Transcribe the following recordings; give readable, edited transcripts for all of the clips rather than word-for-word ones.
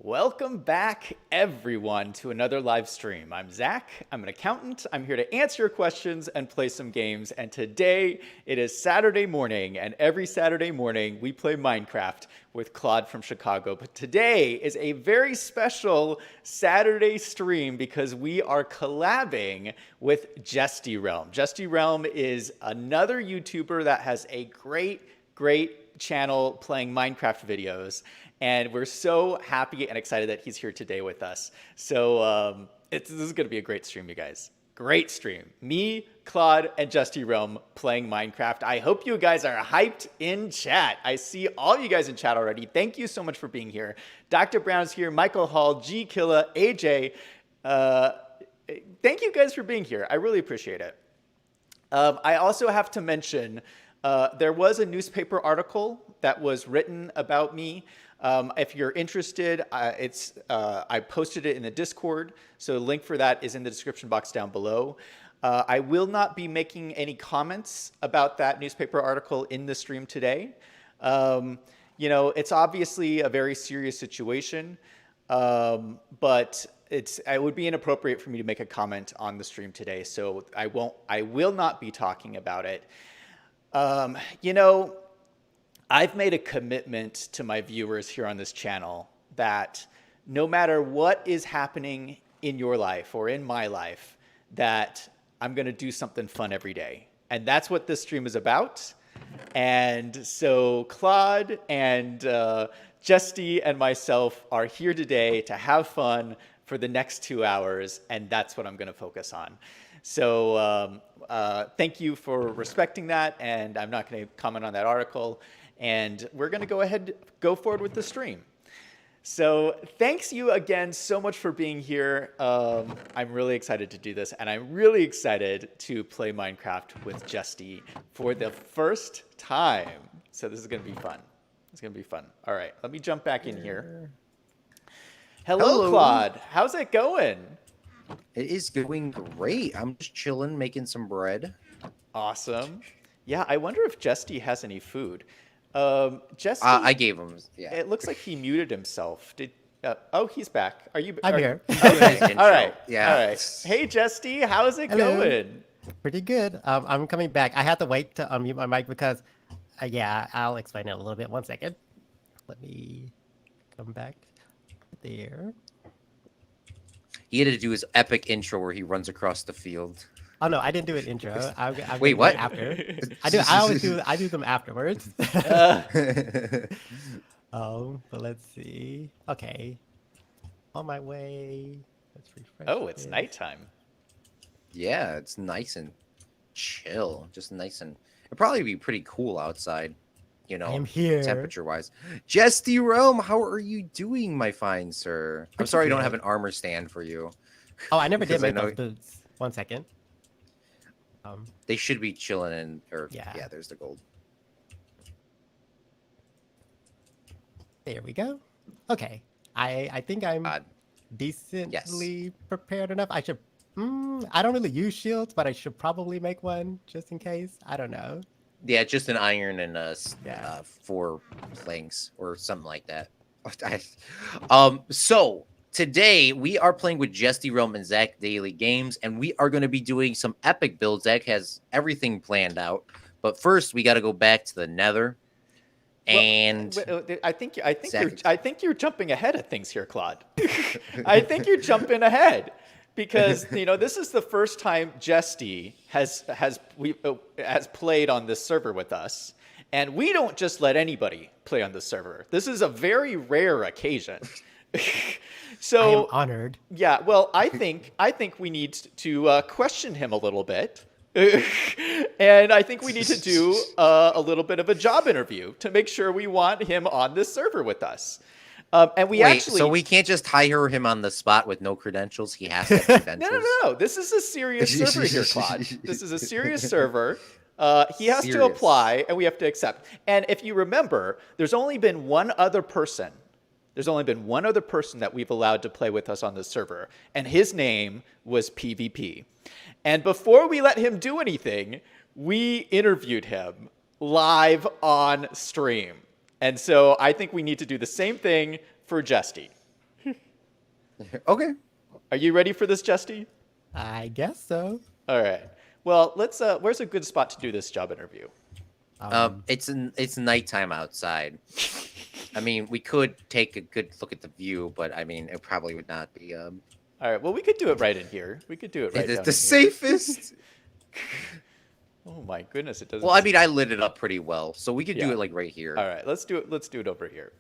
Welcome back, everyone, to another live stream. I'm Zach. I'm an accountant. I'm here to answer your questions and play some games. And today, it is Saturday morning, and every Saturday morning, we play Minecraft with Claude from Chicago. But today is a very special Saturday stream because we are collabing with JestyRealm. JestyRealm is another YouTuber that has a great channel playing Minecraft videos. And we're so happy and excited that he's here today with us. So this is going to be a great stream, you guys. Great stream. Me, Claude, and JestyRealm playing Minecraft. I hope you guys are hyped in chat. I see all you guys in chat already. Thank you so much for being here. Dr. Brown's here, Michael Hall, G. Killa, AJ. Thank you guys for being here. I really appreciate it. I also have to mention there was a newspaper article that was written about me. If you're interested, I posted it in the Discord, so the link for that is in the description box down below. I will not be making any comments about that newspaper article in the stream today. You know, it's obviously a very serious situation, but it would be inappropriate for me to make a comment on the stream today, so I will not be talking about it. You know, I've made a commitment to my viewers here on this channel that no matter what is happening in your life or in my life, that I'm going to do something fun every day. And that's what this stream is about. And so Claude and Jesty and myself are here today to have fun for the next 2 hours, and that's what I'm going to focus on. So thank you for respecting that, and I'm not going to comment on that article. And we're going to go forward with the stream. So thanks you again so much for being here. I'm really excited to do this, and I'm really excited to play Minecraft with Jesty for the first time. So this is going to be fun. It's going to be fun. All right, let me jump back in here. Hello, Claude. How's it going? It is going great. I'm just chilling, making some bread. Awesome. Yeah, I wonder if Jesty has any food. Jesty, I gave him. Yeah. It looks like he muted himself. Oh, he's back. Are you? I'm here. Okay. All right. Yeah. All right. Hey, Jesty, how's it going? Pretty good. I'm coming back. I had to wait to unmute my mic because, yeah, I'll explain it a little bit. 1 second. Let me come back there. He had to do his epic intro where he runs across the field. Oh no, I didn't do an intro. I Wait, what? After I do them afterwards. But let's see. Okay, on my way. Let's refresh. Oh, it's nighttime. Yeah, it's nice and chill. Just nice and it'll probably be pretty cool outside. You know, I am here. temperature-wise. JestyRealm, how are you doing, my fine sir? I'm sorry I don't have an armor stand for you. Oh, I never did make those boots. 1 second. They should be chilling in, yeah, there's the gold. There we go. Okay, I think I'm decently prepared enough. I should. I don't really use shields, but I should probably make one just in case. I don't know. Yeah, just an iron and 4 planks or something like that. So today we are playing with JestyRealm and Zach Daily Games, and we are going to be doing some epic builds. Zach has everything planned out, but first we got to go back to the Nether. And I think you're jumping ahead of things here, Claude. I think you're jumping ahead. Because, you know, this is the first time Jesty has played on this server with us. And we don't just let anybody play on this server. This is a very rare occasion. So I am honored. Yeah, well, I think we need to question him a little bit. And I think we need to do a little bit of a job interview to make sure we want him on this server with us. And so we can't just hire him on the spot with no credentials. He has to have credentials. No. This is a serious server here, Claude. This is a serious server. He has to apply, and we have to accept. And if you remember, there's only been one other person. There's only been one other person that we've allowed to play with us on this server, and his name was PvP. And before we let him do anything, we interviewed him live on stream. And so I think we need to do the same thing for Jesty. Okay. Are you ready for this, Jesty? I guess so. All right. Well, let's. Where's a good spot to do this job interview? It's nighttime outside. I mean, we could take a good look at the view, but I mean, it probably would not be. All right. Well, we could do it right in here. We could do it right down the in safest. Oh my goodness, it doesn't. Well, I mean, I lit it up pretty well, so we could do Yeah. it like right here. All right. Let's do it. Let's do it over here.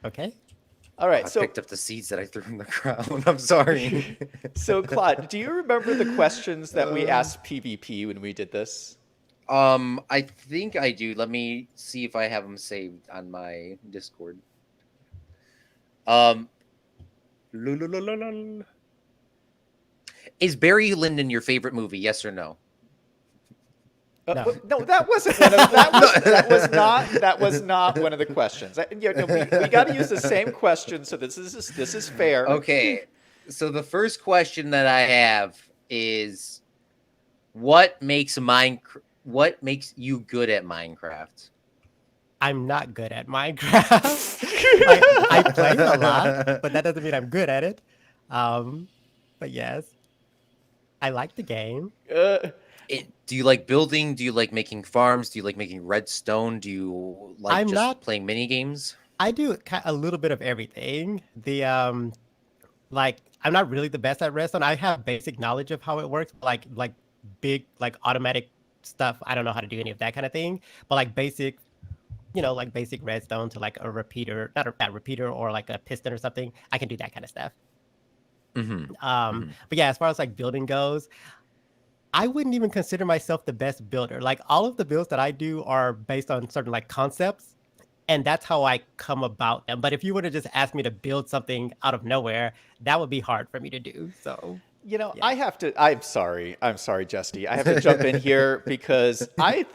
Okay. All right. I So picked up the seeds that I threw in the ground. I'm sorry. So, Claude, do you remember the questions that we asked PvP when we did this? I think I do. Let me see if I have them saved on my Discord. Is Barry Lyndon your favorite movie? Yes or no? No, that wasn't one of, that was not one of the questions. We got to use the same question, so this is fair. Okay, so the first question that I have is, what makes you good at Minecraft? I'm not good at Minecraft. I play a lot, but that doesn't mean I'm good at it. But yes, I like the game. Do you like building? Do you like making farms? Do you like making redstone? Do you like playing mini games? I do a little bit of everything. Like I'm not really the best at redstone. I have basic knowledge of how it works, like big automatic stuff. I don't know how to do any of that kind of thing. But like basic, like basic redstone to like a repeater, not a repeater or like a piston or something. I can do that kind of stuff. But yeah, as far as like building goes, I wouldn't even consider myself the best builder. Like all of the builds that I do are based on certain like concepts, and that's how I come about them. But if you were to just ask me to build something out of nowhere, that would be hard for me to do. So, yeah. I'm sorry, Jesty. I have to jump in here because I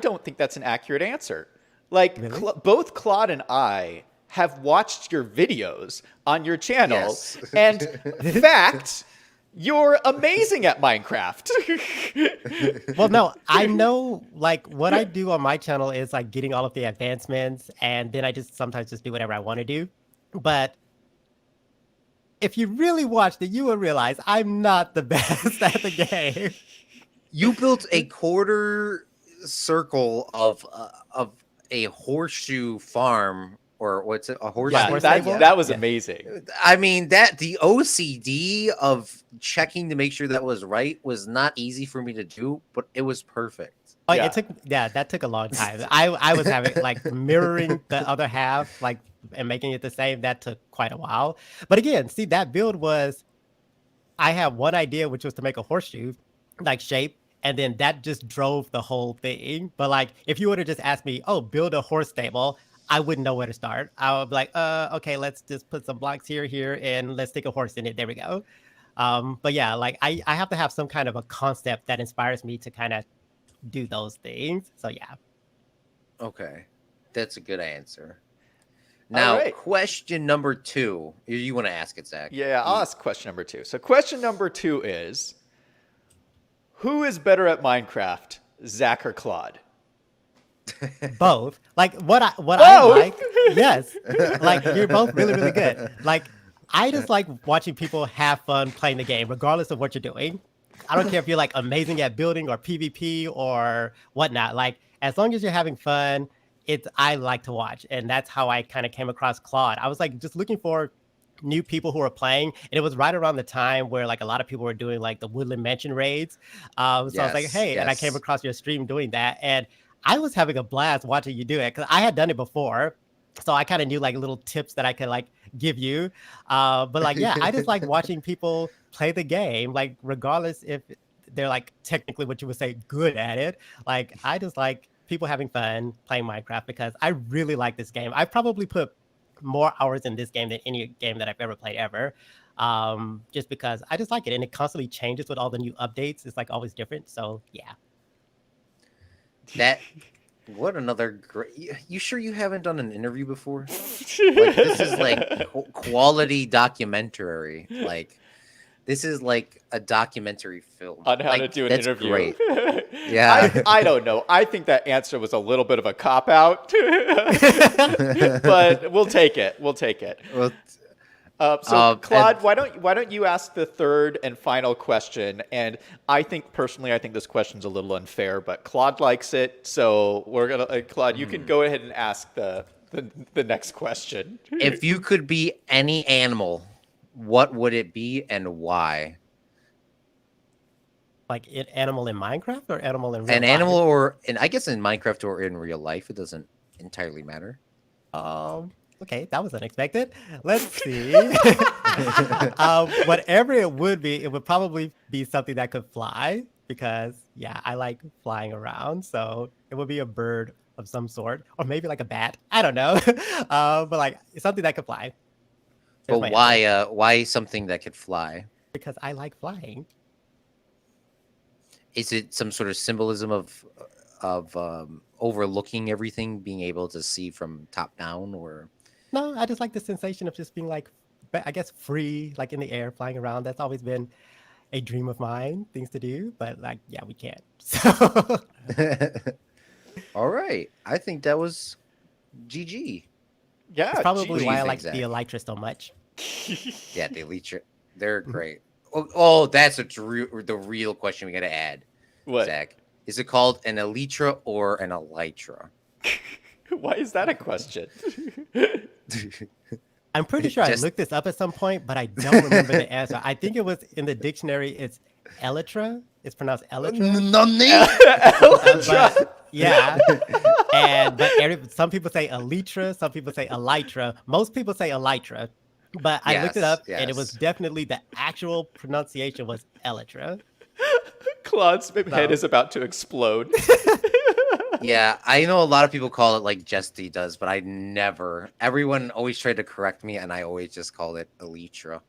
don't think that's an accurate answer. Like really? Both Claude and I have watched your videos on your channel, yes. And fact. You're amazing at Minecraft. Well, no, I know like what I do on my channel is like getting all of the advancements, and then I just sometimes just do whatever I want to do. But if you really watched it, you will realize I'm not the best at the game. You built a quarter circle of a horseshoe farm. Or what's it? A horse? Yeah, that was amazing. I mean, the OCD of checking to make sure that was right was not easy for me to do, but it was perfect. Oh, yeah. That took a long time. I was having like mirroring the other half, like and making it the same. That took quite a while. But again, see, that build was, I had one idea, which was to make a horseshoe like shape. And then that just drove the whole thing. But like, if you would have just asked me, build a horse stable, I wouldn't know where to start. I would be like, okay, let's just put some blocks here, and let's stick a horse in it. There we go. But yeah, like I have to have some kind of a concept that inspires me to kind of do those things. So yeah. Okay. That's a good answer. Now, question number 2. You want to ask it, Zach? Yeah, I'll ask question number 2. So question number 2 is, who is better at Minecraft, Zach or Claude? Both. Like what I like, yes. Like you're both really, really good. Like I just like watching people have fun playing the game, regardless of what you're doing. I don't care if you're like amazing at building or PvP or whatnot. Like as long as you're having fun, I like to watch. And that's how I kind of came across Claude. I was like just looking for new people who were playing, and it was right around the time where like a lot of people were doing like the Woodland Mansion raids. So I was like, hey, and I came across your stream doing that, and I was having a blast watching you do it because I had done it before. So I kind of knew like little tips that I could like give you. But like, yeah, I just like watching people play the game, like regardless if they're like technically what you would say good at it. Like I just like people having fun playing Minecraft because I really like this game. I probably put more hours in this game than any game that I've ever played ever. Just because I just like it, and it constantly changes with all the new updates. It's like always different. So yeah. What another great. You sure you haven't done an interview before? Like, this is like quality documentary. Like this is like a documentary film on how to do an interview. Great. Yeah. I don't know. I think that answer was a little bit of a cop out, but we'll take it. We'll take it. Well, Claude, why don't you ask the third and final question? And I think this question's a little unfair, but Claude likes it, so we're gonna. Claude, you can go ahead and ask the next question. If you could be any animal, what would it be and why? Like an animal in Minecraft or animal in real An life? animal, or I guess in Minecraft or in real life, it doesn't entirely matter. Okay, that was unexpected. Let's see. Whatever it would probably be something that could fly because, yeah, I like flying around. So it would be a bird of some sort, or maybe like a bat. I don't know. But like something that could fly. But why something that could fly? Because I like flying. Is it some sort of symbolism of overlooking everything, being able to see from top down, or? No, I just like the sensation of just being like, I guess, free, like in the air, flying around. That's always been a dream of mine, things to do. But like, yeah, we can't. So. All right. I think that was GG. Yeah, it's probably why I like Zach? the Elytra so much. Yeah, the Elytra. They're great. Oh, that's the real question we got to add. What? Zach? Is it called an Elytra or an Elytra? Why is that a question? I'm pretty sure I looked this up at some point, but I don't remember the answer. I think it was in the dictionary. It's Elytra. It's pronounced Elytra. Elytra. Yeah. But some people say Elytra. Some people say Elytra. Most people say Elytra. But I looked it up, and it was definitely the actual pronunciation was Elytra. Claude's head is about to explode. Yeah, I know a lot of people call it like Jesty does, but I never. Everyone always tried to correct me, and I always just called it Elytra.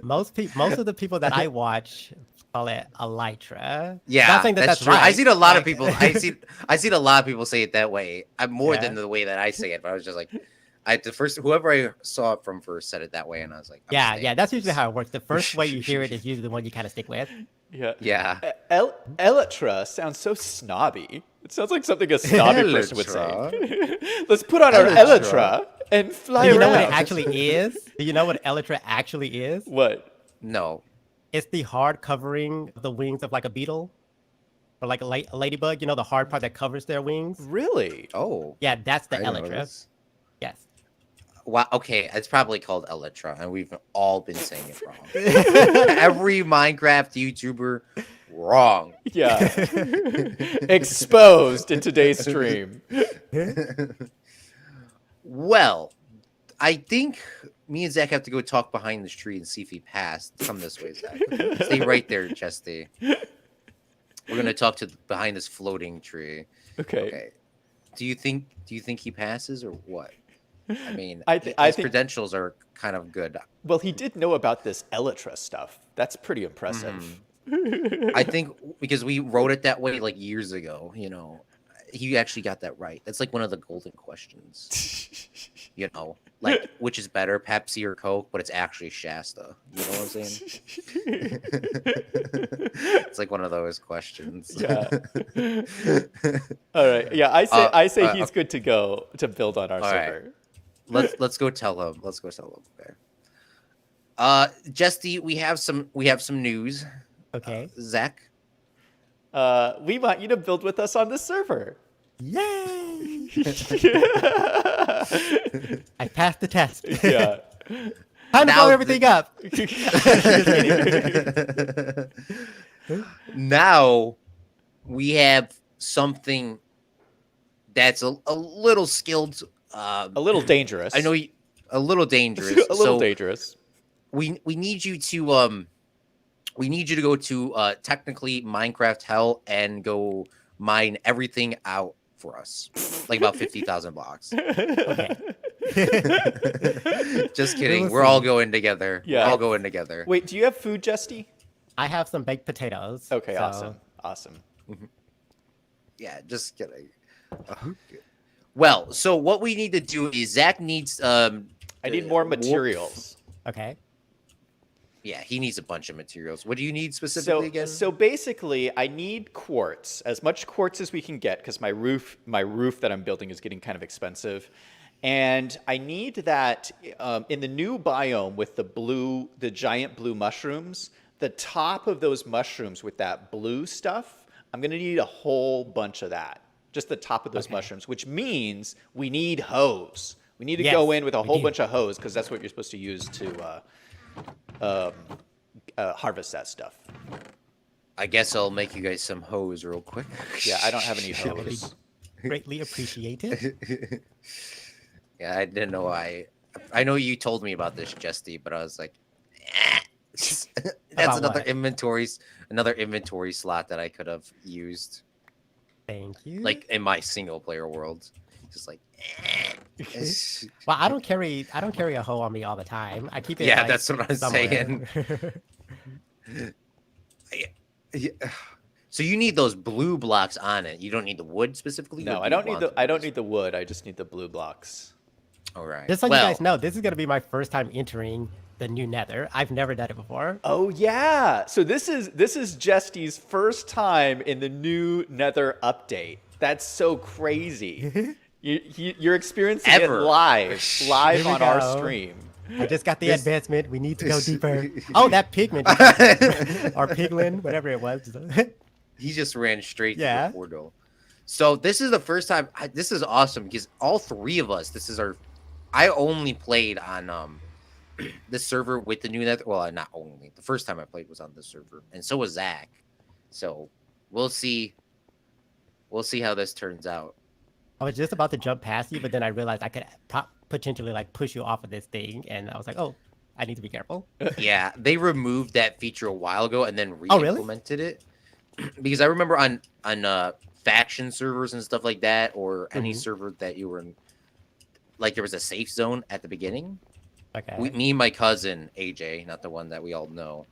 Most of the people that I watch call it Elytra. Yeah, not saying that's true. right. I seen a lot of people. I seen a lot of people say it that way. More than the way that I say it. But I was just like, whoever I saw it from first said it that way, and I was like, yeah, that's usually how it works. The first way you hear it is usually the one you kind of stick with. Yeah. Elytra sounds so snobby. It sounds like something a snobby person would say. Let's put on our Elytra and fly around. Do you know what it actually is? Do you know what Elytra actually is? What? No. It's the hard covering of the wings of like a beetle or like a ladybug. You know, the hard part that covers their wings? Really? Oh. Yeah, that's the Elytra. Yes. Wow. Okay, it's probably called Elytra, and we've all been saying it wrong. Every Minecraft YouTuber, wrong. Yeah. Exposed in today's stream. Well, I think me and Zach have to go talk behind this tree and see if he passed. Come this way, Zach. Stay right there, Jesty. We're gonna talk behind this floating tree. Okay. Do you think he passes or what? I mean, I think credentials are kind of good. Well, he did know about this Elytra stuff. That's pretty impressive. I think because we wrote it that way like years ago, you know, he actually got that right. That's like one of the golden questions. You know, like which is better, Pepsi or Coke? But it's actually Shasta. You know what I'm saying? It's like one of those questions. Yeah. All right. Yeah, I say he's good to go to build on our server. Right. Let's go tell him. Let's go tell him. Okay. Jesty, we have some news. Okay. Zach. We want you to build with us on the server. Yay! I passed the test. Yeah. Time to blow everything up. Now we have something that's a little skilled. A little dangerous. I know a little dangerous. A little dangerous. We need you to go to technically Minecraft Hell and go mine everything out for us, like about 50,000 blocks. Okay. Just kidding. We're all going together. Yeah. We're all going together. Wait, do you have food, Jesty? I have some baked potatoes. Okay, so... awesome. Yeah, just kidding. Well, so what we need to do is Zach needs I need more materials. Okay. Yeah, he needs a bunch of materials. What do you need specifically again? So basically, I need quartz, as much quartz as we can get, because my roof that I'm building is getting kind of expensive. And I need that in the new biome with the giant blue mushrooms, the top of those mushrooms with that blue stuff, I'm going to need a whole bunch of that. Just the top of those mushrooms, which means we need hose. We need to go in with a whole bunch of hose because that's what you're supposed to use to harvest that stuff. I guess I'll make you guys some hose real quick. Yeah, I don't have any hose. Greatly appreciated. Yeah, I didn't know. I know you told me about this, Jesty, but I was like, that's another inventory slot that I could have used. Thank you. Like in my single player world, just like. Well, I don't carry a hoe on me all the time. I keep it. Yeah, like, that's what I'm saying. So you need those blue blocks on it. You don't need the wood specifically. No, I don't need the wood. I just need the blue blocks. All right. Just so you guys know, this is gonna be my first time entering the new Nether. I've never done it before. Oh yeah. So this is Jesty's first time in the new Nether update. That's so crazy. You're experiencing it live on our stream. I just got the advancement. We need to go deeper. Oh, that pigment or piglin, whatever it was. He just ran straight to the portal. So this is the first time. This is awesome because all three of us. I only played on the server with the new Nether. Well, not only. The first time I played was on the server, and so was Zach. So we'll see. We'll see how this turns out. I was just about to jump past you, but then I realized I could potentially like push you off of this thing, and I was like, oh, I need to be careful. Yeah, they removed that feature a while ago and then re-implemented it. Because I remember on faction servers and stuff like that, or any server that you were in, like there was a safe zone at the beginning. Okay. Me and my cousin AJ, not the one that we all know,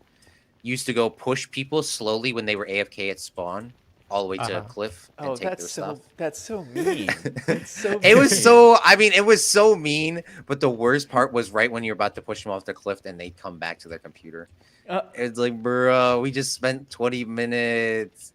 used to go push people slowly when they were AFK at spawn, all the way to a cliff and take their stuff. That's so mean. That's so mean. It was so. I mean, it was so mean. But the worst part was right when you're about to push them off the cliff, and they'd come back to their computer. It's like, bro, we just spent 20 minutes.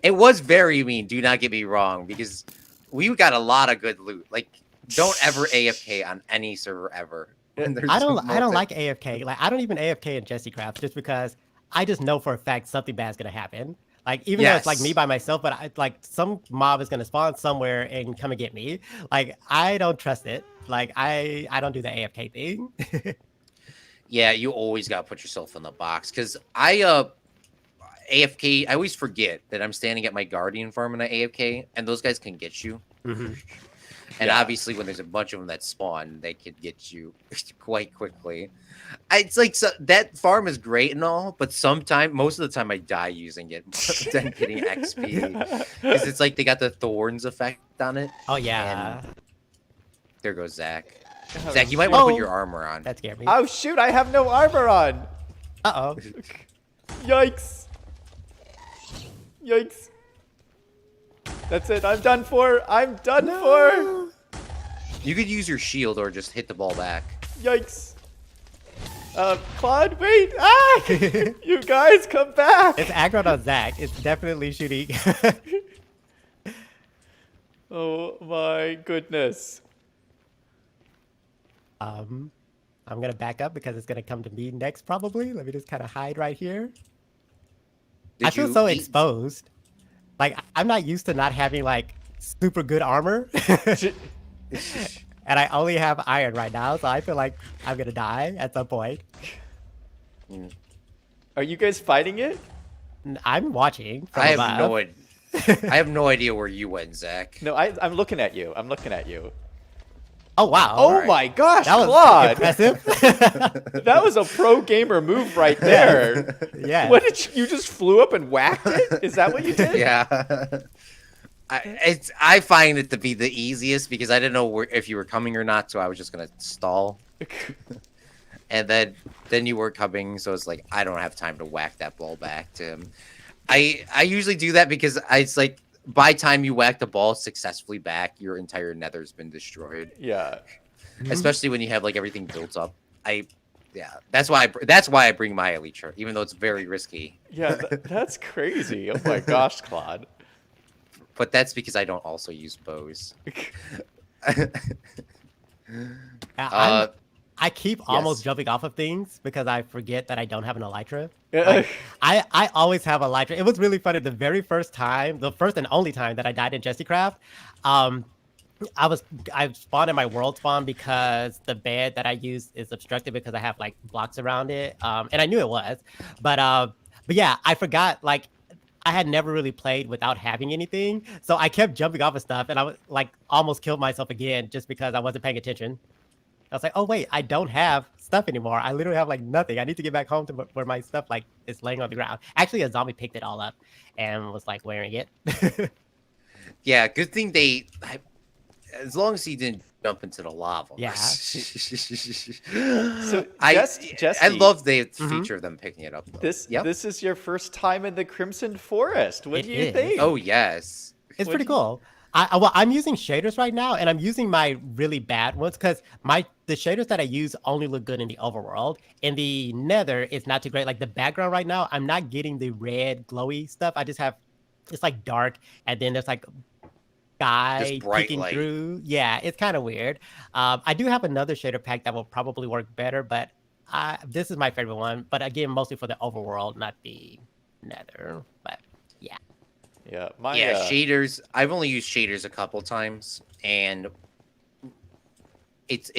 It was very mean. Do not get me wrong, because we got a lot of good loot. Like, don't ever AFK on any server ever. I don't like AFK. Like, I don't even AFK in JestyCraft just because I just know for a fact something bad's gonna happen. Like, even though it's like me by myself, but some mob is gonna spawn somewhere and come and get me. Like, I don't trust it. Like, I don't do the AFK thing. Yeah, you always gotta put yourself in the box. Cause I AFK, I always forget that I'm standing at my guardian farm and I AFK, and those guys can get you. And obviously, when there's a bunch of them that spawn, they could get you quite quickly. It's like that farm is great and all, but most of the time, I die using it than getting XP because it's like they got the thorns effect on it. Oh yeah. And there goes Zach. Zach, you might want to put your armor on. That scared me. Oh shoot! I have no armor on. Uh-oh. Yikes! Yikes! That's it. I'm done for. I'm done for. You could use your shield or just hit the ball back. Yikes! Claude, wait! Ah! You guys, come back! It's aggro on Zach. It's definitely shooting. Oh my goodness. I'm gonna back up because it's gonna come to me next probably. Let me just kind of hide right here. I feel so exposed. Like, I'm not used to not having like super good armor. And I only have iron right now, so I feel like I'm gonna die at some point. Are you guys fighting it? I'm watching. I have no idea. I have no idea where you went, Zach. No, I'm looking at you. I'm looking at you. Oh wow! Oh my gosh, that was Claude! Impressive. That was a pro gamer move right there. Yeah. What did you just flew up and whacked it? Is that what you did? Yeah. I find it to be the easiest because I didn't know if you were coming or not, so I was just gonna stall. And then you were coming, so it's like I don't have time to whack that ball back to him. I usually do that because it's like by time you whack the ball successfully back, your entire nether's been destroyed. Yeah. Especially when you have like everything built up. That's why I bring my elite chart, even though it's very risky. Yeah, that's crazy. Oh my gosh, Claude. But that's because I don't also use bows. I keep almost Yes. jumping off of things because I forget that I don't have an elytra. Yeah. Like, I always have elytra. It was really funny. The very first time, the first and only time that I died in JestyCraft, um, I spawned in my world spawn because the bed that I use is obstructed because I have like blocks around it. And I knew it was, but yeah, I forgot like I had never really played without having anything, so I kept jumping off of stuff, and I was like almost killed myself again just because I wasn't paying attention. I was like, oh wait, I don't have stuff anymore. I literally have like nothing. I need to get back home to where my stuff like is laying on the ground. Actually, a zombie picked it all up and was like wearing it. Yeah, good thing as long as he didn't jump into the lava. Yeah. So I love the feature of them picking it up. Though. This is your first time in the Crimson Forest. What do you think? Oh yes, it's pretty cool. Well, I'm using shaders right now, and I'm using my really bad ones because the shaders that I use only look good in the overworld. In the Nether, it's not too great. Like the background right now, I'm not getting the red glowy stuff. I just have it's like dark, and then there's like sky peeking through. Yeah, it's kind of weird. I do have another shader pack that will probably work better, but this is my favorite one. But again, mostly for the overworld, not the Nether. But yeah. Yeah, shaders. I've only used shaders a couple times, and it's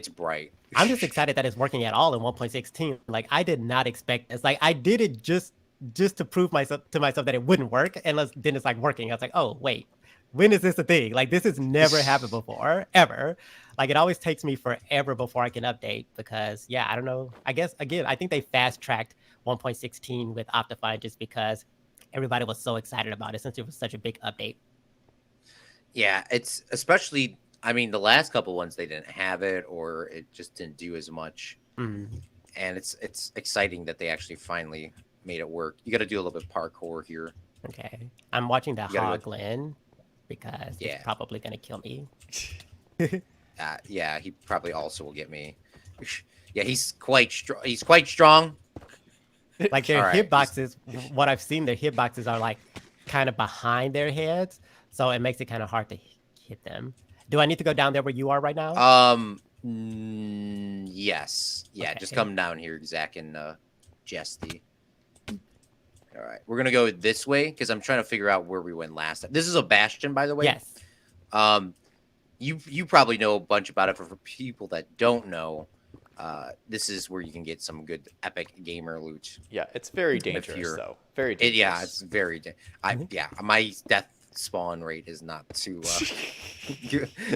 bright. I'm just excited that it's working at all in 1.16. Like I did not expect this. Like I did it just to prove to myself that it wouldn't work, and then it's like working. I was like, oh wait, when is this a thing? Like this has never happened before, ever. Like it always takes me forever before I can update because yeah, I don't know. I guess again, I think they fast tracked 1.16 with Optifine just because everybody was so excited about it since it was such a big update. Yeah, it's especially, I mean, the last couple ones, they didn't have it or it just didn't do as much. And it's exciting that they actually finally made it work. You got to do a little bit of parkour here. Okay. I'm watching the Hoglin because it's probably going to kill me. Yeah, he probably also will get me. Yeah, he's quite strong. He's quite strong. Like their hitboxes, what I've seen, their hitboxes are like kind of behind their heads, so it makes it kind of hard to hit them. Do I need to go down there where you are right now? Yes. Yeah, just come down here, Zach and Jesty. All right, we're gonna go this way because I'm trying to figure out where we went last time. This is a bastion, by the way. Yes. You probably know a bunch about it, but for people that don't know. This is where you can get some good epic gamer loot. Yeah, it's very dangerous though. Very dangerous. It's very. My death spawn rate is not too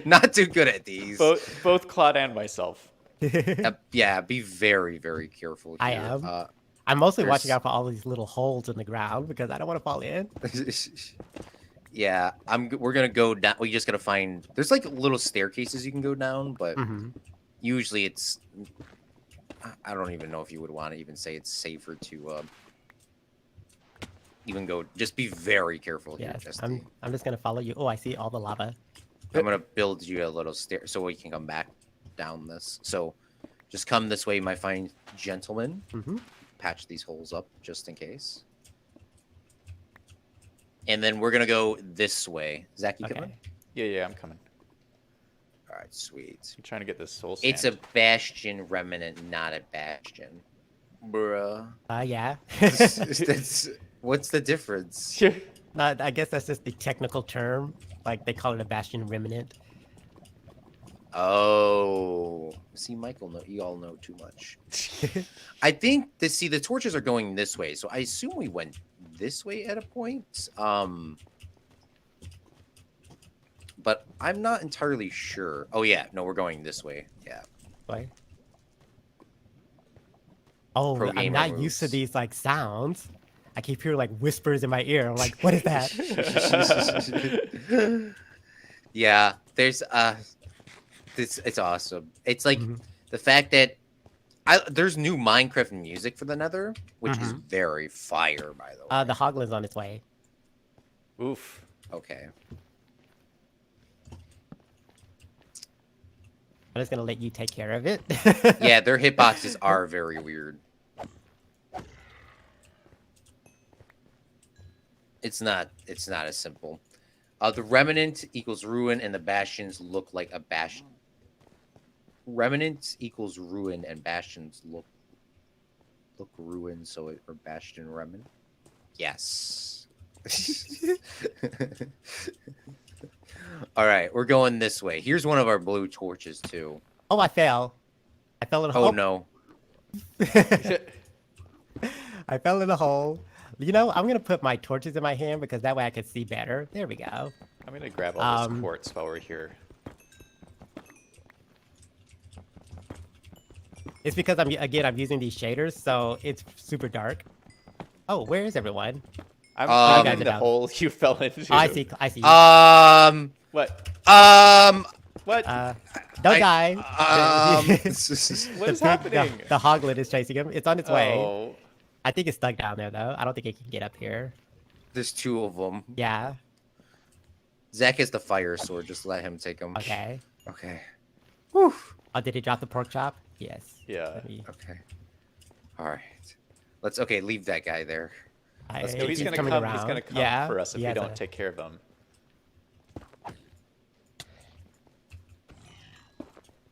not too good at these. Both Claude and myself. Be very very careful. Here. I am. I'm mostly watching out for all these little holes in the ground because I don't want to fall in. Yeah, we're gonna go down. We just gotta find. There's like little staircases you can go down, but. Usually it's, I don't even know if you would want to even say it's safer to even go, just be very careful here. Yes, I'm just going to follow you. Oh, I see all the lava. I'm going to build you a little stair so we can come back down this. So just come this way, my fine gentleman. Patch these holes up just in case. And then we're going to go this way. Zach, you coming? Yeah, I'm coming. All right, sweet. I'm trying to get this soul sand. It's a bastion remnant, not a bastion. Bruh. Yeah. What's the difference? I guess that's just the technical term. Like, they call it a bastion remnant. Oh. See, Michael, you all know too much. I think, the torches are going this way, so I assume we went this way at a point. But I'm not entirely sure. Oh, yeah. No, we're going this way. Yeah. Why? Oh, I'm not used to these, like, sounds. I keep hearing, like, whispers in my ear. I'm like, what is that? Yeah. There's, it's awesome. It's like the fact that there's new Minecraft music for the Nether, which is very fire, by the way. The Hoglin's on its way. Oof. Okay. I'm just gonna let you take care of it. Yeah, their hitboxes are very weird. It's not as simple. The remnant equals ruin, and the bastions look like a bastion. Remnants equals ruin, and bastions look ruined, so it or bastion remnant. Yes. All right, we're going this way. Here's one of our blue torches too. Oh, I fell. I fell in a Oh hole. no. I fell in a hole. You know, I'm gonna put my torches in my hand because that way I can see better. There we go. I'm gonna grab all this quartz while we're here. It's because I'm using these shaders, so it's super dark. Oh, where is everyone? I'm in the hole you fell into. Oh, I see. What? What? Don't die. What is happening? The hoglin is chasing him. It's on its way. Oh. I think it's stuck down there, though. I don't think it can get up here. There's 2 of them. Yeah. Zach has the fire sword. Just let him take them. Okay. Okay. Whew. Oh, did he drop the pork chop? Yes. Yeah. Okay. All right. Let's. Okay, leave that guy there. Let's go. He's gonna come. He's gonna come for us if we don't take care of him.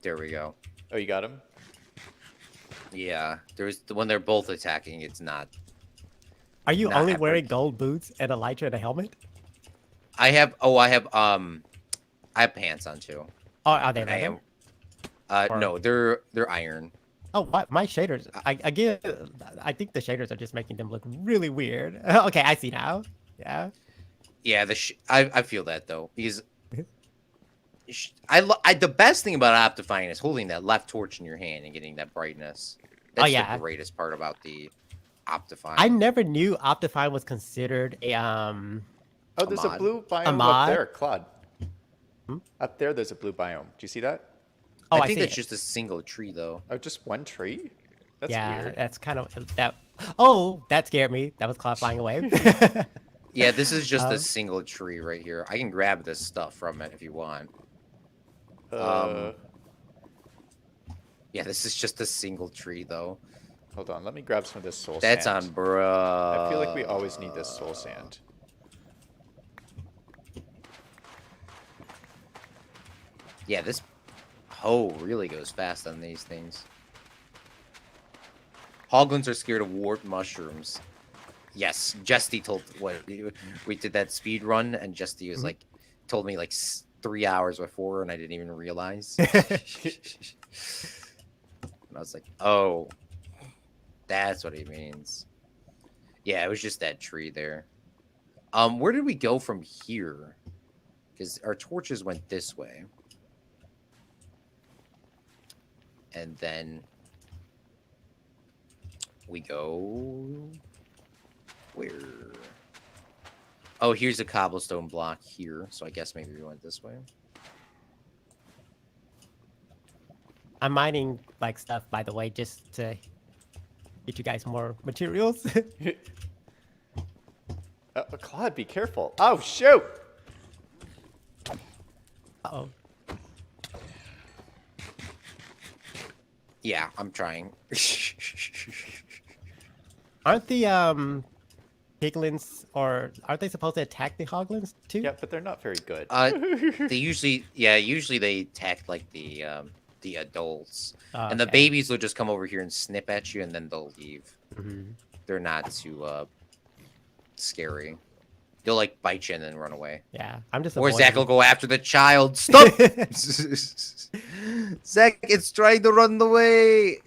There we go. Oh, you got him? Yeah. When they're both attacking, it's not. Are you only wearing gold boots and a elytra and a helmet? I have pants on too. Oh, are they leather? No, they're iron. Oh, what? My shaders. I think the shaders are just making them look really weird. Okay, I see now. Yeah. Yeah, I feel that though because the best thing about optifying is holding that left torch in your hand and getting that brightness. That's the greatest part about the optifying. I never knew optifying was considered a Oh, there's a blue biome up there, Claude. Up there, there's a blue biome. Do you see that? Oh, I think that's just a single tree, though. Oh, just one tree? That's weird. That's kind of that. Oh, that scared me. That was Claude flying away. Yeah, this is just a single tree right here. I can grab this stuff from it if you want. Yeah, this is just a single tree, though. Hold on, let me grab some of this soul sand. That's on, bruh. I feel like we always need this soul sand. Yeah, this hoe really goes fast on these things. Hoglins are scared of warped mushrooms. Yes, Jesty told we did that speed run, and Jesty was like, told me like 3 hours before, and I didn't even realize. And I was like, oh, that's what he means. Yeah, it was just that tree there. Where did we go from here? Because our torches went this way. And then we go where? Oh, here's a cobblestone block here. So I guess maybe we went this way. I'm mining like stuff, by the way, just to get you guys more materials. Claude, be careful. Oh, shoot. Uh-oh. Yeah, I'm trying. Aren't the piglins, or aren't they supposed to attack the hoglins too? Yeah, but they're not very good. They usually they attack like the adults, and the Okay. babies will just come over here and snip at you, and then they'll leave. Mhm. They're not too scary. They'll like bite you and then run away. Yeah, I'm just. Or Zach will go after the child. Stop! Zach, it's trying to run away.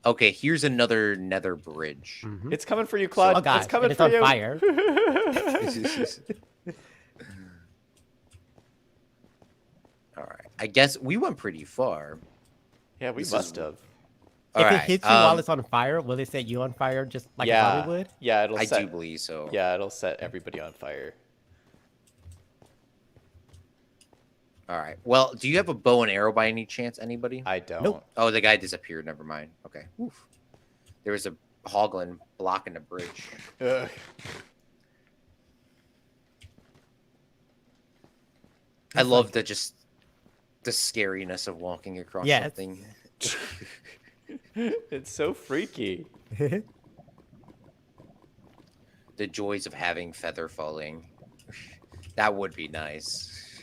Okay, here's another nether bridge. It's coming for you, Claude. Oh god, it's coming it's for on you. fire. All right, I guess we went pretty far. Yeah, we This must have. All If right, it hits you while it's on fire, will it set you on fire just like it probably would? Yeah, it'll I set, do believe so. Yeah, it'll set everybody on fire. All right. Well, do you have a bow and arrow by any chance? Anybody? I don't. Nope. Oh, the guy disappeared. Never mind. Okay. Oof. There was a hoglin blocking the bridge. Ugh. I love the scariness of walking across something. It's so freaky. The joys of having feather falling. That would be nice.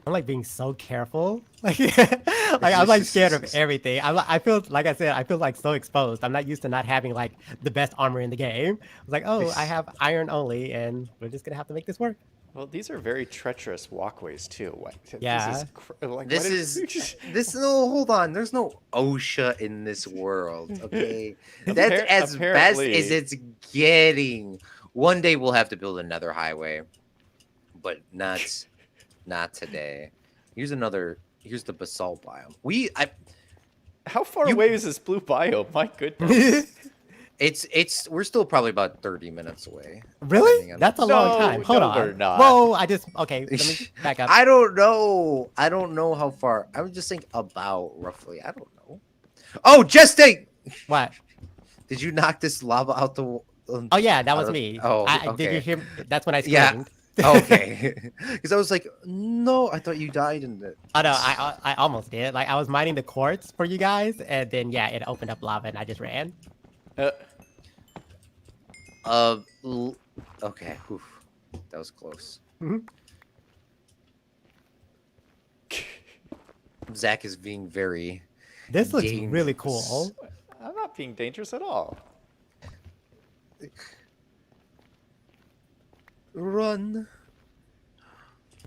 I'm like being so careful. Like, I'm like scared of everything. I feel like I said, I feel like so exposed. I'm not used to not having like the best armor in the game. I was like, oh, I have iron only, and we're just gonna have to make this work. Well, these are very treacherous walkways too. What? Yeah. This is no. Hold on. There's no OSHA in this world. Okay, that's as best as it's getting. One day we'll have to build another highway, but not today. Here's the basalt biome. How far away is this blue biome? My goodness. We're still probably about 30 minutes away. Really? That's a long time. Hold on. We're not. Whoa, okay, let me back up. I don't know how far. I would just think about roughly. I don't know. Oh, Jesty! What? Did you knock this lava out the Oh yeah, that was me. Oh, okay. Did you hear? That's when I Yeah. screamed. Okay. Because I was like, no, I thought you died in it. Oh no, I almost did. Like I was mining the quartz for you guys, and then yeah, it opened up lava, and I just ran. Okay. Oof. That was close. Zach is being very. This looks really cool. I'm not being dangerous at all. Run.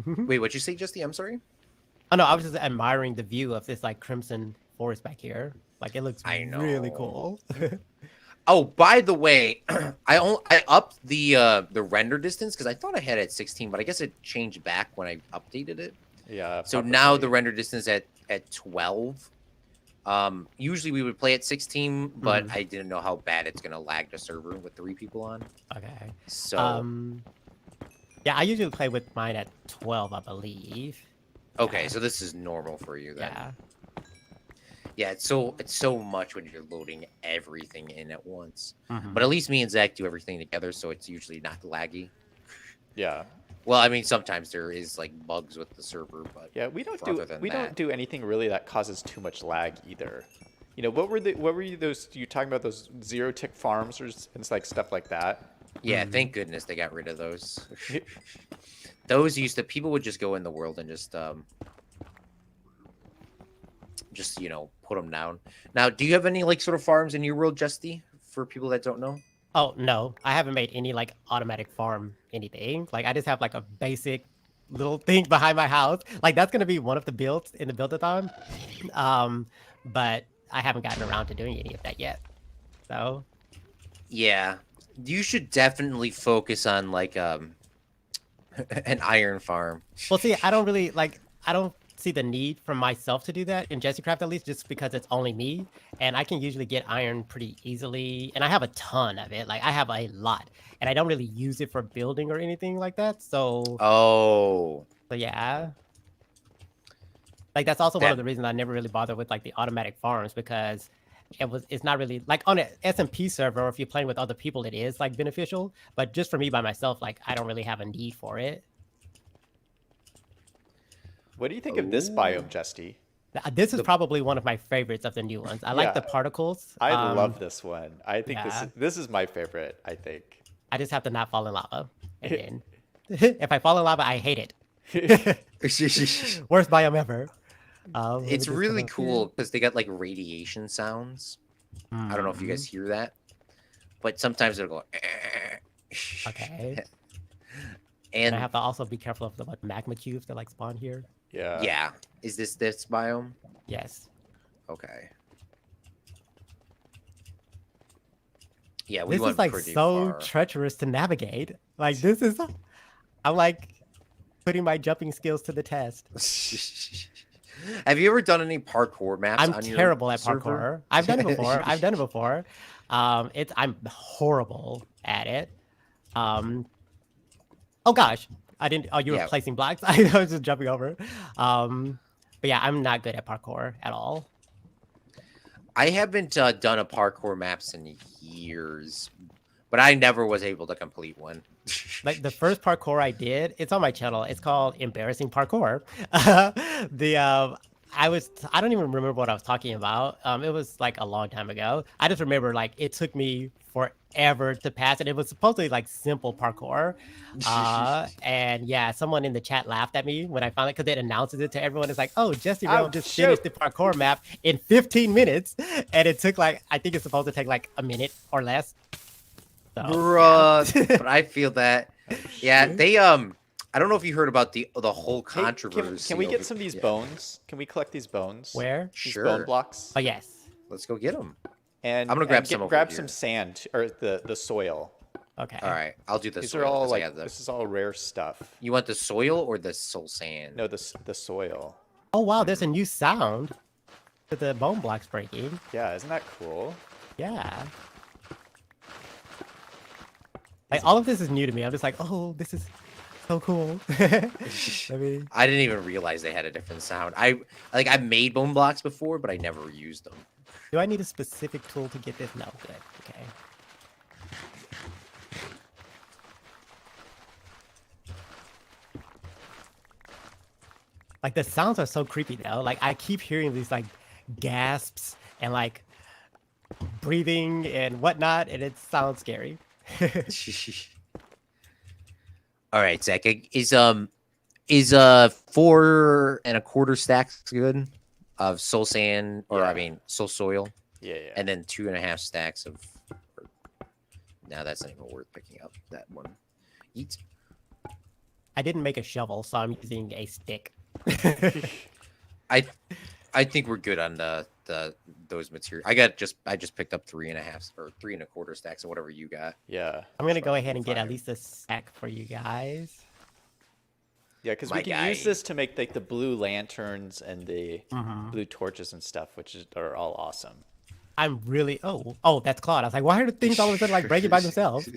Wait, what'd you say, Justy? I'm sorry. Oh no, I was just admiring the view of this like crimson forest back here. Like it looks really cool. Oh, by the way, I upped the render distance because I thought I had it at 16, but I guess it changed back when I updated it. Yeah. So now the render distance at 12. Usually we would play at 16, but I didn't know how bad it's gonna lag the server with 3 people on. Okay. So yeah, I usually play with mine at 12, I believe. Okay, so this is normal for you then. Yeah. Yeah, it's so much when you're loading everything in at once. But at least me and Zach do everything together, so it's usually not laggy. Yeah. Well, I mean, sometimes there is like bugs with the server, but yeah, we don't do anything really that causes too much lag either. You know, what were you talking about those 0-tick farms and like stuff like that? Yeah, thank goodness they got rid of those. Those people would just go in the world and just put them down. Now, do you have any like sort of farms in your world, Justy, for people that don't know? Oh no, I haven't made any like automatic farm anything. Like I just have like a basic little thing behind my house. Like that's gonna be one of the builds in the build-a-thon. But I haven't gotten around to doing any of that yet. So yeah, you should definitely focus on like an iron farm. Well, see, I don't see the need for myself to do that in JestyCraft, at least, just because it's only me, and I can usually get iron pretty easily, and I have a ton of it. Like I have a lot, and I don't really use it for building or anything like that. So so yeah, like that's also one of the reasons I never really bother with like the automatic farms, because it's not really like on an SMP server, or if you're playing with other people, it is like beneficial, but just for me by myself, like I don't really have a need for it. What do you think of this biome, Jesty? This is probably one of my favorites of the new ones. I like the particles. I love this one. I think this is my favorite, I think. I just have to not fall in lava. And then if I fall in lava, I hate it. Worst biome ever. It's really cool because they got like radiation sounds. I don't know if you guys hear that, but sometimes it'll go. Okay. And I have to also be careful of the magma cubes that like spawn here. Yeah. Yeah. Is this biome? Yes. Okay. Yeah, this is like so treacherous to navigate. Like this is, I'm like putting my jumping skills to the test. Have you ever done any parkour maps? I'm terrible at parkour. I've done it before. I'm horrible at it. Oh gosh, I didn't. Oh, you were placing blocks. I was just jumping over. But yeah, I'm not good at parkour at all. I haven't done a parkour maps in years, but I never was able to complete one. Like the first parkour I did, it's on my channel. It's called Embarrassing Parkour. I don't even remember what I was talking about. It was like a long time ago. I just remember like it took me forever to pass it. It was supposedly like simple parkour. And yeah, someone in the chat laughed at me when I found it because it announces it to everyone. It's like, oh, JestyRealm just finished the parkour map in 15 minutes. And it took like, I think it's supposed to take like a minute or less. So, Bruh, yeah. but I feel that. Yeah, they I don't know if you heard about the whole controversy. Can we get some of these bones? Can we collect these bones? Where? These Sure. bone blocks. Oh yes. Let's go get them. And I'm gonna grab some. grab some sand or the soil. Okay. All right, I'll do this. These are all like this is all rare stuff. You want the soil or the soul sand? No, the soil. Oh wow, there's a new sound to the bone blocks breaking. Yeah, isn't that cool? Yeah. Like all of this is new to me. I'm just like, oh, this is so cool. I didn't even realize they had a different sound. I made bone blocks before, but I never used them. Do I need a specific tool to get this? No, good. Okay. Like the sounds are so creepy though. Like I keep hearing these like gasps and like breathing and whatnot, and it sounds scary. All right, Zach. Is 4 1/4 stacks good of soul sand, or I mean soul soil? Yeah, yeah. And then 2.5 stacks of. Now that's not even worth picking up. That one. Eat. I didn't make a shovel, so I'm using a stick. I think we're good on those materials. I just picked up 3.5 or 3 1/4 stacks of whatever you got. Yeah. I'm gonna go ahead and get at least a stack for you guys. Yeah, because we can use this to make like the blue lanterns and the blue torches and stuff, which are all awesome. I'm really oh that's Claude. I was like, why are the things all of a sudden like breaking by themselves?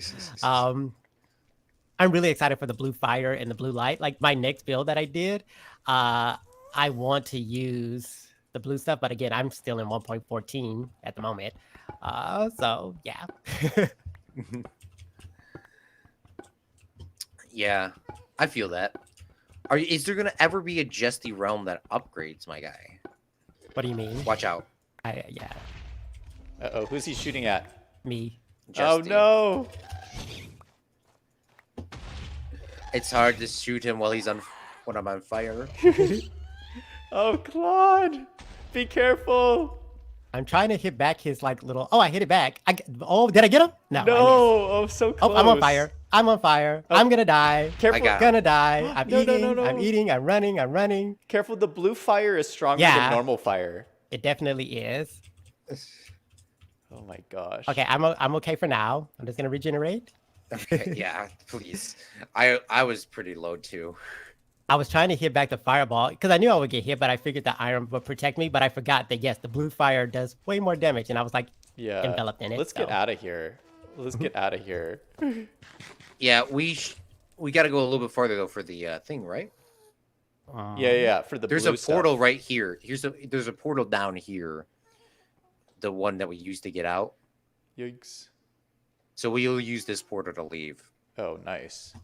I'm really excited for the blue fire and the blue light. Like my next build that I did, I want to use the blue stuff, but again, I'm still in 1.14 at the moment. So yeah. Yeah, I feel that. Is there gonna ever be a JestyRealm that upgrades, my guy? What do you mean? Watch out. Yeah. Uh-oh, who's he shooting at? Me. Jesty. Oh no! It's hard to shoot him while when I'm on fire. Oh, Claude! Be careful! I'm trying to hit back his like little. Oh, I hit it back. Did I get him? No. No! Oh, so close. Oh, I'm on fire. I'm on fire. Oh. I'm gonna die. Careful. Gonna die. I'm No, eating. no. I'm eating. I'm running. I'm running. Careful, the blue fire is stronger than normal fire. It definitely is. Oh my gosh. Okay, I'm okay for now. I'm just gonna regenerate. Okay, yeah, please. I was pretty low too. I was trying to hit back the fireball because I knew I would get hit, but I figured the iron would protect me. But I forgot that yes, the blue fire does way more damage, and I was like enveloped in it. Let's get out of here. Let's get out of here. Yeah, we got to go a little bit farther though for the thing, right? Yeah. For the there's blue a portal stuff. right here. There's a portal down here. The one that we used to get out. Yikes. So we'll use this portal to leave. Oh, nice.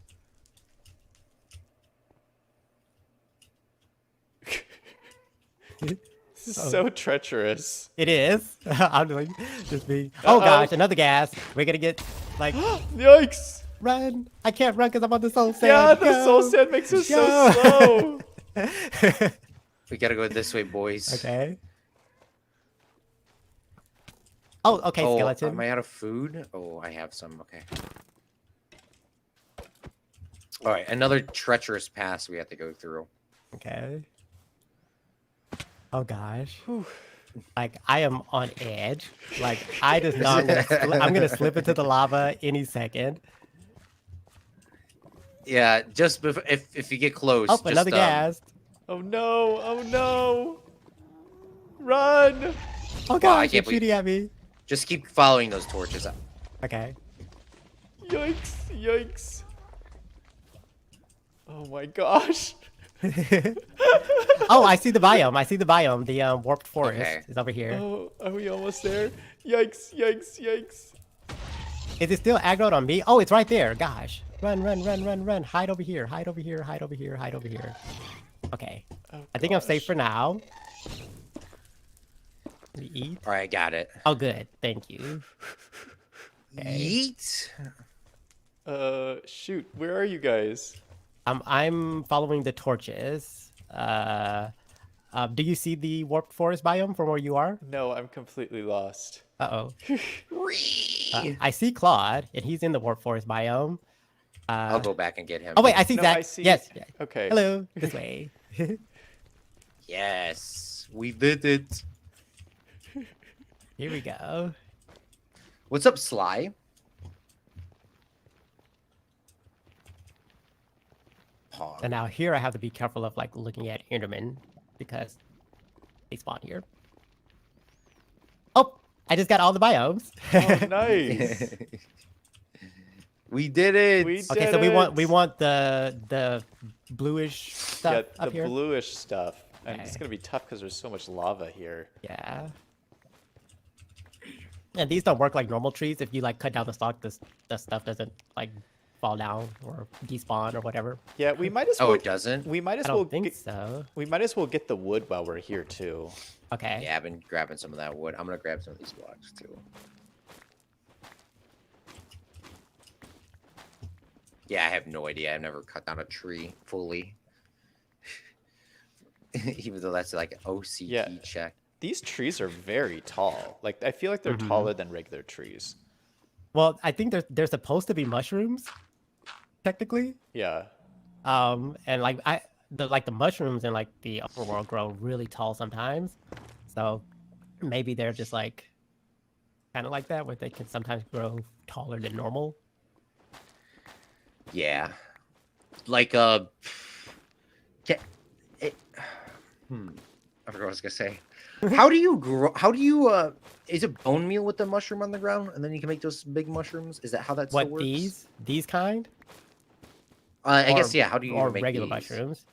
This is so treacherous. It is. I'm like, just be. Oh gosh, another gas. We're gonna get like. Yikes! Run! I can't run because I'm on the soul sand. Yeah, the soul sand makes us so slow. We gotta go this way, boys. Okay. Oh, okay, skeleton. Am I out of food? Oh, I have some. Okay. All right, another treacherous pass we have to go through. Okay. Oh gosh. Like I am on edge. Like I just know I'm gonna slip into the lava any second. Yeah, just if you get close. Oh, just, another gas. Oh no! Oh no! Run! Oh gosh, it's shooting at me. Just keep following those torches. Okay. Yikes! Yikes! Oh my gosh! Oh, I see the biome. I see the biome. The warped forest is over here. Oh, are we almost there? Yikes! Yikes! Yikes! Is it still aggroed on me? Oh, it's right there. Gosh. Run, run, run, run, run. Hide over here. Hide over here. Hide over here. Hide over here. Okay. Oh, I think I'm safe for now. We eat. All right, I got it. Oh, good. Thank you. Okay. Yeet. Shoot, where are you guys? I'm following the torches. Do you see the warped forest biome from where you are? No, I'm completely lost. Uh-oh. I see Claude, and he's in the warped forest biome. I'll go back and get him. Oh, wait, I see No, Zach. I see- Yes. Okay. Hello. This way. Yes, we did it. Here we go. What's up, Sly? Pog. And now here I have to be careful of like looking at Enderman because they spawn here. Oh, I just got all the biomes. Oh, nice. We did it. We Okay, did so we it. want the bluish stuff Yeah, up the here. bluish stuff. And it's Okay. gonna be tough because there's so much lava here. Yeah. And these don't work like normal trees. If you like cut down the stalk, the stuff doesn't like fall down or despawn or whatever. Yeah, we might as well. Oh, it doesn't? We might as I well. don't think so. We might as well get the wood while we're here too. Okay. Yeah, I've been grabbing some of that wood. I'm gonna grab some of these blocks too. Yeah, I have no idea. I've never cut down a tree fully. Even though that's like an OCT Yeah. check. These trees are very tall. Like I feel like they're Mhm. taller than regular trees. Well, I think they're supposed to be mushrooms, technically. Yeah. And like the mushrooms in like the overworld grow really tall sometimes. So maybe they're just like kind of like that, where they can sometimes grow taller than normal. Yeah. Like I forgot what I was gonna say. How do you grow? How do you is it bone meal with the mushroom on the ground, and then you can make those big mushrooms? Is that how that still What, works? these kind? I Or- guess yeah. How do you or even make regular these? mushrooms?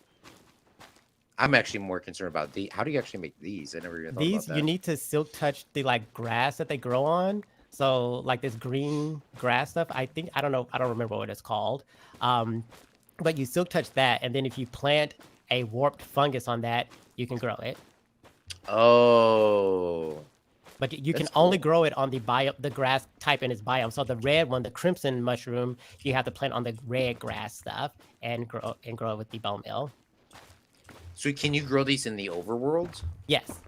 I'm actually more concerned about the. How do you actually make these? I never even thought These about that. you need to silk touch the like grass that they grow on. So like this green grass stuff, I don't remember what it's called. But you silk touch that, and then if you plant a warped fungus on that, you can grow it. Oh, But you can That's only cool. grow it on the the grass type in its biome. So the red one, the crimson mushroom, you have to plant on the red grass stuff and grow it with the bone meal. so can you grow these in the overworld? Yes.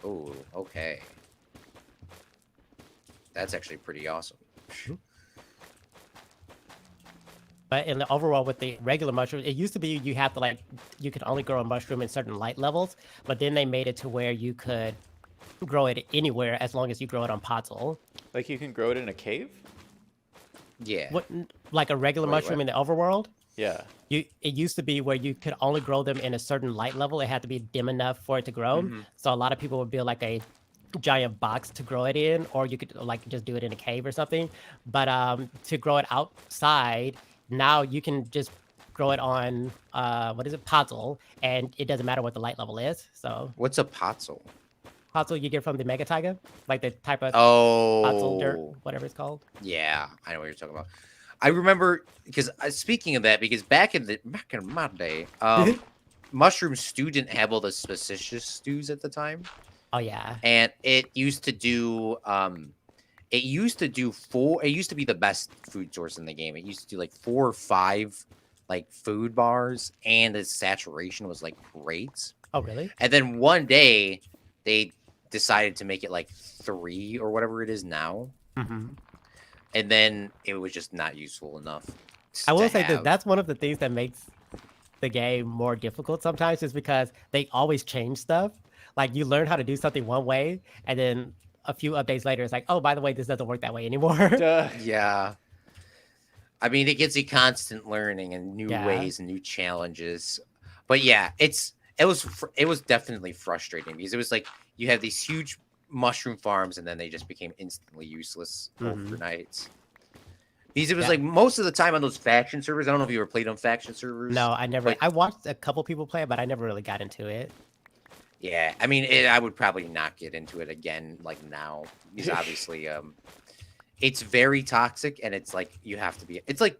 Oh, okay. That's actually pretty awesome. But in the overworld with the regular mushroom, it used to be you have to like you could only grow a mushroom in certain light levels, but then they made it to where you could grow it anywhere as long as you grow it on podzol. Like you can grow it in a cave? Yeah. What like a regular Wait, mushroom what? in the overworld? Yeah. It used to be where you could only grow them in a certain light level. It had to be dim enough for it to grow. Mhm. So a lot of people would build like a giant box to grow it in, or you could like just do it in a cave or something. But to grow it outside, now you can just grow it on podzol, and it doesn't matter what the light level is. So What's a podzol? podzol you get from the mega taiga, like the type of podzol dirt, Oh, whatever it's called. yeah, I know what you're talking about. I remember because speaking of that, because back in my day, mushroom stew didn't have all the suspicious stews at the time, Oh yeah. and it used to do it used to be the best food source in the game. It used to do like 4 or 5 like food bars, and its saturation was like great. Oh really? And then one day they decided to make it like 3 or whatever it is now. Mm-hmm. And then it was just not useful enough. I will to say have. that's one of the things that makes the game more difficult sometimes, is because they always change stuff. Like you learn how to do something one way, and then a few updates later, it's like, oh, by the way, this doesn't work that way anymore. Duh. Yeah. I mean, it gets you constant learning and new Yeah. ways and new challenges. But yeah, it was definitely frustrating because it was like you have these huge mushroom farms and then they just became instantly useless Mhm. overnight. Because it was Yeah. like most of the time on those faction servers. I don't know if you ever played on faction servers. No, I never. But- I watched a couple people play it, but I never really got into it. Yeah, I mean, I would probably not get into it again like now because obviously, it's very toxic and it's like you have to be. It's like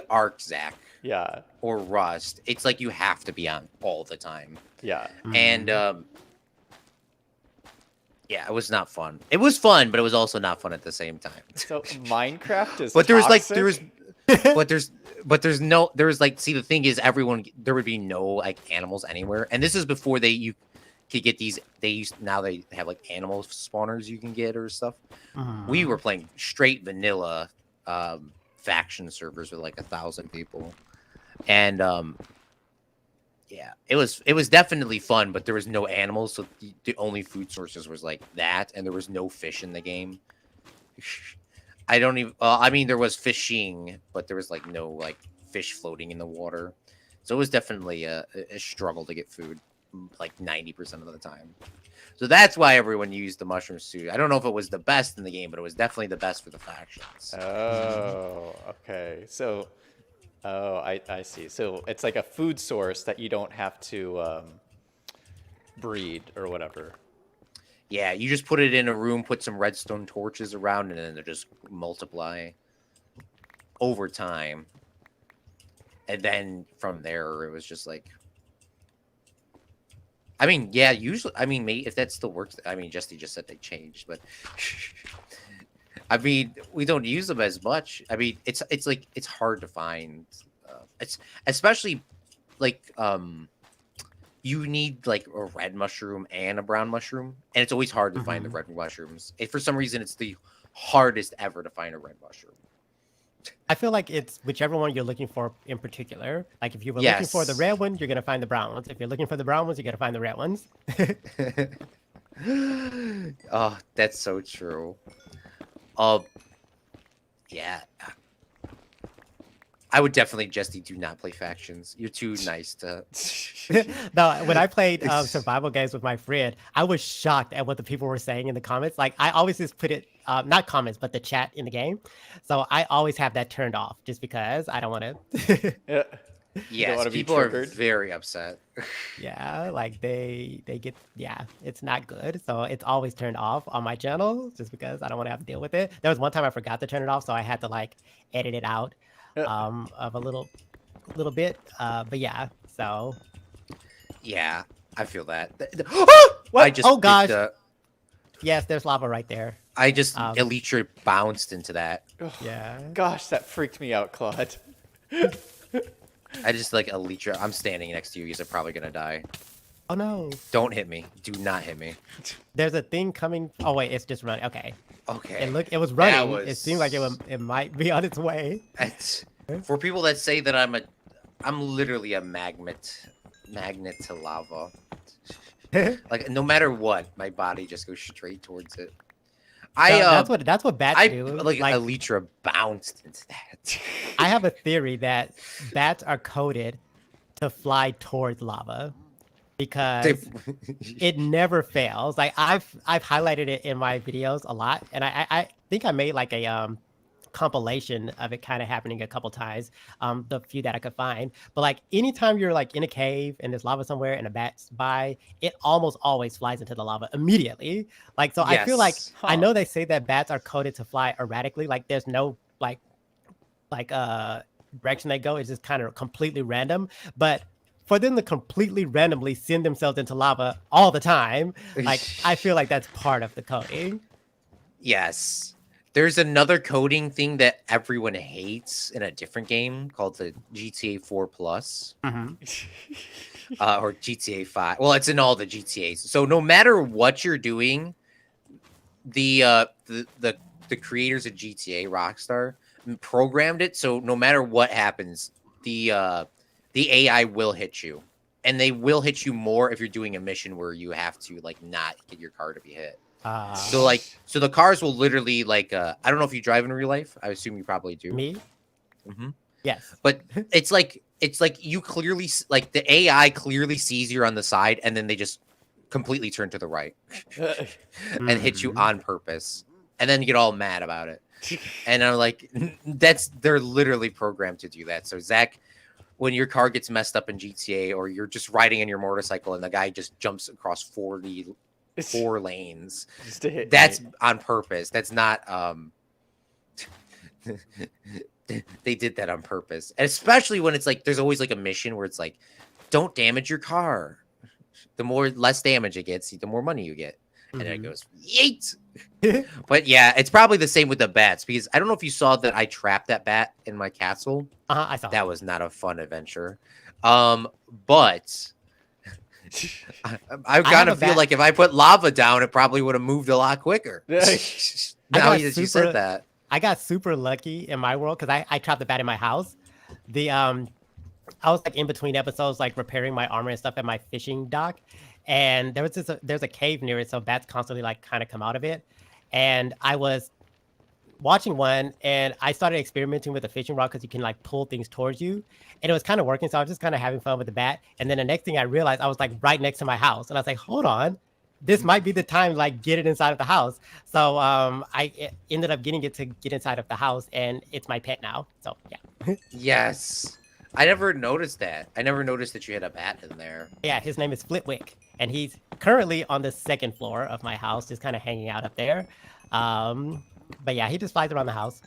Ark, Zach. Yeah. or Rust, it's like you have to be on all the time. Yeah. And yeah, it was not fun. It was fun, but it was also not fun at the same time. So Minecraft is but there was like toxic? there's like, see, the thing is, there would be no like animals anywhere, and this is before you could get these. Now they have like animal spawners you can get or stuff. We were playing straight vanilla faction servers with like 1,000 people, and yeah, it was definitely fun, but there was no animals, so the only food sources was like that, and there was no fish in the game. I don't even. I mean, there was fishing, but there was like no like fish floating in the water, so it was definitely a struggle to get food, like 90% of the time. So that's why everyone used the mushroom suit. I don't know if it was the best in the game, but it was definitely the best for the factions. Oh, okay. So, I see. So it's like a food source that you don't have to breed or whatever. Yeah, you just put it in a room, put some redstone torches around, and then they just multiply over time. And then from there, it was just like, I mean, yeah, usually, I mean, if that still works, I mean, Jesty just said they changed, but I mean, we don't use them as much. I mean, it's like, it's hard to find. It's especially like, you need like a red mushroom and a brown mushroom, and it's always hard to find the red mushrooms. For some reason, it's the hardest ever to find a red mushroom. I feel like it's whichever one you're looking for in particular. Like if you were looking for the red one, you're gonna find the brown ones. If you're looking for the brown ones, you're gonna find the red ones. Oh, that's so true. Yeah. I would definitely, Jesty, do not play factions. You're too nice to. No, when I played survival games with my friend, I was shocked at what the people were saying in the comments. Like I always just put it, not comments, but the chat in the game. So I always have that turned off just because I don't want to. Yeah. Yes, people are very upset. Yeah, like they get, yeah, it's not good. So it's always turned off on my channel just because I don't want to have to deal with it. There was one time I forgot to turn it off, so I had to like edit it out of a little bit. But yeah, so yeah, I feel that. What? Oh gosh. Yes, there's lava right there. I just Elytra bounced into that. Yeah. Gosh, that freaked me out, Claude. I just like Elytra. I'm standing next to you. You're probably gonna die. Oh no! Don't hit me. Do not hit me. There's a thing coming. Oh wait, it's just running. Okay. Okay. It was running. It seemed like it might be on its way. For people that say that I'm literally a magnet to lava. Like no matter what, my body just goes straight towards it. That's what bats do. Like Elytra bounced into that. I have a theory that bats are coded to fly towards lava because it never fails. Like I've highlighted it in my videos a lot, and I think I made like a compilation of it kind of happening a couple times, the few that I could find. But like anytime you're like in a cave and there's lava somewhere and a bat's by, it almost always flies into the lava immediately. Like, so yes. I feel like, I know they say that bats are coded to fly erratically. Like there's no like direction they go. It's just kind of completely random. But for them to completely randomly send themselves into lava all the time, like I feel like that's part of the coding. Yes. There's another coding thing that everyone hates in a different game called the GTA 4 Plus, or GTA 5. Well, it's in all the GTAs. So no matter what you're doing, the creators of GTA, Rockstar, programmed it so no matter what happens, the AI will hit you, and they will hit you more if you're doing a mission where you have to like not get your car to be hit. So the cars will literally like I don't know if you drive in real life. I assume you probably do. Me? Yes. But it's like you clearly like the AI clearly sees you're on the side, and then they just completely turn to the right and hit you on purpose, and then you get all mad about it. And I'm like, they're literally programmed to do that. So Zach, when your car gets messed up in GTA, or you're just riding in your motorcycle and the guy just jumps across 4 lanes, that's on purpose. That's not they did that on purpose, and especially when it's like there's always like a mission where it's like, don't damage your car. The less damage it gets, the more money you get, and then it goes yeet. But yeah, it's probably the same with the bats because I don't know if you saw that I trapped that bat in my castle. I saw that was not a fun adventure. But I kind of feel like if I put lava down, it probably would have moved a lot quicker. Now that you said that. I got super lucky in my world because I trapped the bat in my house. I was like in between episodes, like repairing my armor and stuff at my fishing dock. And there's a cave near it. So bats constantly like kind of come out of it. And I was watching one and I started experimenting with the fishing rod because you can like pull things towards you. And it was kind of working. So I was just kind of having fun with the bat. And then the next thing I realized, I was like right next to my house. And I was like, hold on. This might be the time to like get it inside of the house. So I ended up getting it to get inside of the house and it's my pet now. So yeah. Yes. I never noticed that. I never noticed that you had a bat in there. Yeah, his name is Flitwick, and he's currently on the second floor of my house, just kind of hanging out up there. But yeah, he just flies around the house.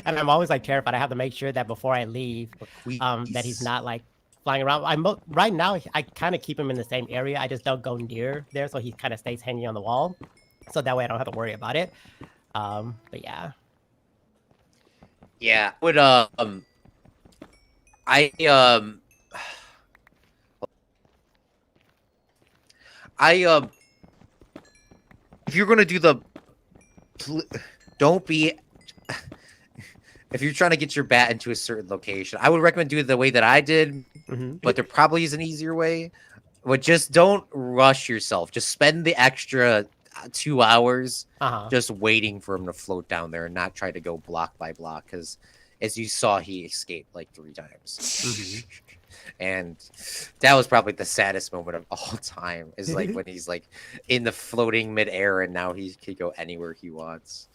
And I'm always like terrified. I have to make sure that before I leave, that he's not like flying around. Right now, I kind of keep him in the same area. I just don't go near there, so he kind of stays hanging on the wall. So that way I don't have to worry about it. But yeah. Yeah, if you're gonna do don't be if you're trying to get your bat into a certain location, I would recommend doing it the way that I did, but there probably is an easier way. But just don't rush yourself. Just spend the extra 2 hours just waiting for him to float down there and not try to go block by block, because as you saw, he escaped like 3 times. And that was probably the saddest moment of all time, is like when he's like in the floating midair and now he can go anywhere he wants.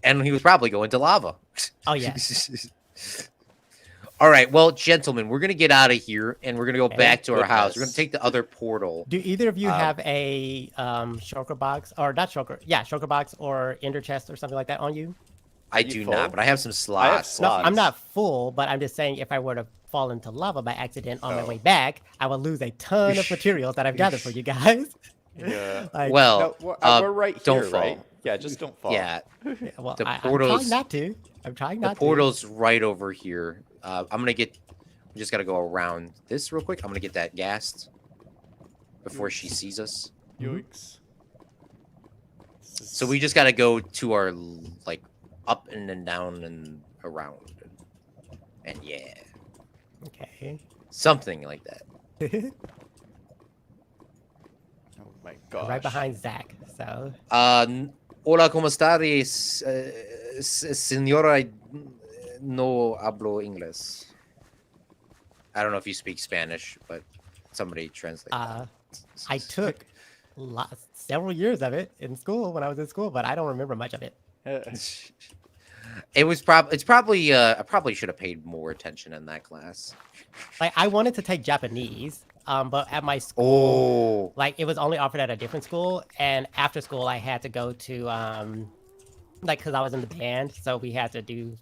And he was probably going to lava. Oh, yeah. All right, well, gentlemen, we're going to get out of here and we're going to go back to our house. We're going to take the other portal. Do either of you have a shulker box, or not shulker? Yeah, shulker box or ender chest or something like that on you? I do not, but I have some slots. No, I'm not full, but I'm just saying if I were to fall into lava by accident on my way back, I will lose a ton of materials that I've gathered for you guys. Yeah. Like, well, no, we're right here, don't fall. right? Yeah, just don't fall. Yeah. Well, the I'm portal's trying not to. I'm trying not to. The portal's right over here. We just got to go around this real quick. I'm going to get that gassed before she sees us. Yoinks. So we just got to go to our, like, up and then down and around. And yeah. Okay. Something like that. Oh my gosh. Right behind Zach. So. Hola, ¿cómo estás? Señora, no hablo inglés. I don't know if you speak Spanish, but somebody translate that. I took several years of it in school when I was in school, but I don't remember much of it. It's probably I probably should have paid more attention in that class. Like, I wanted to take Japanese, but at my school, like, it was only offered at a different school, and after school I had to go to like, because I was in the band, so we had to do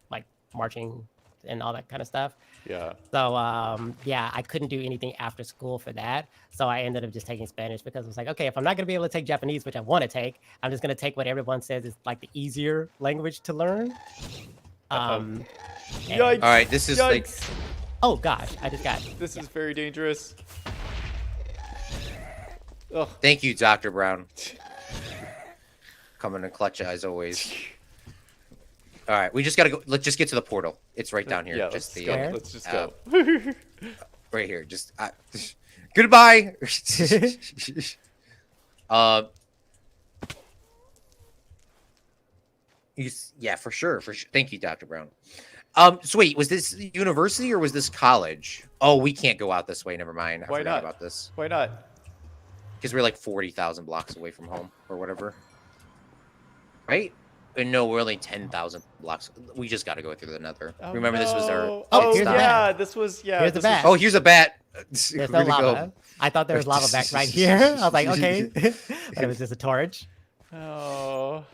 like marching and all that kind of stuff. Yeah. So yeah, I couldn't do anything after school for that. So I ended up just taking Spanish, because it was like, okay, if I'm not gonna be able to take Japanese, which I want to take, I'm just gonna take what everyone says is like the easier language to learn. Yikes. All right, this is like. Oh gosh, I just got. This is very dangerous. Ugh. Thank you, Dr. Brown. Coming in clutch as always. All right, we just gotta go. Let's just get to the portal. It's right down here. Yeah, just let's just go. Right here. Just goodbye. Yeah, for sure. Thank you, Dr. Brown. So wait, was this university or was this college? Oh, we can't go out this way. Never mind. I forgot about this. Why not? Because we're like 40,000 blocks away from home or whatever. Right? No, we're only 10,000 blocks. We just got to go through the nether. Oh, Remember, this was our... Oh, here's yeah, this was... Yeah, here's the bat. Oh, here's a bat. There's no lava. I thought there was lava back right here. I was like, okay. But it was just a torch. Oh.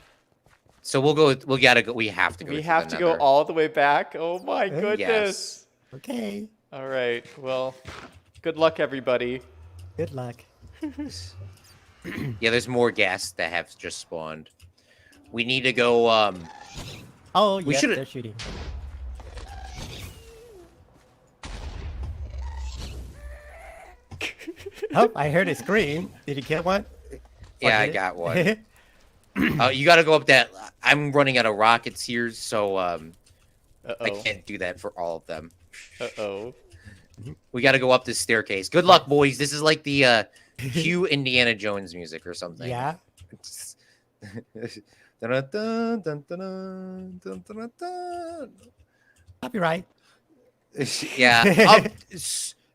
So we'll go. We gotta go. We have to go. We to have the to go Nether. all the way back. Oh my goodness. Yes. Okay. All right. Well, good luck, everybody. Good luck. Yeah, there's more gas that have just spawned. We need to go. Oh, We yes, should've- they're shooting. Oh, I heard a scream. Did you get one? Yeah, I did it? got one. You got to go up that. I'm running out of rockets here, so I Uh-oh. can't do that for all of them. Uh-oh. We got to go up this staircase. Good luck, boys. This is like the Hugh Indiana Jones music or something. Yeah. Dun-dun-dun, dun-dun-dun, dun-dun-dun. Copyright. Yeah.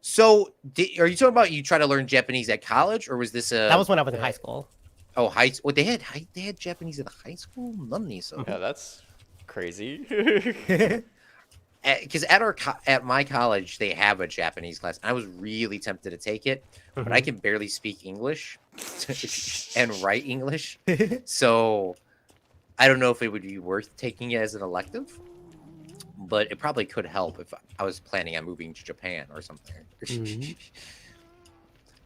So, are you talking about you try to learn Japanese at college, or was this a? That was when I was in high school. Oh, high school. Well, they had Japanese in high school. None of these. So. Yeah, that's crazy. Because at my college they have a Japanese class. I was really tempted to take it, but I can barely speak English and write English, so I don't know if it would be worth taking it as an elective. But it probably could help if I was planning on moving to Japan or something.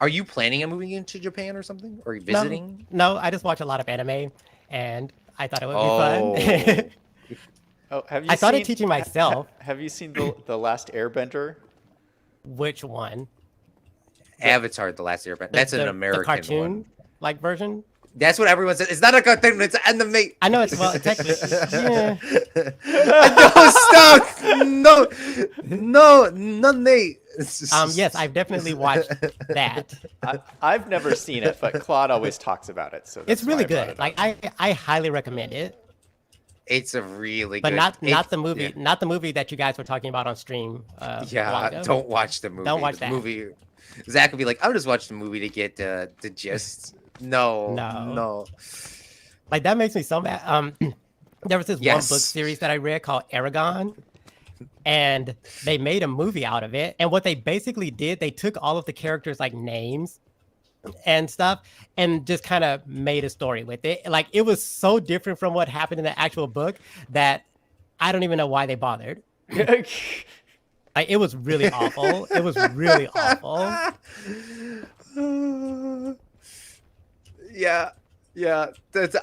Are you planning on moving into Japan or something, or visiting? No, I just watch a lot of anime, and I thought it would be fun. Oh, have you? I started seen- teaching myself. Have you seen the Last Airbender? Which one? Avatar: The Last Airbender. That's an American the cartoon one. like version. That's what everyone says. It's not a cartoon. It's an anime. I know it's technically. Yeah. No, stop! No, Nate. Yes, I've definitely watched that. I've never seen it, but Claude always talks about it. So It's that's really why I brought good. it Like up. I highly recommend it. It's a really But good. not the movie, yeah. not the movie that you guys were talking about on stream. A while Yeah, ago. don't watch the movie. Don't watch the that. movie. Zach would be like, "I'll just watch the movie to get the gist." No. Like that makes me so mad. There was this one Yes. book series that I read called Aragon, and they made a movie out of it. And what they basically did, they took all of the characters' like names and stuff, and just kind of made a story with it. Like it was so different from what happened in the actual book that I don't even know why they bothered. Like it was really awful. It was really awful. Yeah.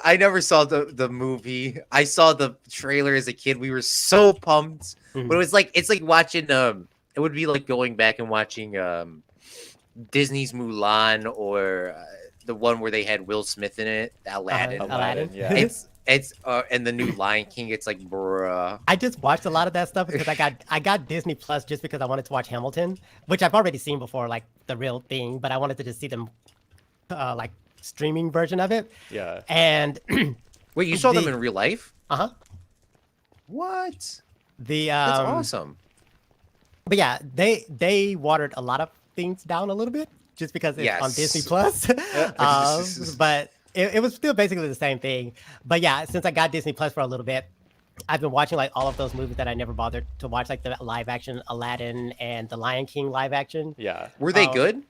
I never saw the movie. I saw the trailer as a kid. We were so pumped, but it was like it's like watching It would be like going back and watching Disney's Mulan or the one where they had Will Smith in it, Aladdin. Aladdin. Yeah. It's and the new Lion King. It's like, bruh. I just watched a lot of that stuff because I got Disney Plus just because I wanted to watch Hamilton, which I've already seen before, like the real thing, but I wanted to just see them like streaming version of it. Yeah. And Wait, you saw them in real life? uh-huh. What? The That's awesome. But yeah, they watered a lot of things down a little bit just because it's on Disney Plus. But it was still basically the same thing. But yeah, since I got Disney Plus for a little bit, I've been watching like all of those movies that I never bothered to watch, like the live action Aladdin and the Lion King live action. Yeah. Were they good?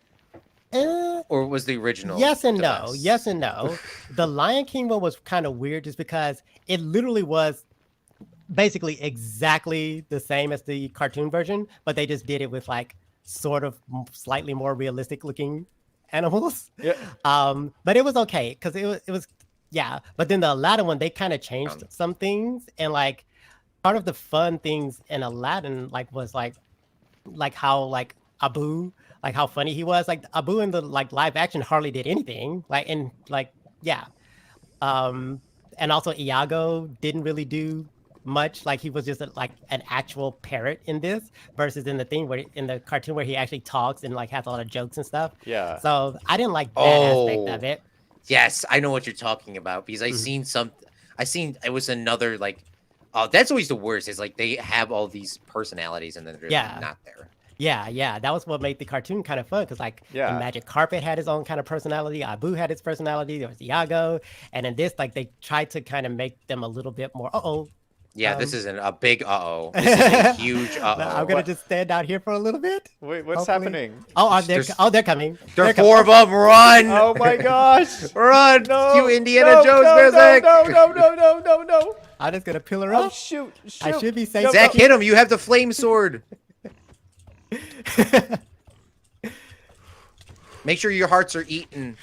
Eh, Or was the original? yes and the no. best? Yes and no. The Lion King one was kind of weird just because it literally was basically exactly the same as the cartoon version, but they just did it with like sort of slightly more realistic looking animals. Yeah. But it was okay because it was yeah. But then the Aladdin one, they kind of changed some things, and like part of the fun things in Aladdin like was like how like Abu, like how funny he was. Like Abu in the like live action hardly did anything. Like and like yeah. And also Iago didn't really do much. Like he was just like an actual parrot in this versus in the thing where in the cartoon where he actually talks and like has a lot of jokes and stuff. Yeah. So I didn't like that aspect of it. Yes, I know what you're talking about because I seen it was another like, oh, that's always the worst. Is like they have all these personalities and then they're not there. Yeah, that was what made the cartoon kind of fun because like the Magic Carpet had his own kind of personality, Abu had his personality, there was Iago, and in this like they tried to kind of make them a little bit more Yeah, this isn't a big uh-oh. This is a huge uh-oh. I'm gonna just stand out here for a little bit. Wait, what's happening? Oh, they're coming. There are 4 of them. Run! Oh my gosh! Run! No, You Indiana no, Jones, no, Zach! No! I'm just gonna pillar Oh up. shoot! I should be safe. Zach, hit him! You have the flame sword. Make sure your hearts are eaten.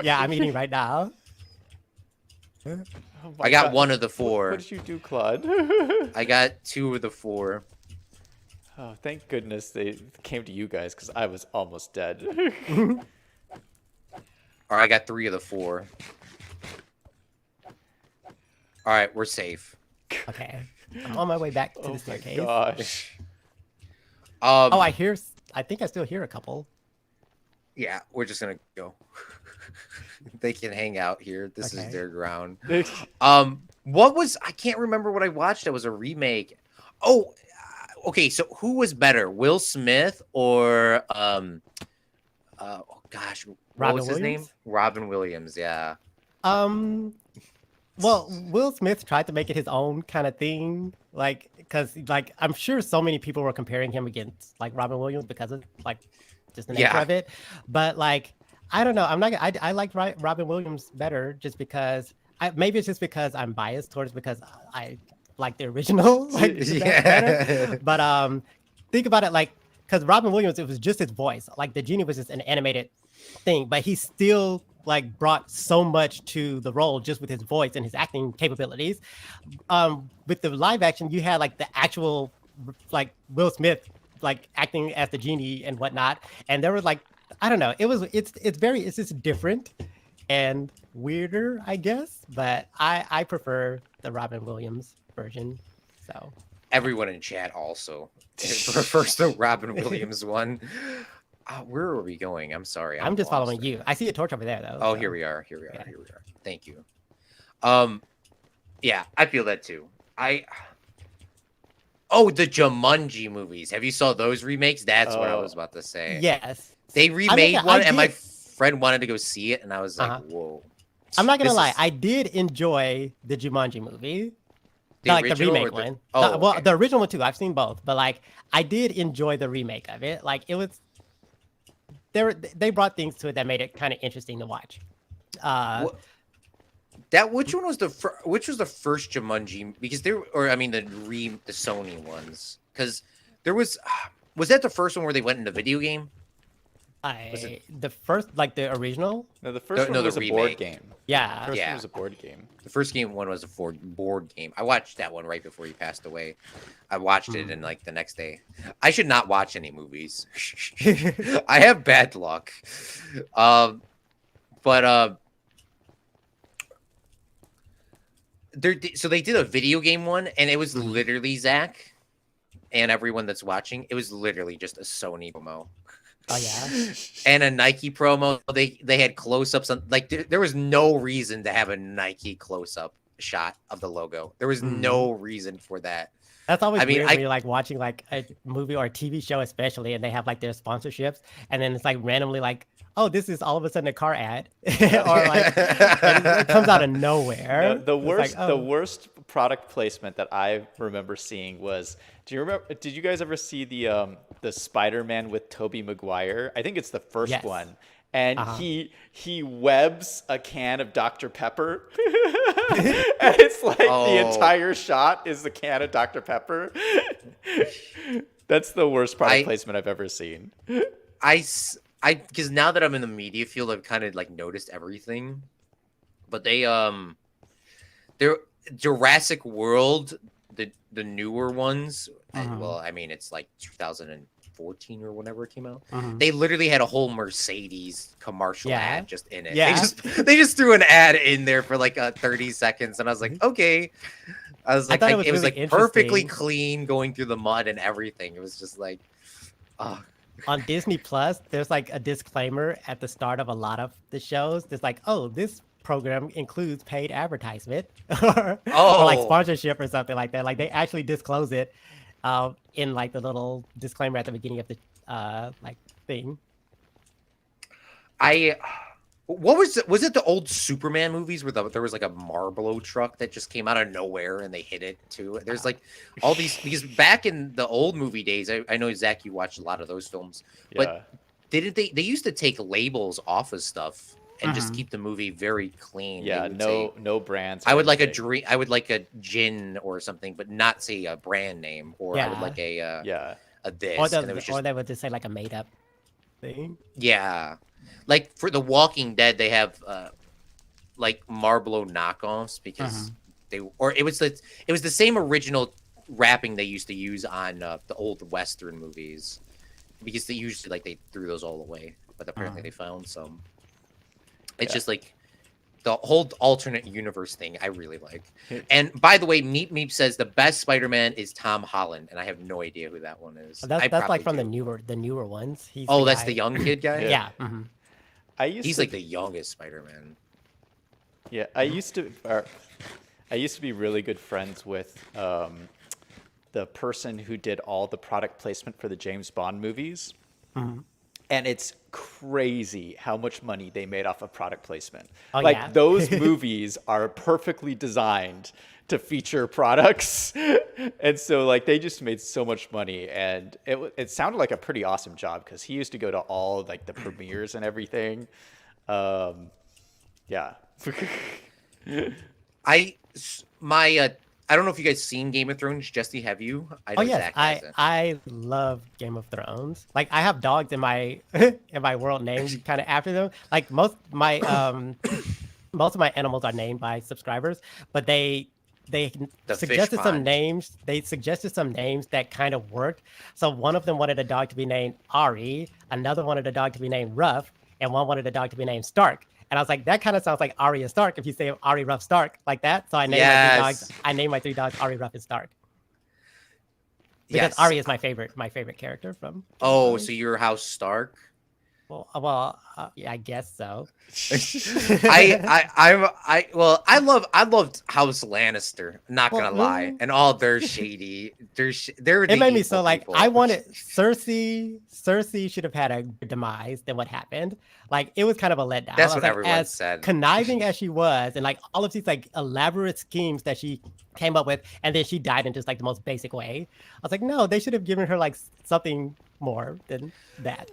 Yeah, I'm eating right now. Oh I got God. 1 of the 4. What did you do, Claude? I got 2 of the 4. Oh, thank goodness they came to you guys, because I was almost dead. Or I got 3 of the 4. All right, we're safe. Okay, I'm on my way back to Oh the my staircase. gosh. Oh, I think I still hear a couple. Yeah, we're just gonna go. They can hang out here. This Okay. is their ground. What was, I can't remember what I watched. That was a remake. Oh, okay. So who was better, Will Smith or oh gosh, what Robin was his name? Williams? Robin Williams. Yeah. Well, Will Smith tried to make it his own kind of thing, like, because, like, I'm sure so many people were comparing him against, like, Robin Williams because of, like, just the nature Yeah. of it. But, like, I don't know. I like Robin Williams better just because, maybe it's just because I'm biased towards, because I like the original, like, better. But, think about it, like, because Robin Williams, it was just his voice. Like, the genie was just an animated thing, but he still, like, brought so much to the role just with his voice and his acting capabilities. With the live action, you had, like, the actual, like, Will Smith, like, acting as the genie and whatnot, and there was, like, I don't know, it's just different and weirder, I guess, but I prefer the Robin Williams version. So Everyone in chat also prefers the Robin Williams one. Where are we going? I'm sorry. I'm just lost. following you. I see a torch over there, though. Oh, so. here we are. Here we are. Yeah. Here we are. Thank you. Yeah, I feel that too. Oh, the Jumanji movies. Have you saw those remakes? That's what I was about to say. Yes. They remade one, and my did. friend wanted to go see it, and I was like, whoa. I'm not gonna lie, I did enjoy the Jumanji movie. Like the remake one. Okay. The original one too. I've seen both, but like I did enjoy the remake of it. Like it was, they brought things to it that made it kind of interesting to watch. Which one was the first Jumanji? Because the Sony ones. Because there was that the first one where they went into video game? The first, like the original? No, the first one was a board game. Yeah. The first one was a board game. The first one was a board game. I watched that one right before he passed away. I watched it and like the next day. I should not watch any movies. I have bad luck. So they did a video game one, and it was literally Zach and everyone that's watching. It was literally just a Sony promo. Oh yeah. And a Nike promo. They had close-ups on, like there was no reason to have a Nike close-up shot of the logo. There was no reason for that. That's always weird when you're like watching like a movie or a TV show, especially, and they have like their sponsorships, and then it's like randomly like, oh, this is all of a sudden a car ad, or like it comes out of nowhere. The worst product placement that I remember seeing was, did you guys ever see the Spider-Man with Tobey Maguire? I think it's the first one. And he webs a can of Dr. Pepper. And it's like the entire shot is the can of Dr. Pepper. That's the worst product placement I've ever seen. Because now that I'm in the media field, I've kind of like noticed everything. But they're Jurassic World, the newer ones. Well, I mean, it's like 2014 or whenever it came out. They literally had a whole Mercedes commercial ad just in it. Yeah. They just threw an ad in there for like 30 seconds, and I was like, okay. I was like, it was like perfectly clean going through the mud and everything. It was just like, On Disney Plus, there's like a disclaimer at the start of a lot of the shows. There's like, oh, this program includes paid advertisement or like sponsorship or something like that. Like they actually disclose it in like the little disclaimer at the beginning of the like thing. What was it the old Superman movies where there was like a Marlboro truck that just came out of nowhere and they hit it too? There's like all these because back in the old movie days, I know Zach, you watched a lot of those films, but didn't they used to take labels off of stuff and just keep the movie very clean? Yeah, no brands. I would like a gin or something, but not say a brand name, or I would like a this. Or they would just say like a made up thing. Yeah. Like for The Walking Dead, they have like Marlboro knockoffs because it was the same original wrapping they used to use on the old Western movies because they usually they threw those all away, but apparently they found some. It's just like the whole alternate universe thing I really like. And by the way, Meep says the best Spider-Man is Tom Holland, and I have no idea who that one is. That's like from the newer ones. That's the young kid guy? Yeah. He's like the youngest Spider-Man. Yeah, I used to be really good friends with the person who did all the product placement for the James Bond movies. And it's crazy how much money they made off of product placement. Those movies are perfectly designed to feature products. And so they just made so much money, and it sounded like a pretty awesome job because he used to go to all the premieres and everything. Yeah. I don't know if you guys seen Game of Thrones. Jesty, have you? I love Game of Thrones. I have dogs in my world named kind of after them. Most of my animals are named by subscribers, but they suggested some names. They suggested some names that kind of worked. So one of them wanted a dog to be named Ari, another wanted a dog to be named Ruff, and one wanted a dog to be named Stark. And I was like, that kind of sounds like Arya Stark if you say Ari, Ruff, Stark like that. So I named my three dogs Ari, Ruff, and Stark. Because Arya is my favorite character from. So your house Stark? Well, yeah, I guess so. I loved House Lannister. Not gonna lie, and all they're shady. They're it made me so people. I wanted Cersei. Cersei should have had a demise than what happened. It was kind of a letdown. That's what everyone said. Conniving as she was, and all of these elaborate schemes that she came up with, and then she died in just the most basic way. I was like, no, they should have given her something more than that.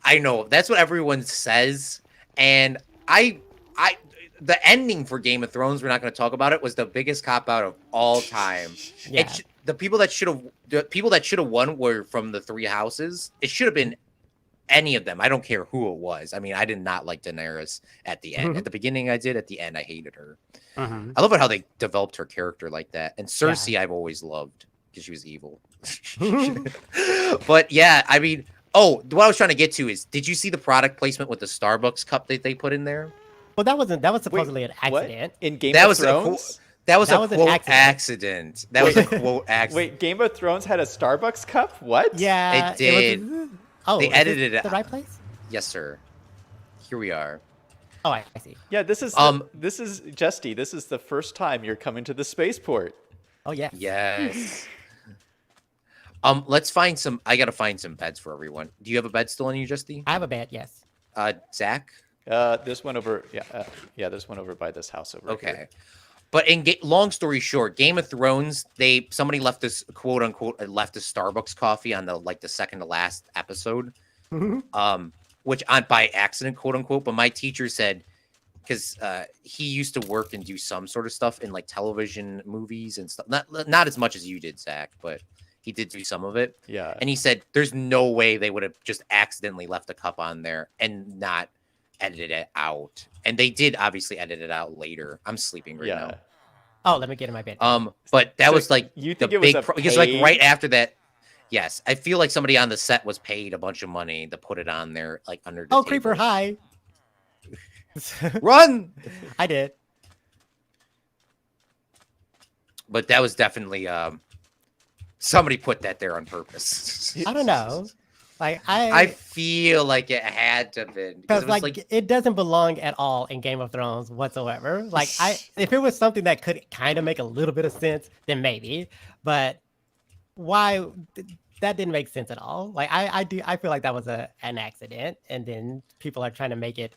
I know that's what everyone says, and the ending for Game of Thrones, we're not going to talk about it, was the biggest cop out of all time. Yeah. The people that should have won were from the three houses. It should have been any of them. I don't care who it was. I mean, I did not like Daenerys at the end. At the beginning, I did. At the end, I hated her. I love how they developed her character like that. And Cersei, I've always loved because she was evil. But yeah, I mean. Oh, what I was trying to get to is, did you see the product placement with the Starbucks cup that they put in there? Well, that was supposedly an accident. What? In Game of Thrones? That was a quote accident. That was a quote accident. Wait, Game of Thrones had a Starbucks cup? What? Yeah. It did. They edited it. The right place? Yes, sir. Here we are. Oh, I see. Yeah, this is Jesty. This is the first time you're coming to the Spaceport. Oh, yeah. Yes. Let's find some. I gotta find some beds for everyone. Do you have a bed still on you, Jesty? I have a bed, yes. Zach? This one over. Yeah, this one over by this house over here. Okay. But long story short, Game of Thrones, somebody left this quote unquote left a Starbucks coffee on the second to last episode, which by accident, quote unquote. But my teacher said, because he used to work and do some sort of stuff in television, movies, and stuff. Not as much as you did, Zach, but he did do some of it. Yeah. And he said there's no way they would have just accidentally left a cup on there and not edited it out. And they did obviously edit it out later. I'm sleeping right now. Oh, let me get in my bed. But that was you think it was because right after that, yes, I feel like somebody on the set was paid a bunch of money to put it on there under the table. Creeper, hi. Run! I did. But that was definitely somebody put that there on purpose. I don't know. I feel like it had to have been because it doesn't belong at all in Game of Thrones whatsoever. If it was something that could kind of make a little bit of sense, then maybe. But why that didn't make sense at all. I feel like that was an accident, and then people are trying to make it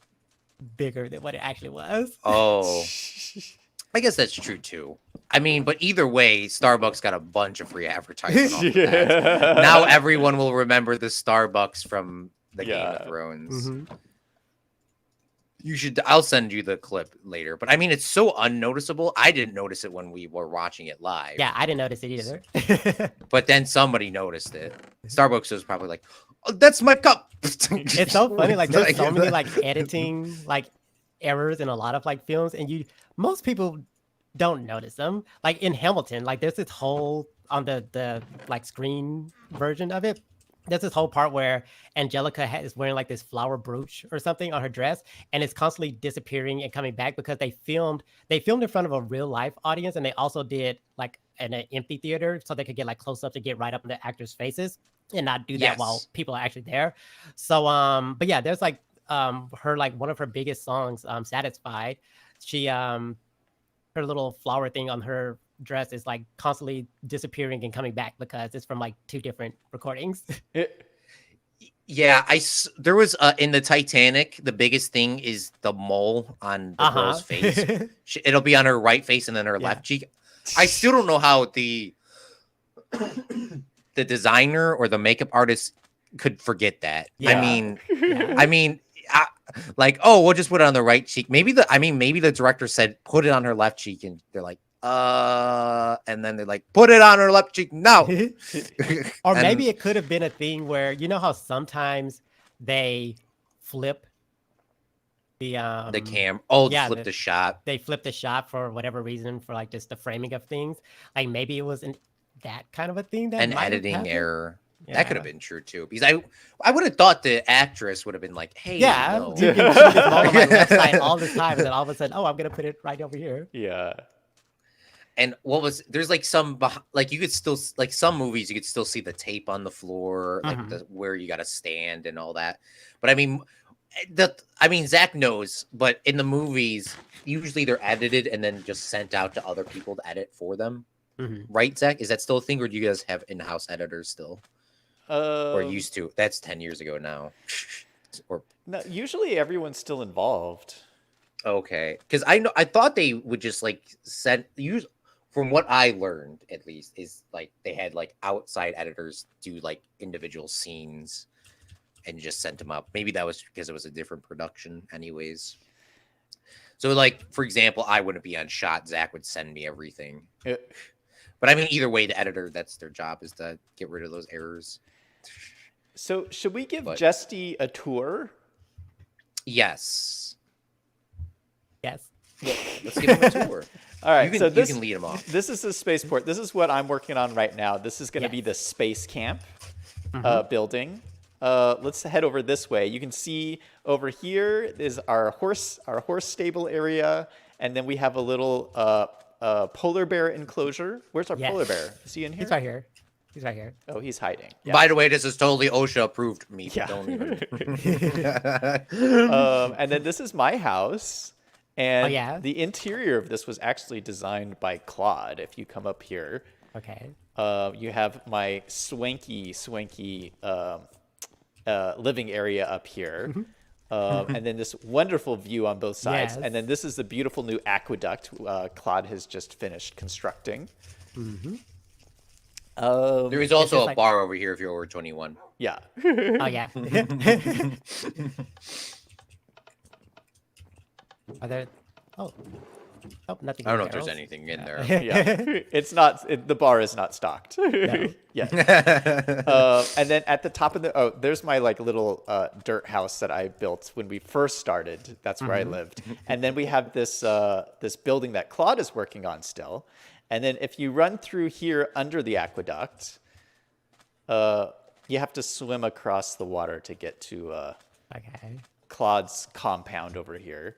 bigger than what it actually was. Oh, I guess that's true too. I mean, but either way, Starbucks got a bunch of free advertising off of that. Now everyone will remember the Starbucks from the Game of Thrones. You should. I'll send you the clip later. But I mean, it's so unnoticeable. I didn't notice it when we were watching it live. Yeah, I didn't notice it either. But then somebody noticed it. Starbucks was probably like, "Oh, that's my cup." It's so funny. Like there's so many like editing like errors in a lot of like films, and most people don't notice them. Like in Hamilton, like there's this whole on the like screen version of it. There's this whole part where Angelica is wearing like this flower brooch or something on her dress, and it's constantly disappearing and coming back because they filmed in front of a real life audience, and they also did like an empty theater so they could get like close up to get right up in the actors' faces and not do that while people are actually there. So but yeah, there's like her like one of her biggest songs, Satisfied. She her little flower thing on her dress is like constantly disappearing and coming back because it's from like 2 different recordings. Yeah, there was in the Titanic, the biggest thing is the mole on the girl's face. It'll be on her right face and then her left cheek. I still don't know how the designer or the makeup artist could forget that. I mean, like, oh, we'll just put it on the right cheek. Maybe the director said put it on her left cheek, and they're like, and then they're like, put it on her left cheek. No. Or maybe it could have been a thing where, you know how sometimes they flip the cam. Flip the shot. They flip the shot for whatever reason, for like just the framing of things. Like maybe it was that kind of a thing, that an editing error. Yeah. That could have been true too, because I would have thought the actress would have been like, "Hey, no. You can see this on my left side all the time," and then all of a sudden, oh, I'm gonna put it right over here. Yeah. And there's like some like you could still like some movies you could still see the tape on the floor, like where you got to stand and all that. But I mean, Zach knows, but in the movies, usually they're edited and then just sent out to other people to edit for them. Right, Zach? Is that still a thing, or do you guys have in-house editors still? Or used to? That's 10 years ago now. Or no, usually everyone's still involved. Okay, because I thought they would just like from what I learned, at least, is like they had like outside editors do like individual scenes and just sent them up. Maybe that was because it was a different production anyways. So like, for example, I wouldn't be on shot. Zach would send me everything. But I mean, either way, the editor, that's their job, is to get rid of those errors. So should we give Jesty a tour? Yes. Yes. Let's give him a tour. All right, you can lead him off. This is the spaceport. This is what I'm working on right now. This is going to be the space camp building. Let's head over this way. You can see over here is our horse stable area, and then we have a little polar bear enclosure. Where's our polar bear? Is he in here? He's right here. He's right here. Oh, he's hiding. Yeah. By the way, this is totally OSHA approved meat. Yeah. Don't even. And then this is my house. And yeah? the interior of this was actually designed by Claude. If you come up here, okay, you have my swanky living area up here. And then this wonderful view on both sides. Yes. And then this is the beautiful new aqueduct Claude has just finished constructing. There is also a bar over here if you're over 21. Yeah. Oh, yeah. Are there... Oh, nothing. I don't know if there's anything in there. Yeah, it's not. The bar is not stocked. No. Yeah. And then at the top of there's my like little dirt house that I built when we first started. That's where I lived. And then we have this this building that Claude is working on still. And then if you run through here under the aqueduct, you have to swim across the water to get to Claude's compound over here.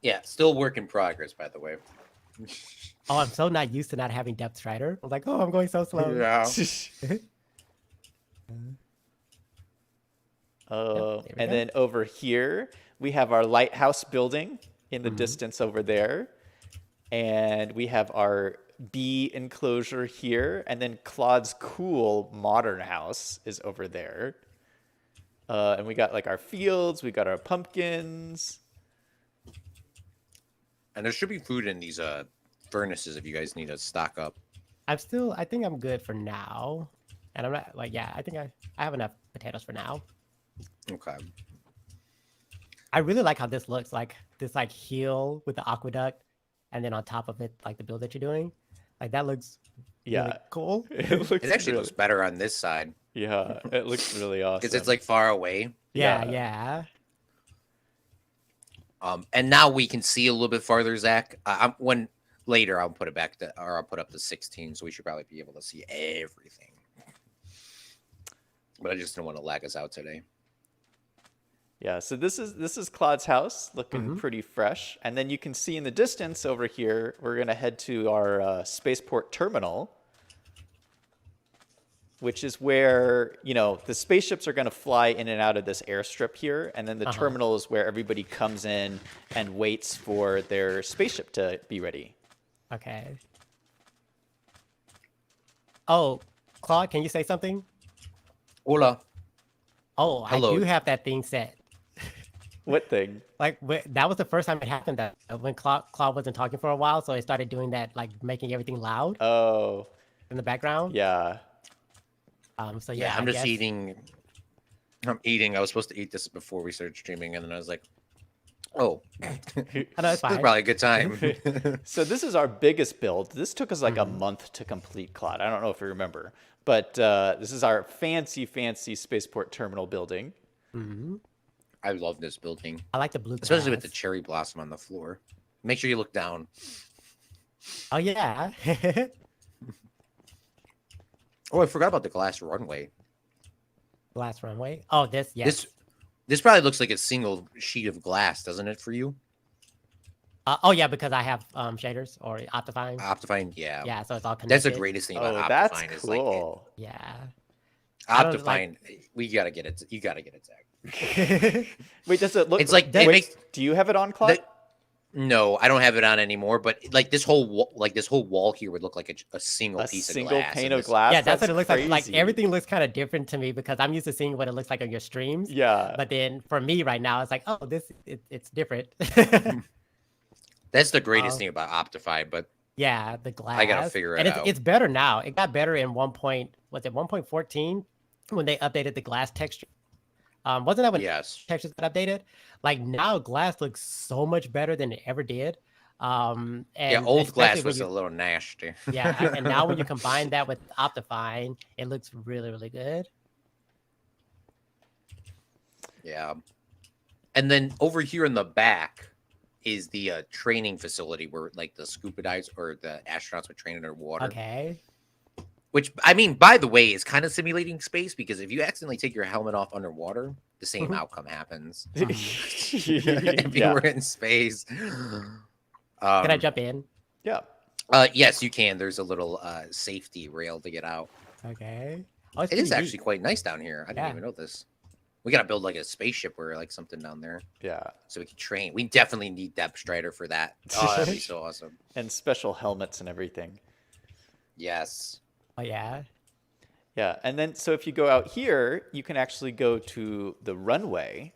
Yeah, still work in progress, by the way. Oh, I'm so not used to not having depth strider. I'm like, oh, I'm going so slow. Yeah. And then over here, we have our lighthouse building in the distance over there. And we have our bee enclosure here. And then Claude's cool modern house is over there. And we got like our fields, we got our pumpkins. And there should be food in these furnaces if you guys need to stock up. I think I'm good for now. And I'm not like, yeah, I think I have enough potatoes for now. Okay. I really like how this looks, like this like hill with the aqueduct, and then on top of it, like the build that you're doing. Like that looks really cool. It actually looks better on this side. Yeah, it looks really awesome. Because it's like far away. Yeah. And now we can see a little bit farther, Zach. When later I'll put it back to, or I'll put up to 16, so we should probably be able to see everything. But I just didn't want to lag us out today. Yeah, so this is Claude's house, looking pretty fresh. And then you can see in the distance over here, we're going to head to our Spaceport terminal, which is where, you know, the spaceships are going to fly in and out of this airstrip here. And then the terminal is where everybody comes in and waits for their spaceship to be ready. Okay. Oh, Claude, can you say something? Hola. Oh, Hello. I do have that thing set. What thing? Like that was the first time it happened. That when Claude wasn't talking for a while, so I started doing that, like making everything loud. Oh. In the background. Yeah. So yeah, I'm just eating. I'm eating. I was supposed to eat this before we started streaming, and then I was like, "Oh, I know, it's this is fine. probably a good time." So this is our biggest build. This took us like a month to complete, Claude. I don't know if you remember, but this is our fancy Spaceport terminal building. I love this building. I like the blue, especially with the cherry blossom on the floor. Make sure you look down. Oh yeah. Oh, I forgot about the glass runway. Glass runway. Oh, yes. This probably looks like a single sheet of glass, doesn't it, for you? Oh yeah, because I have shaders or Optifine. Optifine, yeah. Yeah, so it's all connected. That's the greatest thing about Optifine. That's is cool. like yeah. Optifine, we gotta get it. You gotta get it, Zach. Wait, does it look? It's like do you have it on, Claude? No, I don't have it on anymore. But like this whole wall here would look like a single piece of glass. A single pane of glass. Yeah, that's what it looks crazy. like. Like everything looks kind of different to me because I'm used to seeing what it looks like on your streams. Yeah. But then for me right now, it's like, oh, it's different. That's the greatest thing about Optifine, but yeah, the glass. I gotta figure it out. It's better now. It got better in 1.14 when they updated the glass texture. Wasn't that when textures got updated? Like now, glass looks so much better than it ever did. And yeah, old glass was a little nasty. Yeah, and now when you combine that with Optifine, it looks really, really good. Yeah, and then over here in the back is the training facility where like the scuba dives or the astronauts would train underwater. Okay. Which, I mean, by the way, is kind of simulating space because if you accidentally take your helmet off underwater, the same outcome happens. If you were in space. Can I jump in? Yeah. Yes, you can. There's a little safety rail to get out. Okay. It is actually quite nice down here. I didn't even know this. We got to build like a spaceship or like something down there. Yeah. So we can train. We definitely need Depth Strider for that. Oh, that'd be so awesome. And special helmets and everything. Yes. Oh, yeah. Yeah. And then, so if you go out here, you can actually go to the runway.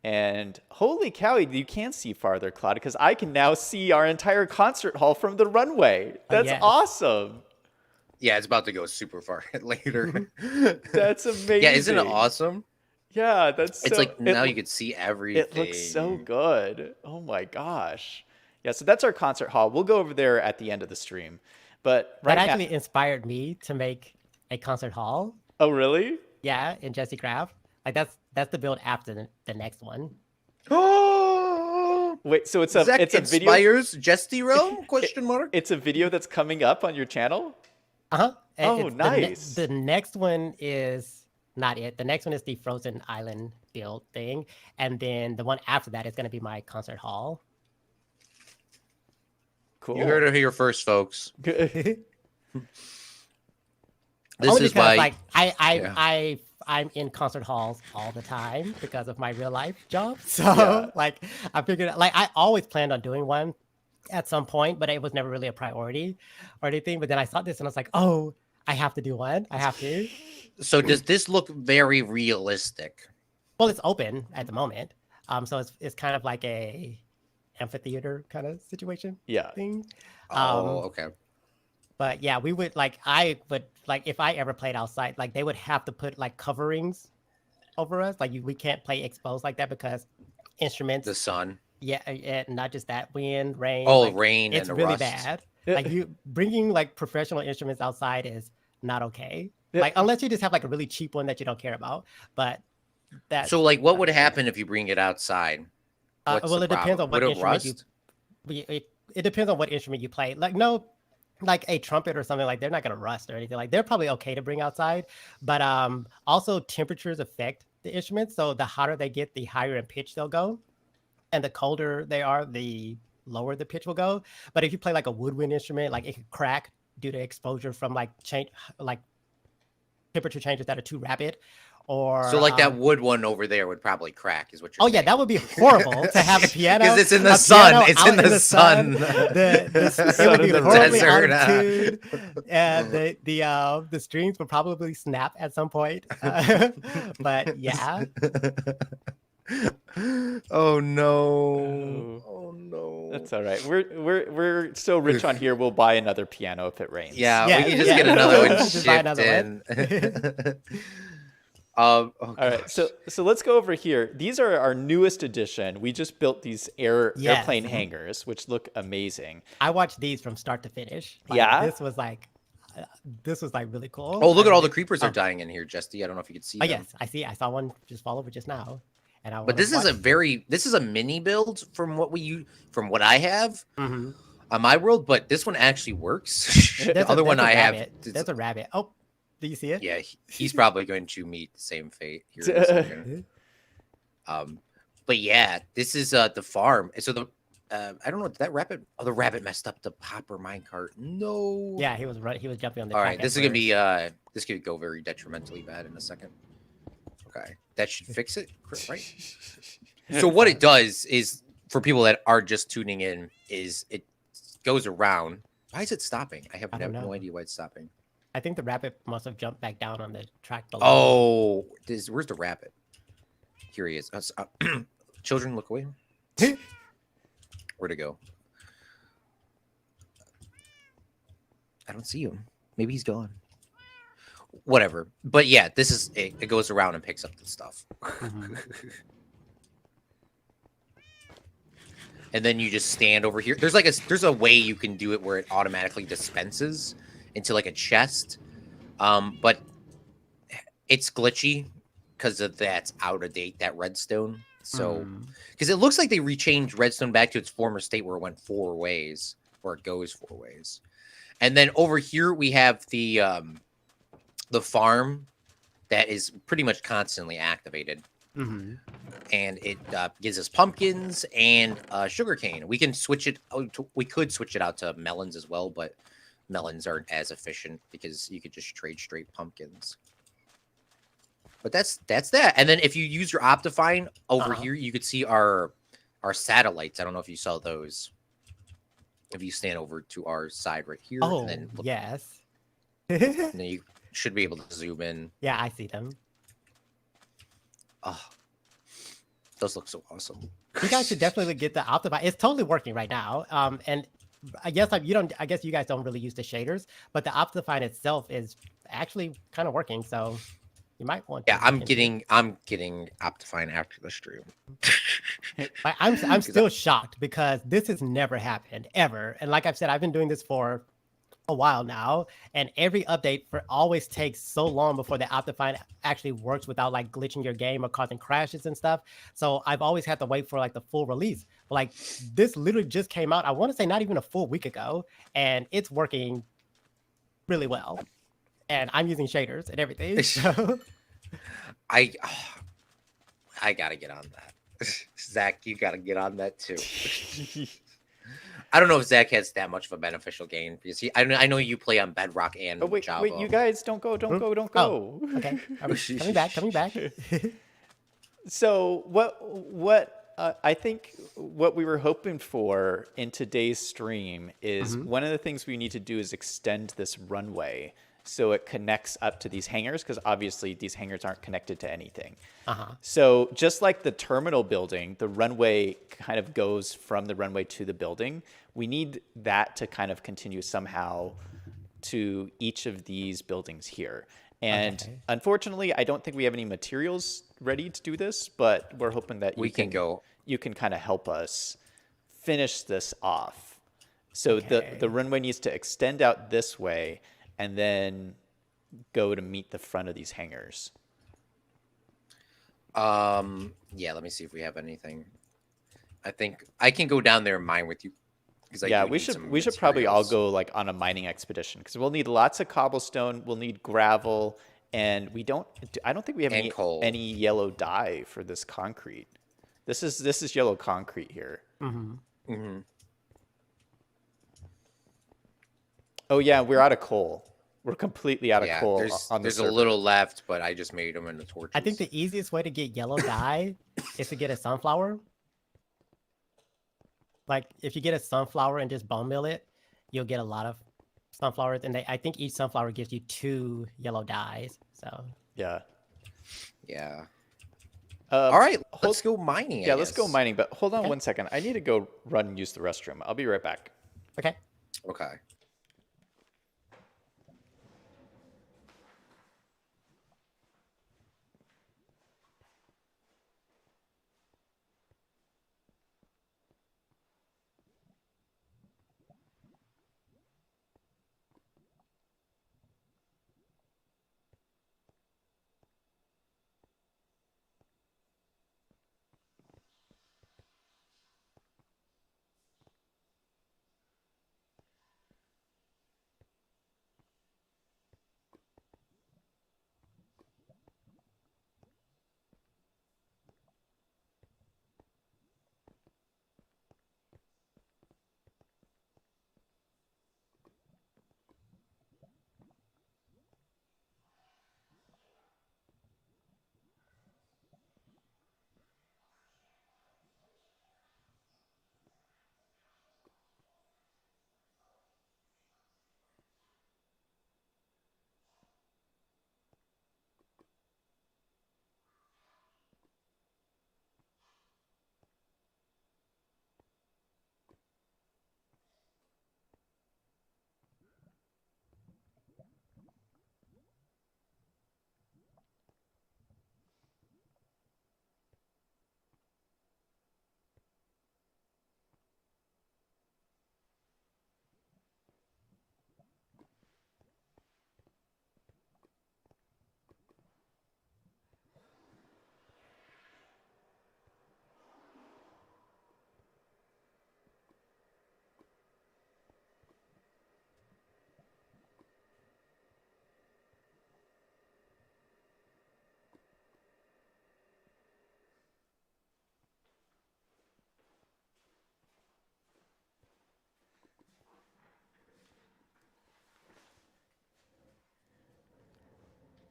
And holy cow, you can see farther, Claude, because I can now see our entire concert hall from the runway. That's awesome. Yeah, it's about to go super far later. That's amazing. Yeah, isn't it awesome? Yeah, that's It's like now you could see everything. It looks so good. Oh my gosh. Yeah, so that's our concert hall. We'll go over there at the end of the stream. But that actually inspired me to make a concert hall. Oh, really? Yeah, in JestyCraft. Like that's the build after the next one. Oh, wait, so it's a video. Inspires JestyRealm? Question mark. It's a video that's coming up on your channel. Oh, nice. The next one is not it. The next one is the Frozen Island build thing, and then the one after that is going to be my concert hall. Cool. You heard it here first, folks. This is because, why, like, I'm in concert halls all the time because of my real life job. So like, I figured, like, I always planned on doing one at some point, but it was never really a priority or anything. But then I saw this and I was like, oh, I have to do one. I have to. So does this look very realistic? Well, it's open at the moment. So it's kind of like a amphitheater kind of situation. Yeah. Thing. Oh, okay. But yeah, we would I would if I ever played outside, they would have to put coverings over us. We can't play exposed like that because instruments. The sun. Yeah, and not just that, wind, rain. Oh, rain it's and really rust. bad. You bringing professional instruments outside is not okay. Yeah. Unless you just have a really cheap one that you don't care about. But that. So what would happen if you bring it outside? Well, it depends on what instrument it depends on what instrument you play. A trumpet or something, they're not going to rust or anything. They're probably okay to bring outside, but also temperatures affect the instruments. So the hotter they get, the higher in pitch they'll go, and the colder they are, the lower the pitch will go. But if you play a woodwind instrument, it could crack due to exposure from temperature changes that are too rapid. Or so that wood one over there would probably crack, is what you're saying. Yeah, that would be horrible to have a piano because it's in the sun. It's in the sun. It would be horribly out of tune, and the strings would probably snap at some point. But yeah. Oh no! Oh no! That's all right. We're so rich on here. We'll buy another piano if it rains. Yeah, we can just get another one shipped in. All right, so let's go over here. These are our newest addition. We just built these airplane hangars, which look amazing. I watched these from start to finish. This was really cool. Oh, look at all the creepers are dying in here, Jesty. I don't know if you can see. Yes, I see. I saw one just fall over just now. But this is a mini build from what I have on my world. But this one actually works. The other one I have. There's a rabbit. Oh. Do you see it? Yeah, he's probably going to meet the same fate here in a second. But yeah, this is the farm. So I don't know, did that rabbit? Oh, the rabbit messed up the popper minecart. No. Yeah, he was jumping on the. All right, this is gonna be this could go very detrimentally bad in a second. Okay, that should fix it, right? So what it does is, for people that are just tuning in, is it goes around. Why is it stopping? I have no idea why it's stopping. I think the rabbit must have jumped back down on the track below. Oh, where's the rabbit? Here he is. Children, look away. Where'd it go? I don't see him. Maybe he's gone. Whatever. But yeah, this is it goes around and picks up the stuff. And then you just stand over here. There's a way you can do it where it automatically dispenses into a chest, but it's glitchy because of that's out of date, that redstone. So because it looks like they rechanged redstone back to its former state where it went 4 ways, or it goes 4 ways. And then over here we have the farm that is pretty much constantly activated. And it gives us pumpkins and sugarcane. We can switch it. We could switch it out to melons as well, but melons aren't as efficient because you could just trade straight pumpkins. But that's that. And then if you use your Optifine over here, you could see our satellites. I don't know if you saw those. If you stand over to our side right here, and then look, yes. And then you should be able to zoom in. Yeah, I see them. Oh, those look so awesome. You guys should definitely get the Optifine. It's totally working right now. And I guess I guess you guys don't really use the shaders, but the Optifine itself is actually kind of working. So you might want to. Yeah, I'm getting Optifine after the stream. I'm still shocked because this has never happened ever. And like I've said, I've been doing this for a while now, and every update always takes so long before the Optifine actually works without glitching your game or causing crashes and stuff. So I've always had to wait for the full release. But this literally just came out, I want to say not even a full week ago, and it's working really well. And I'm using shaders and everything. So I gotta get on that. Zach, you gotta get on that too. I don't know if Zach has that much of a beneficial gain because I know you play on Bedrock and Java. Wait, you guys don't go. Oh, okay, coming back. So what I think what we were hoping for in today's stream is one of the things we need to do is extend this runway. so it connects up to these hangars, because obviously these hangars aren't connected to anything. Uh-huh. So just like the terminal building, the runway kind of goes from the runway to the building. We need that to kind of continue somehow to each of these buildings here. And unfortunately, I don't think we have any materials ready to do this, but we're hoping that you can kind of help us finish this off. So the runway needs to extend out this way and then go to meet the front of these hangars. Yeah, let me see if we have anything. I think I can go down there and mine with you. Yeah, we should probably all go like on a mining expedition, because we'll need lots of cobblestone, we'll need gravel, and I don't think we have any yellow dye for this concrete. This is yellow concrete here. Mm-hmm. Mm-hmm. Oh yeah, we're out of coal. We're completely out of coal on the There's server. a little left, but I just made them into torches. I think the easiest way to get yellow dye is to get a sunflower. Like, if you get a sunflower and just bone meal it, you'll get a lot of sunflowers. And I think each sunflower gives you 2 yellow dyes. So yeah. All right, let's go mining. Yeah, let's go mining. But hold on 1 second. I need to go run and use the restroom. I'll be right back. Okay.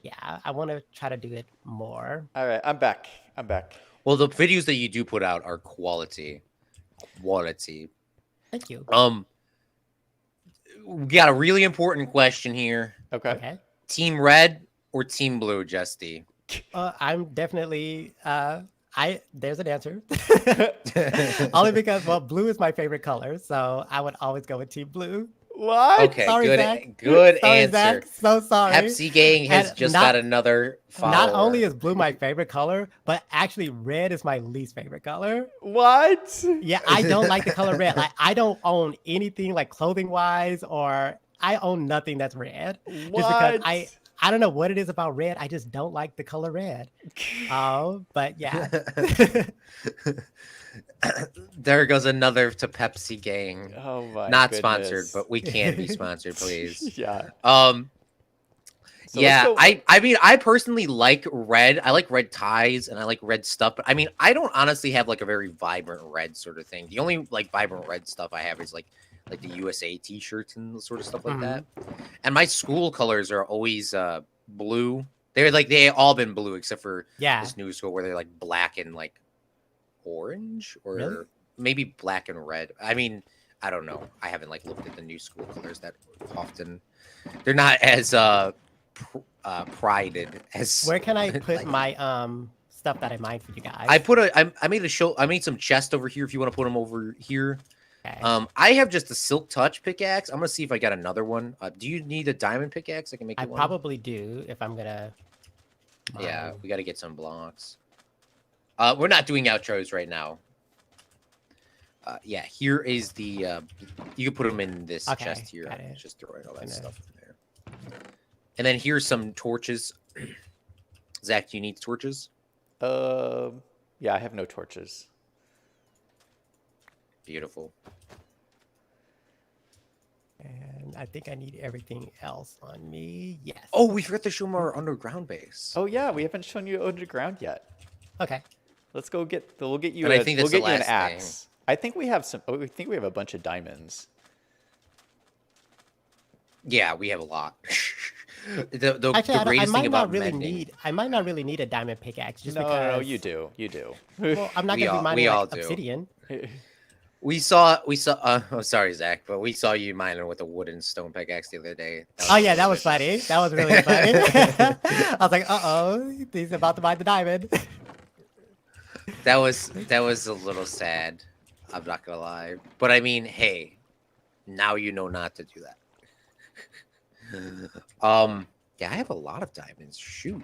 Yeah, I want to try to do it more. All right, I'm back. Well, the videos that you do put out are quality. Thank you. We got a really important question here. Okay. Team red or team blue, Jesty? I'm definitely there's an answer. Only because, well, blue is my favorite color, so I would always go with team blue. What? Okay, sorry, good, Zach. good sorry, answer. Zach. So sorry. Pepsi Gang has just got another follower. Not only is blue my favorite color, but actually red is my least favorite color. What? Yeah, I don't like the color red. Like, I don't own anything like clothing wise, or I own nothing that's red. What? Just because I don't know what it is about red. I just don't like the color red. But yeah. There goes another to Pepsi Gang. Oh my Not goodness. sponsored, but we can be sponsored, please. Yeah. So yeah, I mean, I personally like red. I like red ties and I like red stuff. But I mean, I don't honestly have like a very vibrant red sort of thing. The only like vibrant red stuff I have is like the USA t-shirts and sort of stuff like that. And my school colors are always blue. They all been blue except for this new school where they're like black and like orange or maybe black and red. I mean, I don't know. I haven't like looked at the new school colors that often. They're not as prided as. Where can I put like, my stuff that I mined for you guys? I made some chests over here if you want to put them over here. Okay. I have just a silk touch pickaxe. I'm gonna see if I got another one. Do you need a diamond pickaxe? I can make you one. Probably do if I'm gonna. Yeah, we got to get some blocks. We're not doing outros right now. Yeah, here is the. You can put them in this chest here. Just throwing all that stuff in there. And then here's some torches. Zach, do you need torches? Yeah, I have no torches. Beautiful. And I think I need everything else on me. Yes. Oh, we forgot to show them our underground base. Oh yeah, we haven't shown you underground yet. Okay. Let's go get. We'll get you. And I think we'll that's get the you an last axe. thing. I think we have some. Oh, we think we have a bunch of diamonds. Yeah, we have a lot. Actually, I might not really need a diamond pickaxe just because. No, you do. You do. Well, I'm not gonna be mining like obsidian. We saw. Oh, sorry, Zach, but we saw you mining with a wooden stone pickaxe the other day. Oh yeah, that was funny. That was really funny. I was like, he's about to mine the diamond. That was a little sad. I'm not gonna lie, but I mean, hey, now you know not to do that. Yeah, I have a lot of diamonds. Shoot.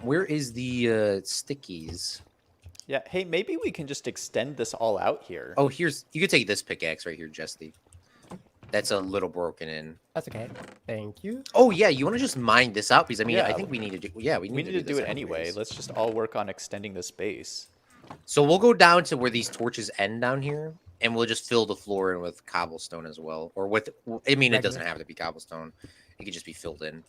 Where is the stickies? Yeah. Hey, maybe we can just extend this all out here. Oh, you can take this pickaxe right here, Jesty. That's a little broken in. That's okay. Thank you. Oh yeah, you want to just mine this out because I mean, I think we need to do. Yeah, we need to do it anyway. Let's just all work on extending the space. So we'll go down to where these torches end down here, and we'll just fill the floor in with cobblestone as well, or with. I mean, it doesn't have to be cobblestone. It could just be filled in.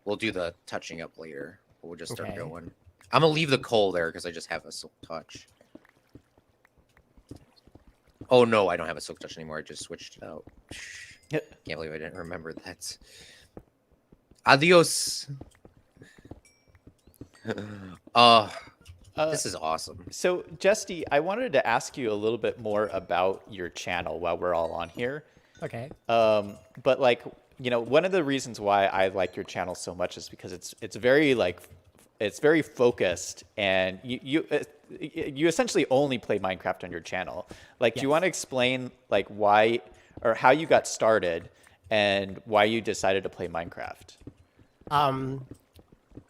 We'll do the touching up later. But we'll just start going. I'm gonna leave the coal there because I just have a silk touch. Oh no, I don't have a silk touch anymore. I just switched it out. Can't believe I didn't remember that. Adios. This is awesome. So, Jesty, I wanted to ask you a little bit more about your channel while we're all on here. Okay. But like, you know, one of the reasons why I like your channel so much is because it's very like, it's very focused, and you essentially only play Minecraft on your channel. Like, do you want to explain like why or how you got started and why you decided to play Minecraft?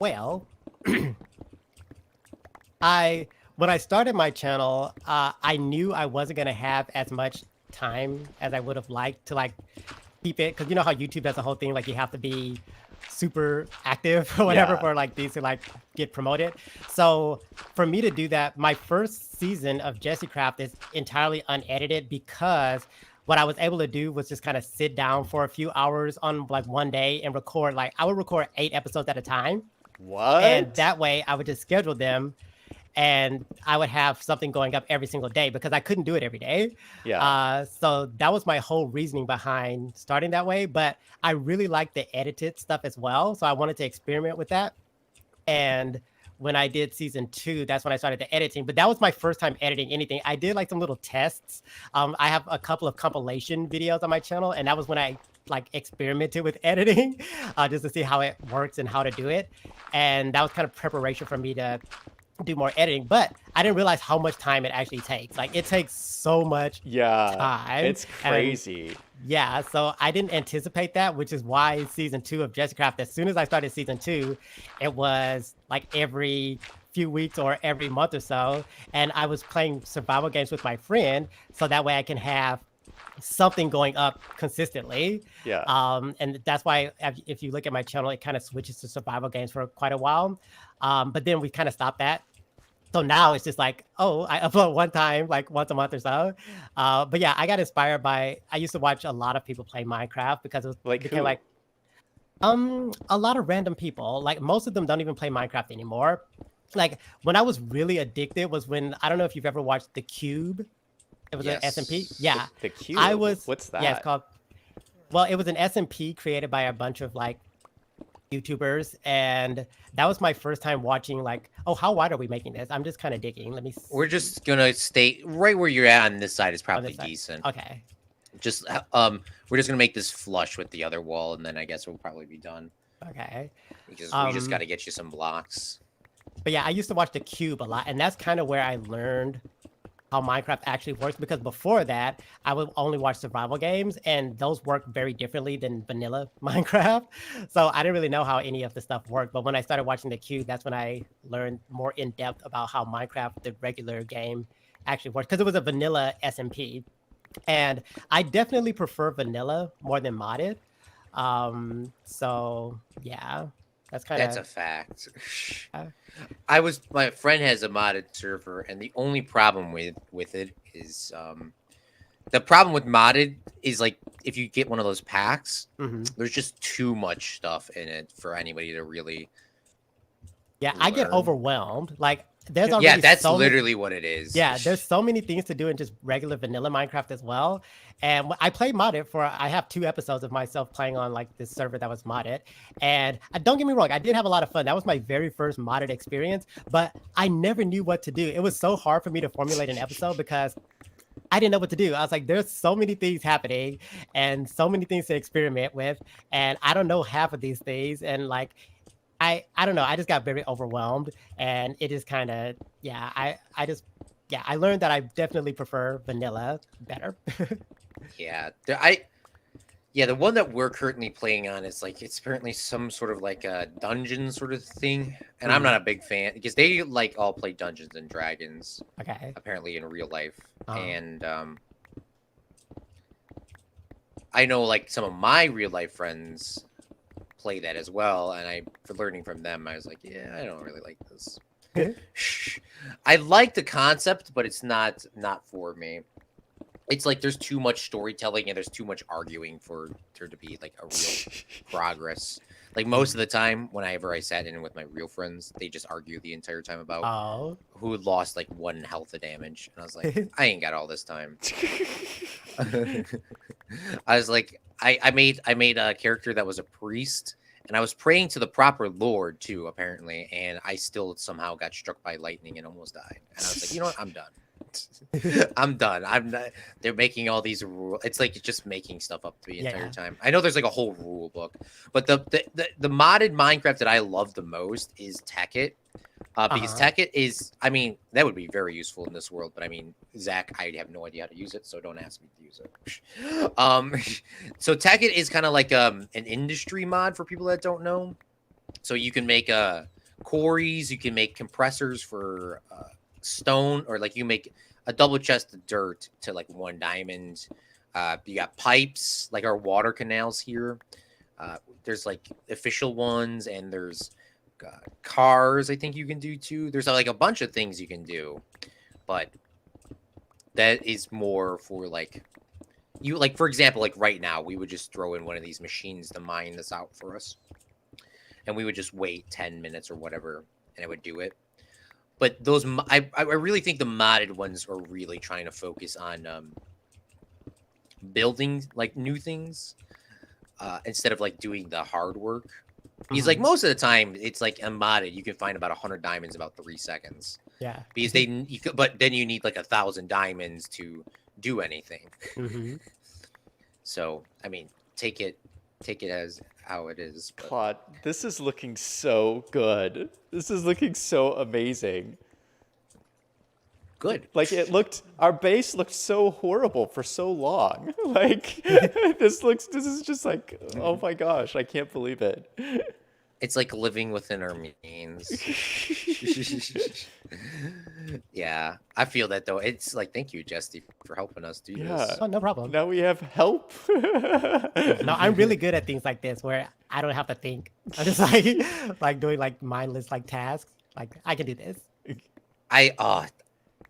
Well, when I started my channel, I knew I wasn't gonna have as much time as I would have liked to like keep it, because you know how YouTube does the whole thing, like you have to be super active or whatever for like these to like get promoted. So for me to do that, my first season of JestyCraft is entirely unedited because what I was able to do was just kind of sit down for a few hours on like one day and record. Like I would record 8 episodes at a time. What? And that way I would just schedule them, and I would have something going up every single day because I couldn't do it every day. Yeah. So that was my whole reasoning behind starting that way. But I really like the edited stuff as well. So I wanted to experiment with that. And when I did season 2, that's when I started the editing. But that was my first time editing anything. I did like some little tests. I have a couple of compilation videos on my channel, and that was when I like experimented with editing just to see how it works and how to do it. And that was kind of preparation for me to do more editing, but I didn't realize how much time it actually takes. Like it takes so much time. It's crazy. So I didn't anticipate that, which is why season 2 of JestyCraft, as soon as I started season 2, it was like every few weeks or every month or so, and I was playing survival games with my friend, so that way I can have something going up consistently. And that's why if you look at my channel, it kind of switches to survival games for quite a while, but then we kind of stopped that. So now it's just like, I upload one time, like once a month or so. But yeah, I got inspired by, I used to watch a lot of people play Minecraft because it was became a lot of random people. Like most of them don't even play Minecraft anymore. Like when I was really addicted was when, I don't know if you've ever watched The Cube. It was an SMP. Yeah. The Cube? I was. What's that? Yeah, it's called. Well, it was an SMP created by a bunch of like YouTubers, and that was my first time watching. Like, oh, how wide are we making this? I'm just kind of digging. Let me. We're just gonna stay right where you're at on this side is probably side. decent. Okay. Just we're just gonna make this flush with the other wall, and then I guess we'll probably be done. Okay. Because we just got to get you some blocks. But yeah, I used to watch The Cube a lot, and that's kind of where I learned how Minecraft actually works, because before that, I would only watch survival games, and those work very differently than vanilla Minecraft. So I didn't really know how any of the stuff worked. But when I started watching The Cube, that's when I learned more in depth about how Minecraft, the regular game, actually works, because it was a vanilla SMP. And I definitely prefer vanilla more than modded. So yeah, that's a fact. My friend has a modded server, and the only problem with it is the problem with modded is like if you get one of those packs, there's just too much stuff in it for anybody to really. Yeah, learn. I get overwhelmed. Like there's already that's literally what it is. Yeah, there's so many things to do in just regular vanilla Minecraft as well. And I play modded I have 2 episodes of myself playing on like this server that was modded. And don't get me wrong, I did have a lot of fun. That was my very first modded experience, but I never knew what to do. It was so hard for me to formulate an episode because I didn't know what to do. I was like, there's so many things happening and so many things to experiment with. And I don't know half of these things. And like, I don't know. I just got very overwhelmed, and it is kind of, yeah, I learned that I definitely prefer vanilla better. Yeah, the one that we're currently playing on is like, it's apparently some sort of like a dungeon sort of thing, and I'm not a big fan because they like all play Dungeons and Dragons. Okay. Apparently in real life, and I know like some of my real life friends play that as well, and for learning from them, I was like, yeah, I don't really like this. I like the concept, but it's not for me. It's like there's too much storytelling and there's too much arguing for there to be like a real progress. Like most of the time, whenever I sat in with my real friends, they just argue the entire time about who lost like 1 health of damage, and I was like, I ain't got all this time. I was like, I made a character that was a priest, and I was praying to the proper lord too, apparently, and I still somehow got struck by lightning and almost died. And I was like, you know what, I'm done. I'm done. I'm not. They're making all these rules. It's like just making stuff up the entire time. I know there's like a whole rule book, but the modded Minecraft that I love the most is Tekkit. Because Tekkit is, I mean, that would be very useful in this world, but I mean, Zach, I have no idea how to use it, so don't ask me to use it. So Tekkit is kind of like an industry mod for people that don't know. So you can make quarries, you can make compressors for stone, or like you make a double chest of dirt to like 1 diamond. You got pipes, like our water canals here. There's like official ones, and there's cars I think you can do too. There's like a bunch of things you can do, but that is more for like you, like for example, like right now we would just throw in one of these machines to mine this out for us, and we would just wait 10 minutes or whatever, and it would do it. But those I really think the modded ones are really trying to focus on building like new things instead of like doing the hard work. Because like most of the time, it's like a modded. You can find about 100 diamonds in about 3 seconds. Yeah. Because but then you need like 1,000 diamonds to do anything. So I mean, take it as how it is. But... Claude, this is looking so good. This is looking so amazing. Good. Like our base looked so horrible for so long. Like this is just like, oh my gosh, I can't believe it. It's like living within our means. Yeah, I feel that though. It's like, thank you, Jesty, for helping us do this. Oh, no problem. Now we have help. No, I'm really good at things like this where I don't have to think. I'm just like doing like mindless like tasks. Like I can do this.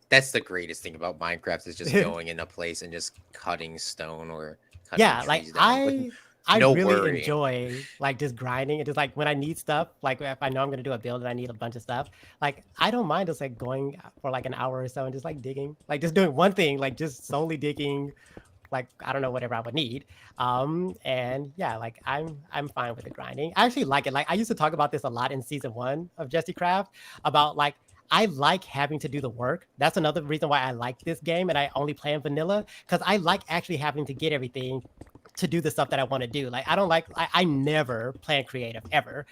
That's the greatest thing about Minecraft is just going in a place and just cutting stone or cutting trees down. I really enjoy like just grinding. It's just like when I need stuff, like if I know I'm gonna do a build and I need a bunch of stuff, like I don't mind just like going for like an hour or so and just like digging, like just doing one thing, like just solely digging like I don't know whatever I would need. And yeah, like I'm fine with the grinding. I actually like it. Like I used to talk about this a lot in season 1 of JestyCraft about like I like having to do the work. That's another reason why I like this game and I only play in vanilla, because I like actually having to get everything to do the stuff that I want to do. Like I don't like I never plan creative ever.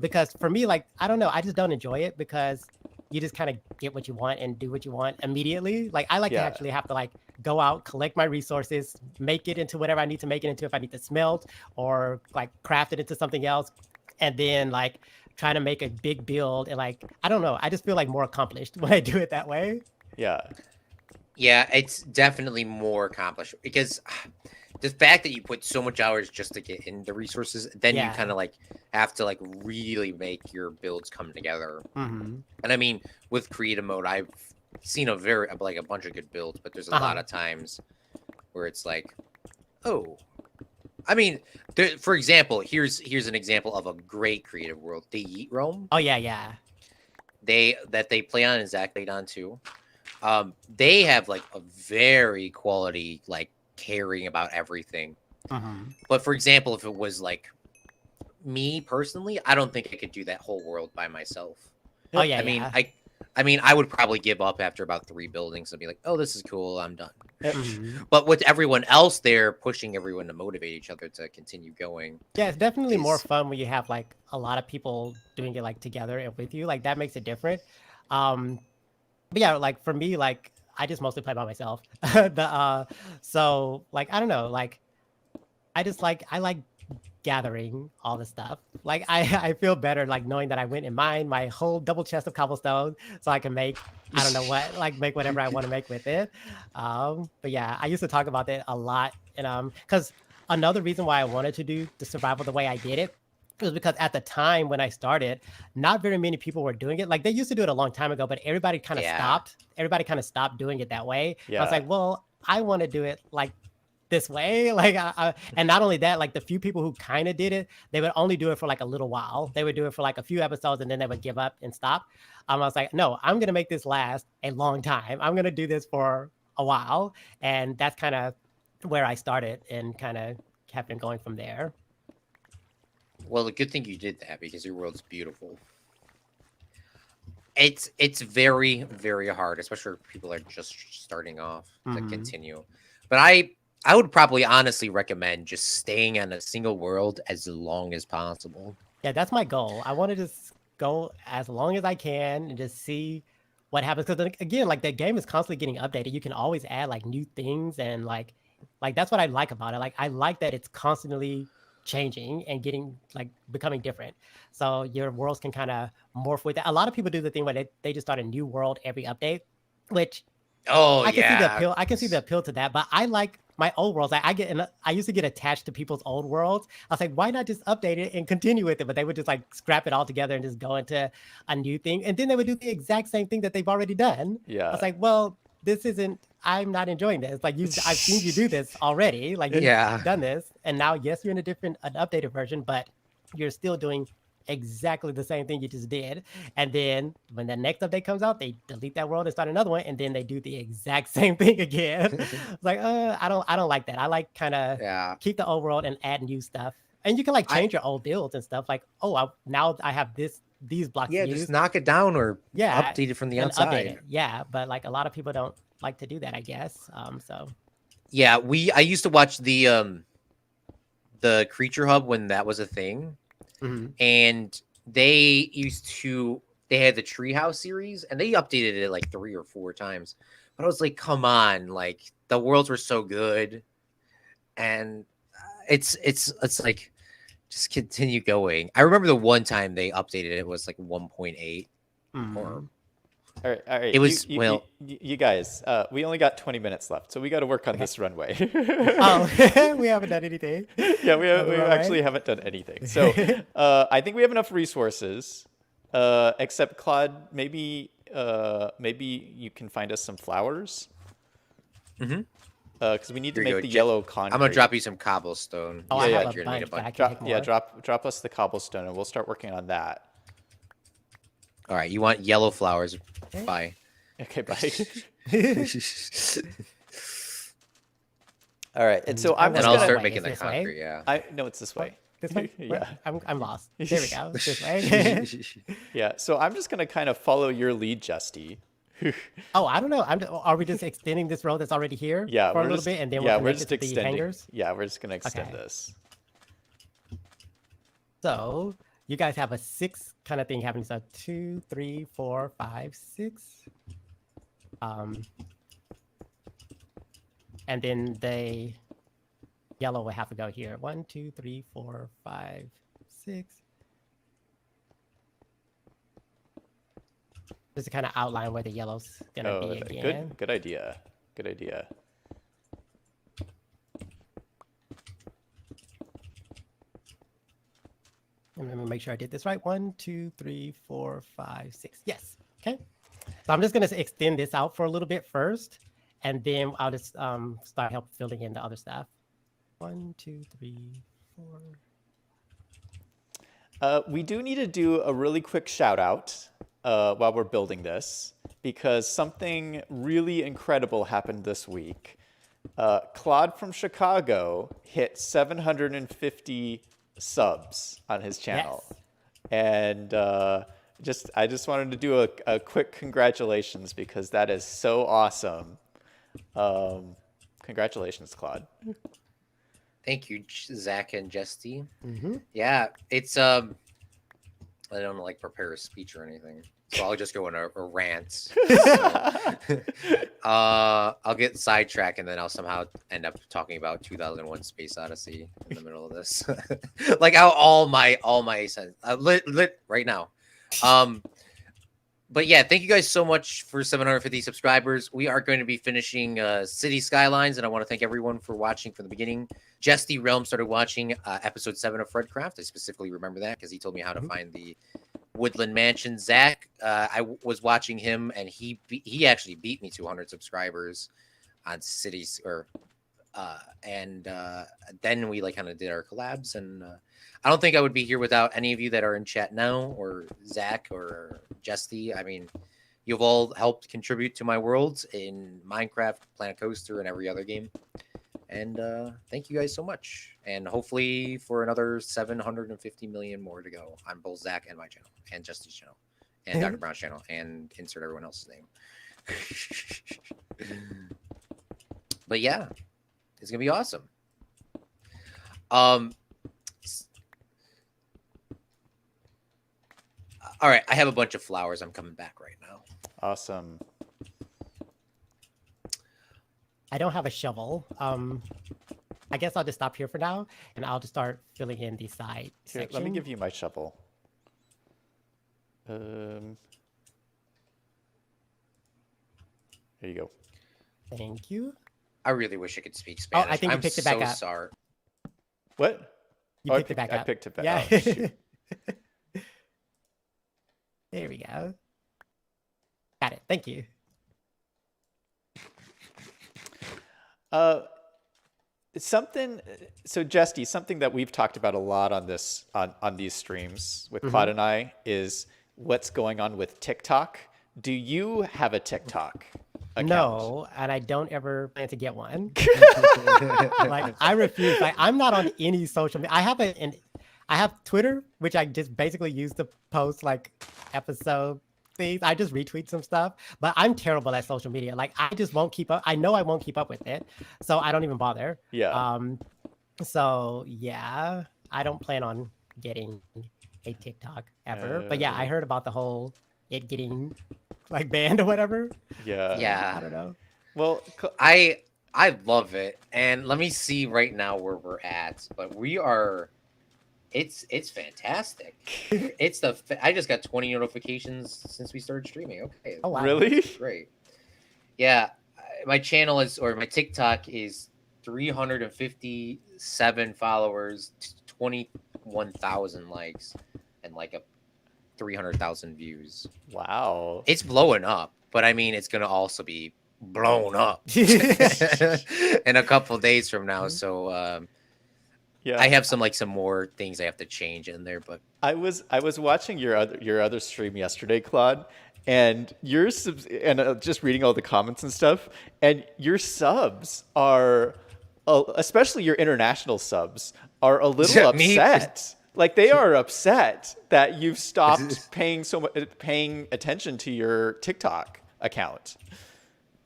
Because for me, like I don't know, I just don't enjoy it because you just kind of get what you want and do what you want immediately. Like I like to actually have to like go out, collect my resources, make it into whatever I need to make it into, if I need to smelt or like craft it into something else, and then like trying to make a big build. And like I don't know, I just feel like more accomplished when I do it that way. Yeah. Yeah, it's definitely more accomplished because the fact that you put so much hours just to get into resources, then you kind of like have to like really make your builds come together. And I mean, with creative mode, I've seen a bunch of good builds, but there's a lot of times where it's like, oh, I mean, for example, here's an example of a great creative world, JestyRealm. Oh yeah. They play on and Zach played on too. They have like a very quality like caring about everything. But for example, if it was like me personally, I don't think I could do that whole world by myself. Oh yeah. I mean, I would probably give up after about 3 buildings and be like, oh, this is cool, I'm done. But with everyone else there, pushing everyone to motivate each other to continue going. Yeah, it's definitely more fun when you have like a lot of people doing it like together and with you. Like that makes it different. But yeah, like for me, like I just mostly play by myself. So like I don't know, like I like gathering all the stuff. Like I feel better like knowing that I went and mined my whole double chest of cobblestone so I can make I don't know what, like make whatever I want to make with it. But yeah, I used to talk about that a lot. And because another reason why I wanted to do the survival the way I did it was because at the time when I started, not very many people were doing it. Like they used to do it a long time ago, but everybody kind of stopped. Everybody kind of stopped doing it that way. I was like, well, I want to do it like this way. Like and not only that, like the few people who kind of did it, they would only do it for like a little while. They would do it for like a few episodes and then they would give up and stop. I was like, no, I'm gonna make this last a long time. I'm gonna do this for a while. And that's kind of where I started and kind of kept been going from there. Well, the good thing you did that because your world's beautiful. It's very, very hard, especially if people are just starting off to continue. But I would probably honestly recommend just staying on a single world as long as possible. Yeah, that's my goal. I want to just go as long as I can and just see what happens. Because again, like the game is constantly getting updated. You can always add like new things and like that's what I like about it. Like I like that it's constantly changing and getting like becoming different. So your worlds can kind of morph with that. A lot of people do the thing where they just start a new world every update, which I can see the appeal. I can see the appeal to that, but I like my old worlds. I used to get attached to people's old worlds. I was like, why not just update it and continue with it? But they would just like scrap it all together and just go into a new thing. And then they would do the exact same thing that they've already done. Yeah. I was like, well, I'm not enjoying this. Like I've seen you do this already. Like you've done this. And now, yes, you're in an updated version, but you're still doing exactly the same thing you just did. And then when the next update comes out, they delete that world and start another one, and then they do the exact same thing again. It's like I don't like that. I like kind of keep the old world and add new stuff. And you can like change your old builds and stuff. Like, now I have these blocks. Yeah, just knock it down or update it from the outside. Yeah, but like a lot of people don't like to do that, I guess. So yeah, I used to watch the Creature Hub when that was a thing. And they had the Treehouse series and they updated it like 3 or 4 times. But I was like, come on, like the worlds were so good. And it's like just continue going. I remember the one time they updated it was like 1.8 or all right. It was you guys. We only got 20 minutes left, so we got to work on this runway. We haven't done anything. Yeah, we actually haven't done anything. So I think we have enough resources. Except Claude, maybe you can find us some flowers. Because we need to make the yellow concrete. I'm gonna drop you some cobblestone. I have a bunch. Drop us the cobblestone, and we'll start working on that. All right, you want yellow flowers? Bye. Okay, bye. All right, and so I'm And just I'll gonna. start Wait, making is the this way? concrete. Yeah. I no, it's this way. This way? Yeah. I'm lost. There we go. This way. Yeah, so I'm just gonna kind of follow your lead, Jesty. Oh, I don't know. Are we just extending this road that's already here Yeah, for a we're little just bit, and then yeah, we'll we're connect just it to the extending. hangars? Yeah, we're just gonna extend Okay. this. So you guys have a 6 kind of thing happening. So 2, 3, 4, 5, 6. And then the yellow will have to go here. 1, 2, 3, 4, 5, 6. Just to kind of outline where the yellow's gonna be again. Good idea. Good idea. And let me make sure I did this right. 1, 2, 3, 4, 5, 6. Yes. Okay. So I'm just gonna extend this out for a little bit first, and then I'll just start filling in the other stuff. 1, 2, 3, 4. We do need to do a really quick shout out while we're building this, because something really incredible happened this week. Claude from Chicago hit 750 subs on his channel. Yes. And I just wanted to do a quick congratulations, because that is so awesome. Congratulations, Claude. Thank you, Zach and Jesty. Mm-hmm. Yeah, it's I don't like prepare a speech or anything, so I'll just go in a rant. So, I'll get sidetracked, and then I'll somehow end up talking about 2001: Space Odyssey in the middle of this, like how all my lit right now. But yeah, thank you guys so much for 750 subscribers. We are going to be finishing City Skylines, and I want to thank everyone for watching from the beginning. JestyRealm started watching episode 7 of Fredcraft. I specifically remember that because he told me how to find the Woodland Mansion. Zach, I was watching him, and he actually beat me to 100 subscribers on Cities, and then we kind of did our collabs, and I don't think I would be here without any of you that are in chat now, or Zach or Jesty. I mean, you've all helped contribute to my world in Minecraft, Planet Coaster, and every other game. And thank you guys so much. And hopefully for another 750 million more to go on both Zach and my channel, and Jesty's channel, and Dr. Brown's channel, and insert everyone else's name. But yeah, it's gonna be awesome. All right, I have a bunch of flowers. I'm coming back right now. Awesome. I don't have a shovel. I guess I'll just stop here for now, and I'll just start filling in the side Here, section. let me give you my shovel. There you go. Thank you. I really wish I could speak Spanish. I think you picked it back so up. sorry. What? You picked it back up. I picked it back Yeah. up. Oh, shoot. There we go. Got it. Thank you. So Jesty, something that we've talked about a lot on this on these streams with Claude and I is what's going on with TikTok. Do you have a TikTok account? No, and I don't ever plan to get one. Like I refuse. Like I'm not on any social media. I have Twitter, which I just basically use to post like episode things. I just retweet some stuff, but I'm terrible at social media. Like I just won't keep up. I know I won't keep up with it, so I don't even bother. Yeah. So yeah, I don't plan on getting a TikTok ever. But yeah, I heard about the whole it getting like banned or whatever. Yeah. Yeah. I don't know. Well, I love it, and let me see right now where we're at. But we are. It's fantastic. I just got 20 notifications since we started streaming. Okay. Oh wow. really? Great. Yeah, my channel my TikTok is 357 followers, 21,000 likes, and like a 300,000 views. Wow. It's blowing up, but I mean, it's gonna also be blown up in a couple of days from now. So Yeah. I have some more things I have to change in there, but I was watching your other stream yesterday, Claude, and just reading all the comments and stuff, and your subs are especially your international subs, are a little Me- upset. Like they are upset that you've stopped paying attention to your TikTok account.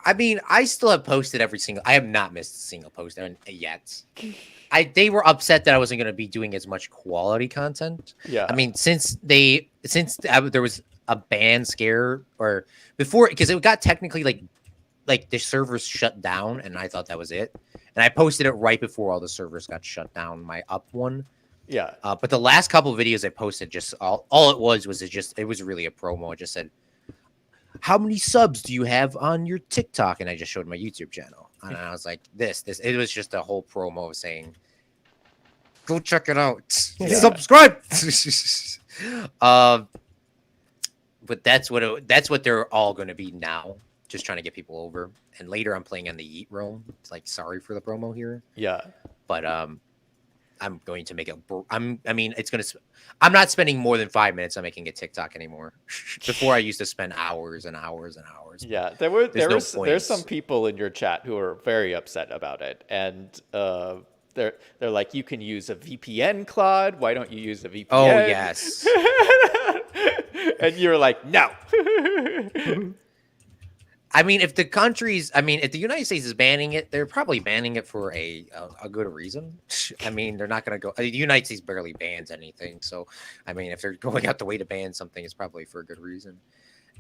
I mean, I still have posted every single. I have not missed a single post yet. They were upset that I wasn't going to be doing as much quality content. Yeah. I mean, since there was a ban scare or before, because it got technically like the servers shut down, and I thought that was it. And I posted it right before all the servers got shut down. My up one. Yeah. But the last couple of videos I posted, just all it was it was really a promo. It just said, how many subs do you have on your TikTok? And I just showed my YouTube channel. And I was like, this. It was just a whole promo of saying, go check it out. Yeah. Subscribe. But that's what they're all going to be now. Just trying to get people over. And later I'm playing on the Yeet Realm. It's like, sorry for the promo here. Yeah. But I'm going to make it. I'm not spending more than 5 minutes on making a TikTok anymore. Before I used to spend hours and hours and hours. Yeah, there's some people in your chat who are very upset about it, and they're like, you can use a VPN, Claude. Why don't you use a VPN? Oh yes. And you're like, no. I mean, if the United States is banning it, they're probably banning it for a good reason. I mean, they're not going to go. The United States barely bans anything, so I mean, if they're going out the way to ban something, it's probably for a good reason.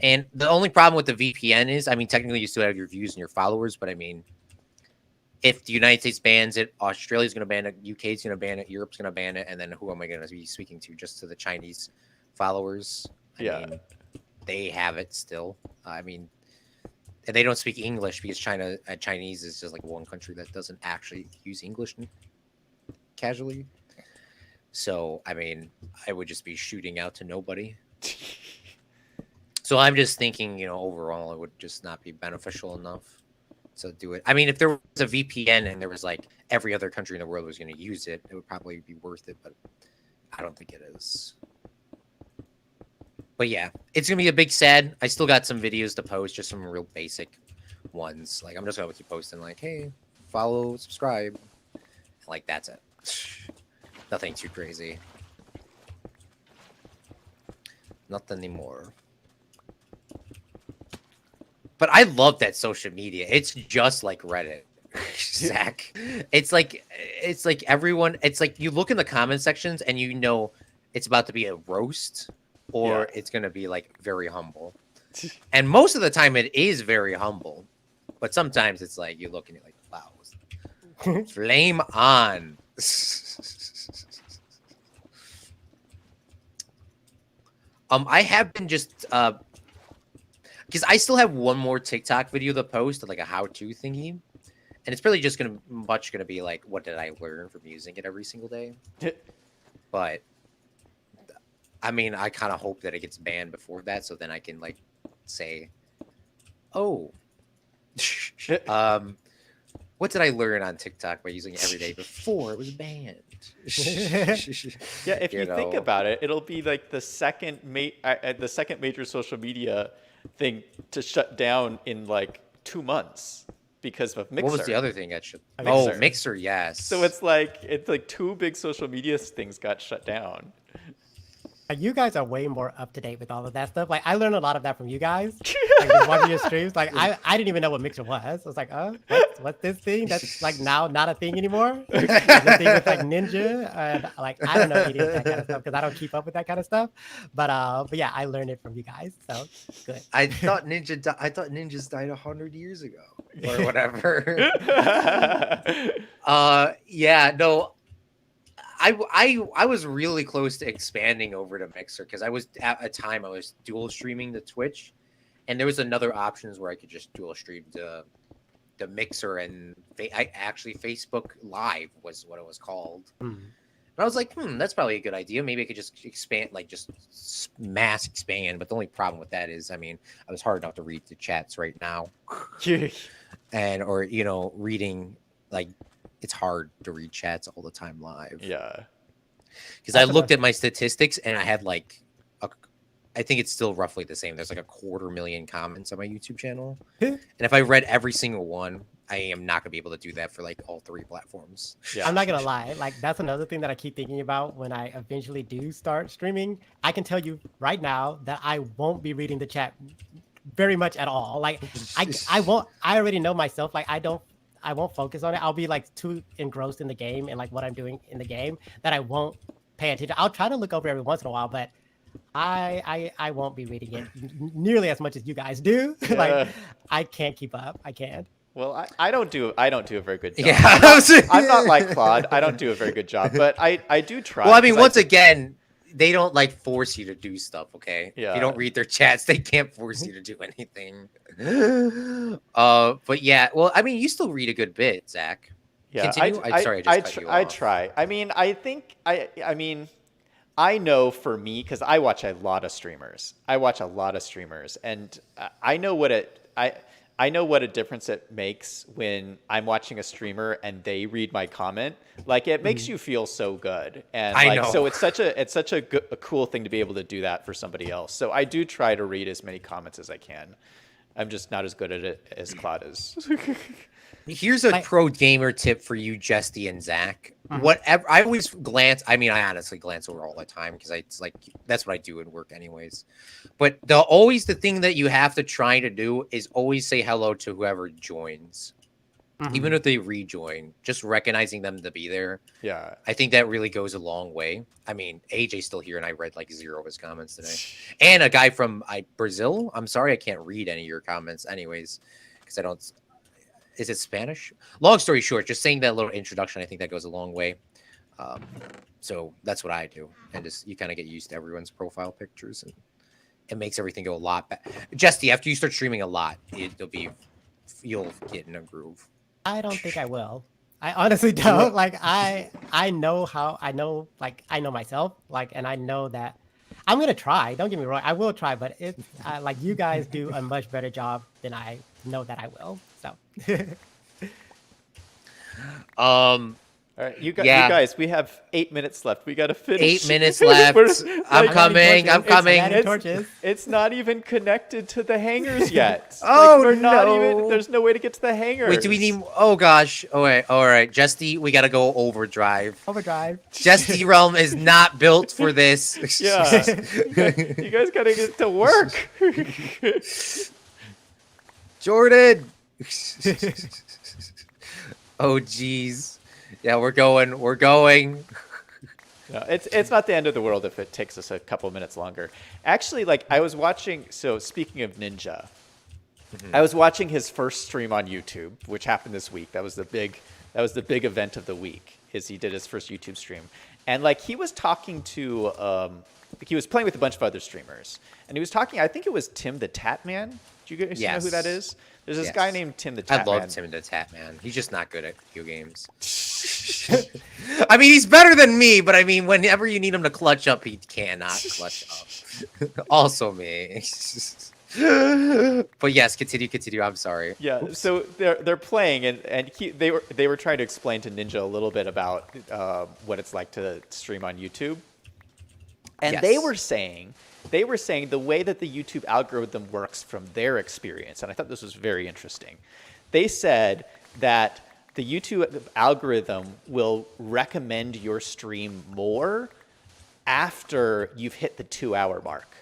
And the only problem with the VPN is, I mean, technically you still have your views and your followers, but I mean, if the United States bans it, Australia's going to ban it, UK's going to ban it, Europe's going to ban it, and then who am I going to be speaking to? Just to the Chinese followers? I mean, they have it still. I mean. And they don't speak English because Chinese is just like one country that doesn't actually use English casually. So, I mean, I would just be shooting out to nobody. So I'm just thinking, overall, it would just not be beneficial enough to do it. I mean, if there was a VPN and there was like every other country in the world was going to use it, it would probably be worth it. But I don't think it is. But yeah, it's going to be a big sad. I still got some videos to post, just some real basic ones. Like, I'm just going to keep posting, like, hey, follow, subscribe. Like, that's it. Nothing too crazy. Nothing anymore. But I love that social media. It's just like Reddit, Zach. It's like everyone, it's like you look in the comment sections and it's about to be a roast. Or it's going to be like very humble. And most of the time it is very humble. But sometimes it's like you look and you're like, wow. Flame on. I have been just because I still have one more TikTok video to post, like a how-to thingy. And it's really just gonna be like, what did I learn from using it every single day? But I mean, I kind of hope that it gets banned before that, so then I can like say, "Oh, what did I learn on TikTok by using it every day before it was banned?" Yeah, if you think about it, it'll be like the second major social media thing to shut down in like 2 months because of Mixer. What was the other thing that shut? Mixer. Oh, Mixer, yes. So it's like two big social media things got shut down. You guys are way more up to date with all of that stuff. Like, I learned a lot of that from you guys. Like, just watching your streams. Like, I didn't even know what Mixer was. I was like, oh, what's this thing? That's like now not a thing anymore. The thing with like Ninja, and like I don't know any of that kind of stuff because I don't keep up with that kind of stuff. But yeah, I learned it from you guys. So good. I thought ninjas died 100 years ago or whatever. Yeah, no. I was really close to expanding over to Mixer because I was at a time I was dual streaming to Twitch, and there was another options where I could just dual stream the Mixer and Facebook Live was what it was called. And I was like, that's probably a good idea. Maybe I could just expand, like just mass expand. But the only problem with that is, I mean, I was hard enough to read the chats right now, or reading like. It's hard to read chats all the time live. Yeah. Because I looked at my statistics and I had like, I think it's still roughly the same. There's like 250,000 comments on my YouTube channel. And if I read every single one, I am not gonna be able to do that for like all 3 platforms. Yeah. I'm not gonna lie. Like that's another thing that I keep thinking about when I eventually do start streaming. I can tell you right now that I won't be reading the chat very much at all. Like I won't. I already know myself. Like I won't focus on it. I'll be like too engrossed in the game and like what I'm doing in the game that I won't pay attention. I'll try to look over every once in a while, but I won't be reading it nearly as much as you guys do. Like I can't keep up. I can't. Well, I don't do a very good job. Yeah. I'm not like Claude. I don't do a very good job, but I do try. Well, I mean, once again, they don't like force you to do stuff. Okay. Yeah. If you don't read their chats, they can't force you to do anything. But yeah. Well, I mean, you still read a good bit, Zach. Yeah. Continue? I'm sorry, I just cut you off. I try. I mean, I know for me, because I watch a lot of streamers. And I know what a difference it makes when I'm watching a streamer and they read my comment. Like it makes you feel so good, and I like know. so it's such a cool thing to be able to do that for somebody else. So I do try to read as many comments as I can. I'm just not as good at it as Claude is. Here's a pro gamer tip for you, Jesty and Zach. Whatever, I always glance. I mean, I honestly glance over all the time because it's like that's what I do at work, anyways. But the thing that you have to try to do is always say hello to whoever joins, even if they rejoin. Just recognizing them to be there. Yeah, I think that really goes a long way. I mean, AJ's still here, and I read like 0 of his comments today, and a guy from Brazil. I'm sorry, I can't read any of your comments, anyways, because I don't. Is it Spanish? Long story short, just saying that little introduction, I think that goes a long way. So that's what I do. And just you kind of get used to everyone's profile pictures, and it makes everything go a lot better. Jesty, after you start streaming a lot, you'll get in a groove. I don't think I will. I honestly don't. Like I know myself. Like, and I know that I'm gonna try. Don't get me wrong. I will try, but it's like you guys do a much better job than I know that I will. So. All right, you guys, we have 8 minutes left. We got to finish. 8 minutes left. I'm coming. It's not even connected to the hangars yet. No. There's no way to get to the hangars. Wait, do we need? Oh gosh. All right. Jesty, we got to go overdrive. JestyRealm is not built for this. Yeah. You guys got to get to work. Jordan. Oh geez. Yeah, we're going. No, it's not the end of the world if it takes us a couple minutes longer. Actually, like I was watching. So speaking of Ninja, I was watching his first stream on YouTube, which happened this week. That was the big event of the week. He did his first YouTube stream, and like he was talking to he was playing with a bunch of other streamers, and he was talking. I think it was Tim the Tatman. Do you guys know who that is? There's this guy named Tim the Tatman. I love Tim the Tatman. He's just not good at video games. I mean, he's better than me, but I mean, whenever you need him to clutch up, he cannot clutch up. Also me. But yes, continue. I'm sorry. Yeah. So they're playing, and they were trying to explain to Ninja a little bit about what it's like to stream on YouTube, and they were saying the way that the YouTube algorithm works from their experience, and I thought this was very interesting. They said that the YouTube algorithm will recommend your stream more after you've hit the 2-hour mark.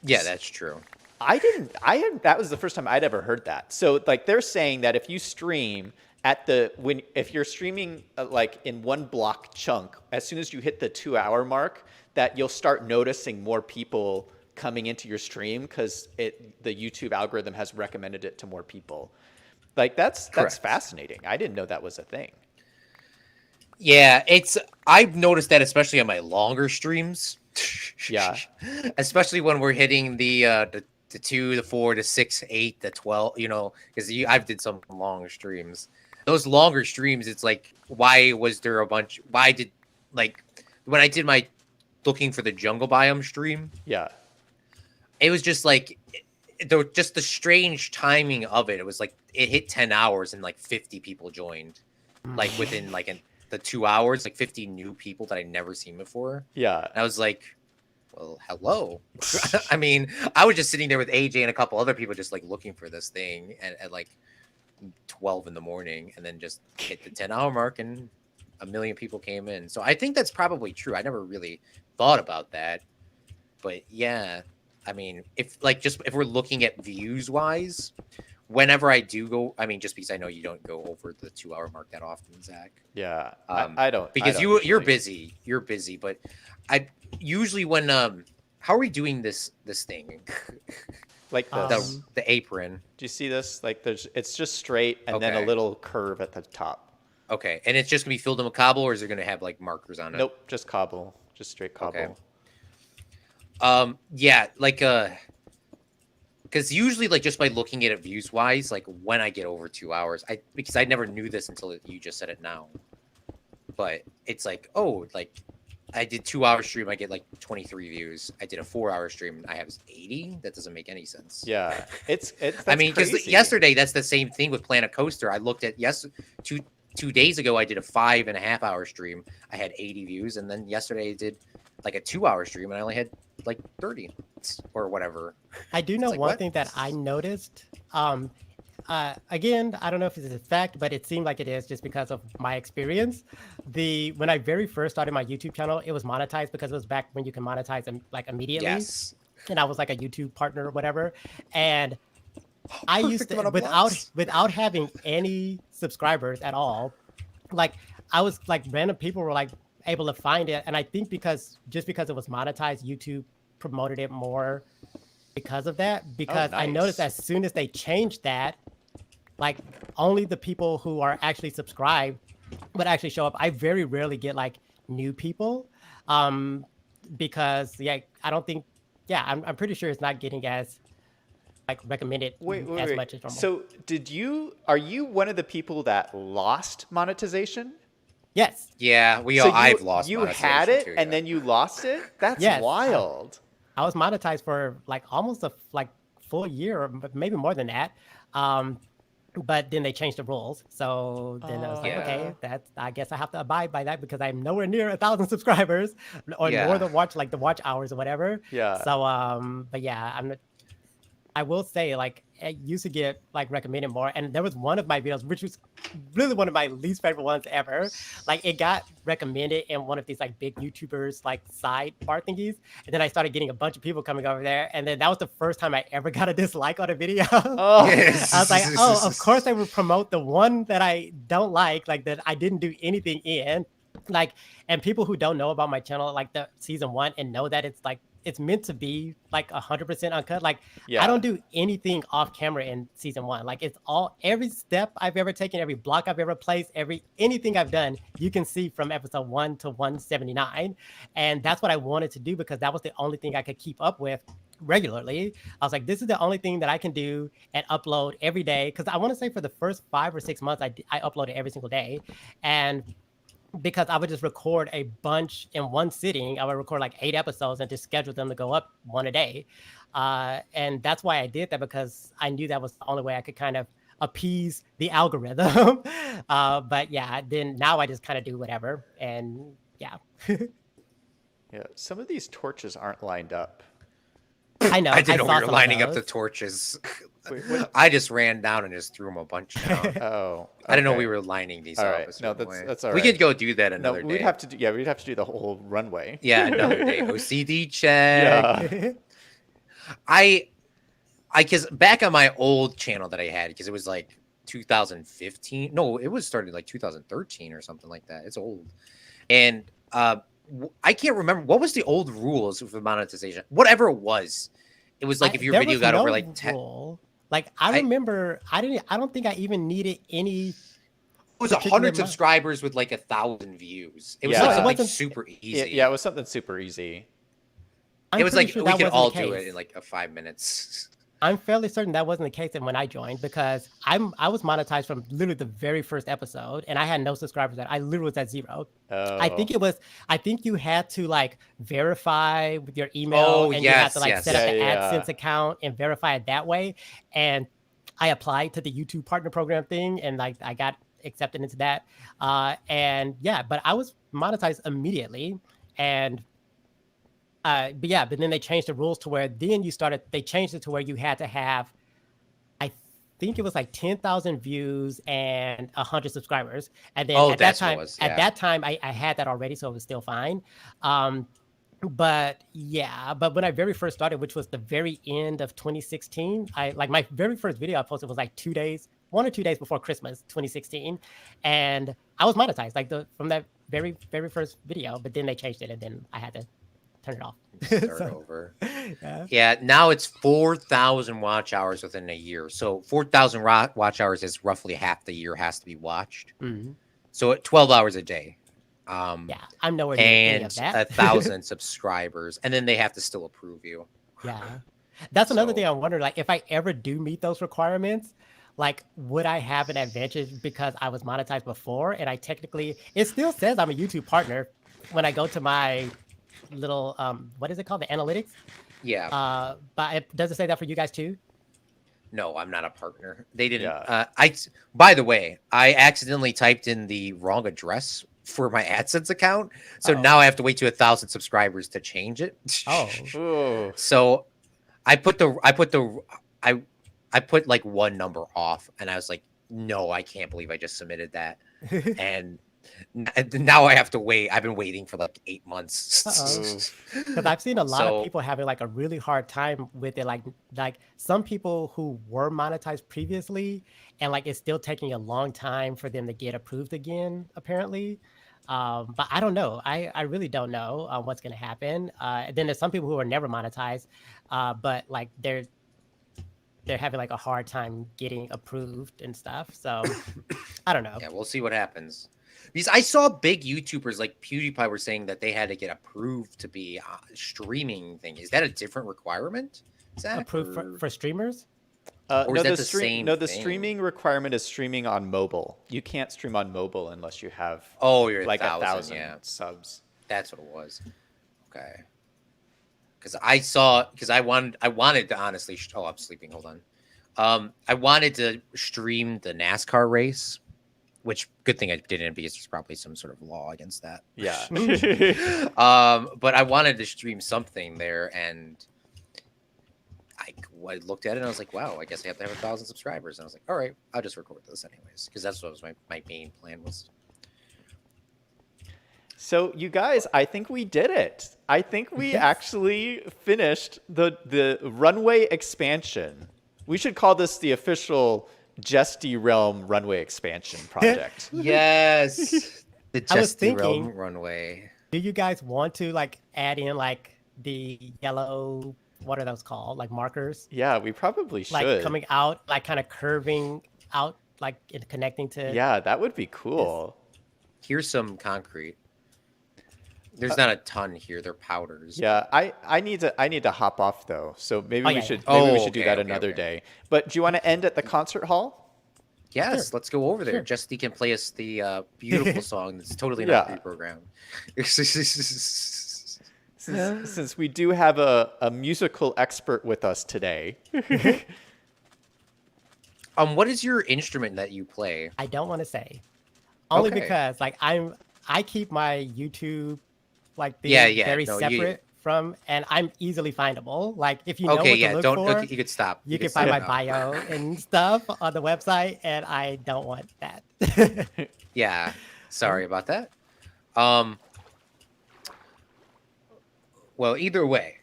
Yeah, that's true. That was the first time I'd ever heard that. So like they're saying that if you stream if you're streaming like in one block chunk, as soon as you hit the 2-hour mark, that you'll start noticing more people coming into your stream because the YouTube algorithm has recommended it to more people. Like that's fascinating. I didn't know that was a thing. Yeah, I've noticed that especially on my longer streams. Yeah. Especially when we're hitting the 2, the 4, the 6, 8, the 12, because I've did some long streams. Those longer streams, it's like, why did when I did my looking for the jungle biome stream? Yeah. It was just like, just the strange timing of it. It was like, it hit 10 hours and like 50 people joined. Like within the 2 hours, like 50 new people that I'd never seen before. Yeah. And I was like, well, hello. I mean, I was just sitting there with AJ and a couple other people just like looking for this thing. And like, 12 in the morning, and then just hit the 10-hour mark, and 1 million people came in. So I think that's probably true. I never really thought about that, but yeah, I mean, if we're looking at views wise, whenever I do go, I mean, just because I know you don't go over the 2-hour mark that often, Zach. Yeah, I don't, because I don't you're busy, but I usually when how are we doing this thing? Like this. The apron. Do you see this? Like it's just straight and then a little curve at the top. Okay, and it's just gonna be filled in with cobble, or is it gonna have like markers on it? Nope, just cobble, just straight cobble. Okay. Yeah, like because usually like just by looking at it views wise, like when I get over 2 hours, because I never knew this until you just said it now, but it's like, oh, like I did 2-hour stream, I get like 23 views. I did a 4-hour stream, I have 80. That doesn't make any sense. Yeah, it's. I mean, because yesterday that's the same thing with Planet Coaster. I looked at two days ago, I did a 5.5-hour stream. I had 80 views, and then yesterday I did like a 2-hour stream, and I only had like 30 or whatever. I do know one thing that I noticed. Again, I don't know if it's a fact, but it seemed like it is just because of my experience. When I very first started my YouTube channel, it was monetized because it was back when you can monetize them like immediately. Yes. And I was like a YouTube partner or whatever. And I used to, without having any subscribers at all, like I was like random people were like able to find it. And I think because it was monetized, YouTube promoted it more because of that. Because I noticed as soon as they changed that, like only the people who are actually subscribed would actually show up. I very rarely get like new people because I don't think, I'm pretty sure it's not getting as like recommended as much as normal. So are you one of the people that lost monetization? Yes. Yeah, I've lost monetization. You had it and then you lost it? That's wild. I was monetized for like almost a full year or maybe more than that. But then they changed the rules. So then I was like, okay, I guess I have to abide by that because I'm nowhere near 1,000 subscribers or more than the watch hours or whatever. Yeah. So, but yeah, I will say like I used to get like recommended more. And there was one of my videos, which was really one of my least favorite ones ever. Like it got recommended in one of these like big YouTubers like sidebar thingies. And then I started getting a bunch of people coming over there. And then that was the first time I ever got a dislike on a video. I was like, oh, of course I would promote the one that I don't like that I didn't do anything in. Like, and people who don't know about my channel, like the season 1 and know that it's like, it's meant to be like 100% uncut. Like I don't do anything off camera in season 1. Like it's every step I've ever taken, every block I've ever placed, anything I've done, you can see from episode 1 to 179. And that's what I wanted to do because that was the only thing I could keep up with regularly. I was like, this is the only thing that I can do and upload every day. Cause I want to say for the first 5 or 6 months, I uploaded every single day. And because I would just record a bunch in one sitting. I would record like 8 episodes and just schedule them to go up one a day. And that's why I did that because I knew that was the only way I could kind of appease the algorithm. But yeah, then now I just kind of do whatever. And yeah. Yeah, some of these torches aren't lined up. I know. I didn't know we were lining up the torches. Wait, I just ran down and just threw them a bunch down. Oh, okay. I didn't know we were lining these up. Right. No, that's all right. We could go do that another day. We'd have to do the whole runway. Yeah, another day. OCD check. Yeah. I because back on my old channel that I had, because it was like 2015. No, it was started like 2013 or something like that. It's old. And I can't remember what was the old rules for monetization. Whatever it was like if your video got over like 10. Like I remember, I don't think I even needed any. It was 100 subscribers with like 1,000 views. It was like something super easy. Yeah, it was something super easy. It was like we could all do it in like 5 minutes. I'm fairly certain that wasn't the case when I joined because I was monetized from literally the very first episode and I had no subscribers. I literally was at 0. Oh. I think you had to like verify with your email and you had to like set up the AdSense account and verify it that way. And I applied to the YouTube partner program thing and like I got accepted into that. But I was monetized immediately. And but then they changed the rules to where then they changed it to where you had to have, I think it was like 10,000 views and 100 subscribers. And then Oh, at that that's what it time, was, at yeah. that time, I had that already, so it was still fine. But yeah, but when I very first started, which was the very end of 2016, I like my very first video I posted was like 1 or 2 days before Christmas 2016, and I was monetized like from that very first video. But then they changed it, and then I had to turn it off. Start over. Yeah, now it's 4,000 watch hours within a year. So 4,000 watch hours is roughly half the year has to be watched. Mm-hmm. So 12 hours a day. Yeah, I'm nowhere near any of that. 1,000 subscribers, and then they have to still approve you. Yeah, that's another thing I wonder. Like, if I ever do meet those requirements, like, would I have an advantage because I was monetized before, and I technically, it still says I'm a YouTube partner when I go to my little what is it called, the analytics? Yeah. But does it say that for you guys too? No, I'm not a partner. They didn't. By the way, I accidentally typed in the wrong address for my AdSense account, so now I have to wait to 1,000 subscribers to change it. Oh. So I put like one number off, and I was like, no, I can't believe I just submitted that. And now I have to wait. I've been waiting for like 8 months. Because I've seen a lot of people having like a really hard time with it. Like some people who were monetized previously, and like it's still taking a long time for them to get approved again, apparently. But I don't know. I really don't know what's going to happen. Then there's some people who are never monetized, but like they're having like a hard time getting approved and stuff. So I don't know. Yeah, we'll see what happens. Because I saw big YouTubers like PewDiePie were saying that they had to get approved to be streaming thing. Is that a different requirement? Approved for streamers? Or is that the same the thing? streaming requirement is streaming on mobile. You can't stream on mobile unless you have you're like 1,000 subs. That's what it was. Okay. Because I wanted to honestly. Oh, I'm sleeping. Hold on. I wanted to stream the NASCAR race, which good thing I didn't because there's probably some sort of law against that. Yeah. But I wanted to stream something there, and I looked at it and I was like, wow, I guess I have to have 1,000 subscribers. And I was like, all right, I'll just record this anyways, because that's what was my main plan was. So you guys, I think we did it. I think we actually finished the runway expansion. We should call this the official JestyRealm runway expansion project. Yes. The I was thinking, JestyRealm runway. Do you guys want to like add in like the yellow, what are those called? Like markers? Yeah, we probably should. Like coming out, like kind of curving out, like connecting to. Yeah, that would be cool. Here's some concrete. There's not a ton here. They're powders. Yeah, I need to hop off though. So maybe we should do that another day. But do you want to end at the concert hall? Yes, Sure. let's go over there. Sure. Jesty can play us the beautiful song that's totally not pre-programmed. Since we do have a musical expert with us today. What is your instrument that you play? I don't want to say. Only because like I keep my YouTube like very separate from, and I'm easily findable. Like if you know what to look for, you could stop. You can find my bio and stuff on the website, and I don't want that. Yeah, sorry about that. Well, either way,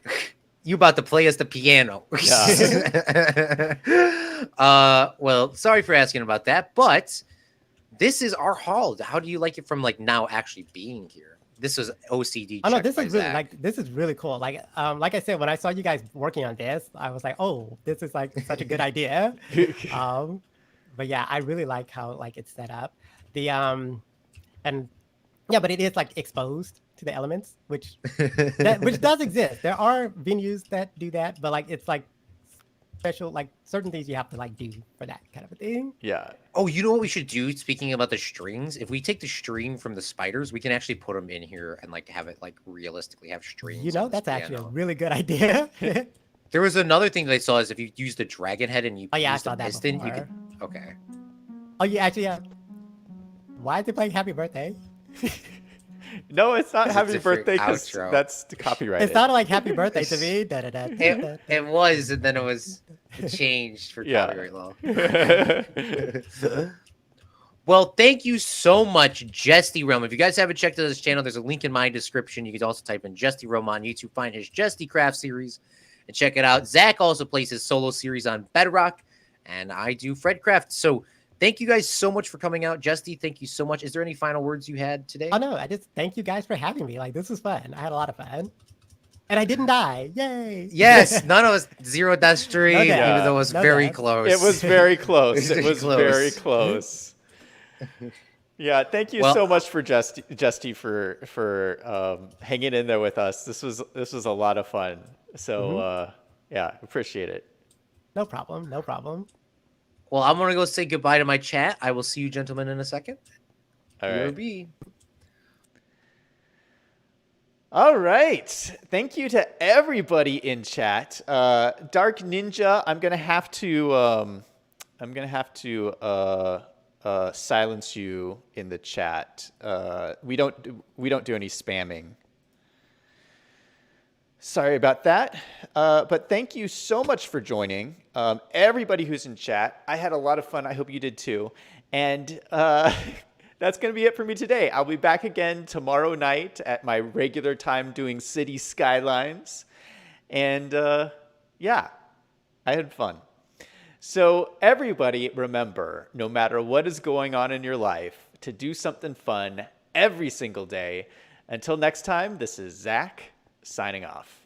you about to play us the piano. Yeah. Well, sorry for asking about that, but this is our hall. How do you like it from like now actually being here? This was OCD. Oh no, this is really this is really cool. Like I said, when I saw you guys working on this, I was like, oh, this is like such a good idea. But yeah, I really like how like it's set up. The and yeah, but it is like exposed to the elements, which does exist. There are venues that do that, but like it's like special, like certain things you have to like do for that kind of a thing. Yeah. Oh, you know what we should do? Speaking about the strings, if we take the string from the spiders, we can actually put them in here and like have it like realistically have strings. You know, that's actually a really good idea. There was another thing that I saw is if you use the dragon head and you I use saw the that piston, before. you can. Okay. Oh, you actually have. Why is it playing Happy Birthday? No, it's not It's a happy different birthday because outro. that's copyrighted. It sounded like happy birthday to me. Da, da, da, da, da. It was, and then it was changed for Yeah. copyright law. Well, thank you so much, JestyRealm. If you guys haven't checked out his channel, there's a link in my description. You can also type in JestyRealm on YouTube, find his Jesty Craft series, and check it out. Zach also plays his solo series on Bedrock, and I do Fredcraft. So thank you guys so much for coming out. Jesty, thank you so much. Is there any final words you had today? Oh, no, I just thank you guys for having me. Like, this was fun. I had a lot of fun. And I didn't die. Yay. Yes, none of us, 0 death stream, even though it was very close. It was very close. It was Close. very close. Yeah, thank you so much for Jesty for hanging in there with us. This was a lot of fun. So yeah, appreciate it. No problem. No problem. Well, I'm gonna go say goodbye to my chat. I will see you gentlemen in a second. All right. BRB. All right. Thank you to everybody in chat. Dark Ninja, I'm gonna have to silence you in the chat. We don't do any spamming. Sorry about that. But thank you so much for joining. Everybody who's in chat, I had a lot of fun. I hope you did too. And that's going to be it for me today. I'll be back again tomorrow night at my regular time doing City Skylines. And yeah, I had fun. So everybody remember, no matter what is going on in your life, to do something fun every single day. Until next time, this is Zach signing off.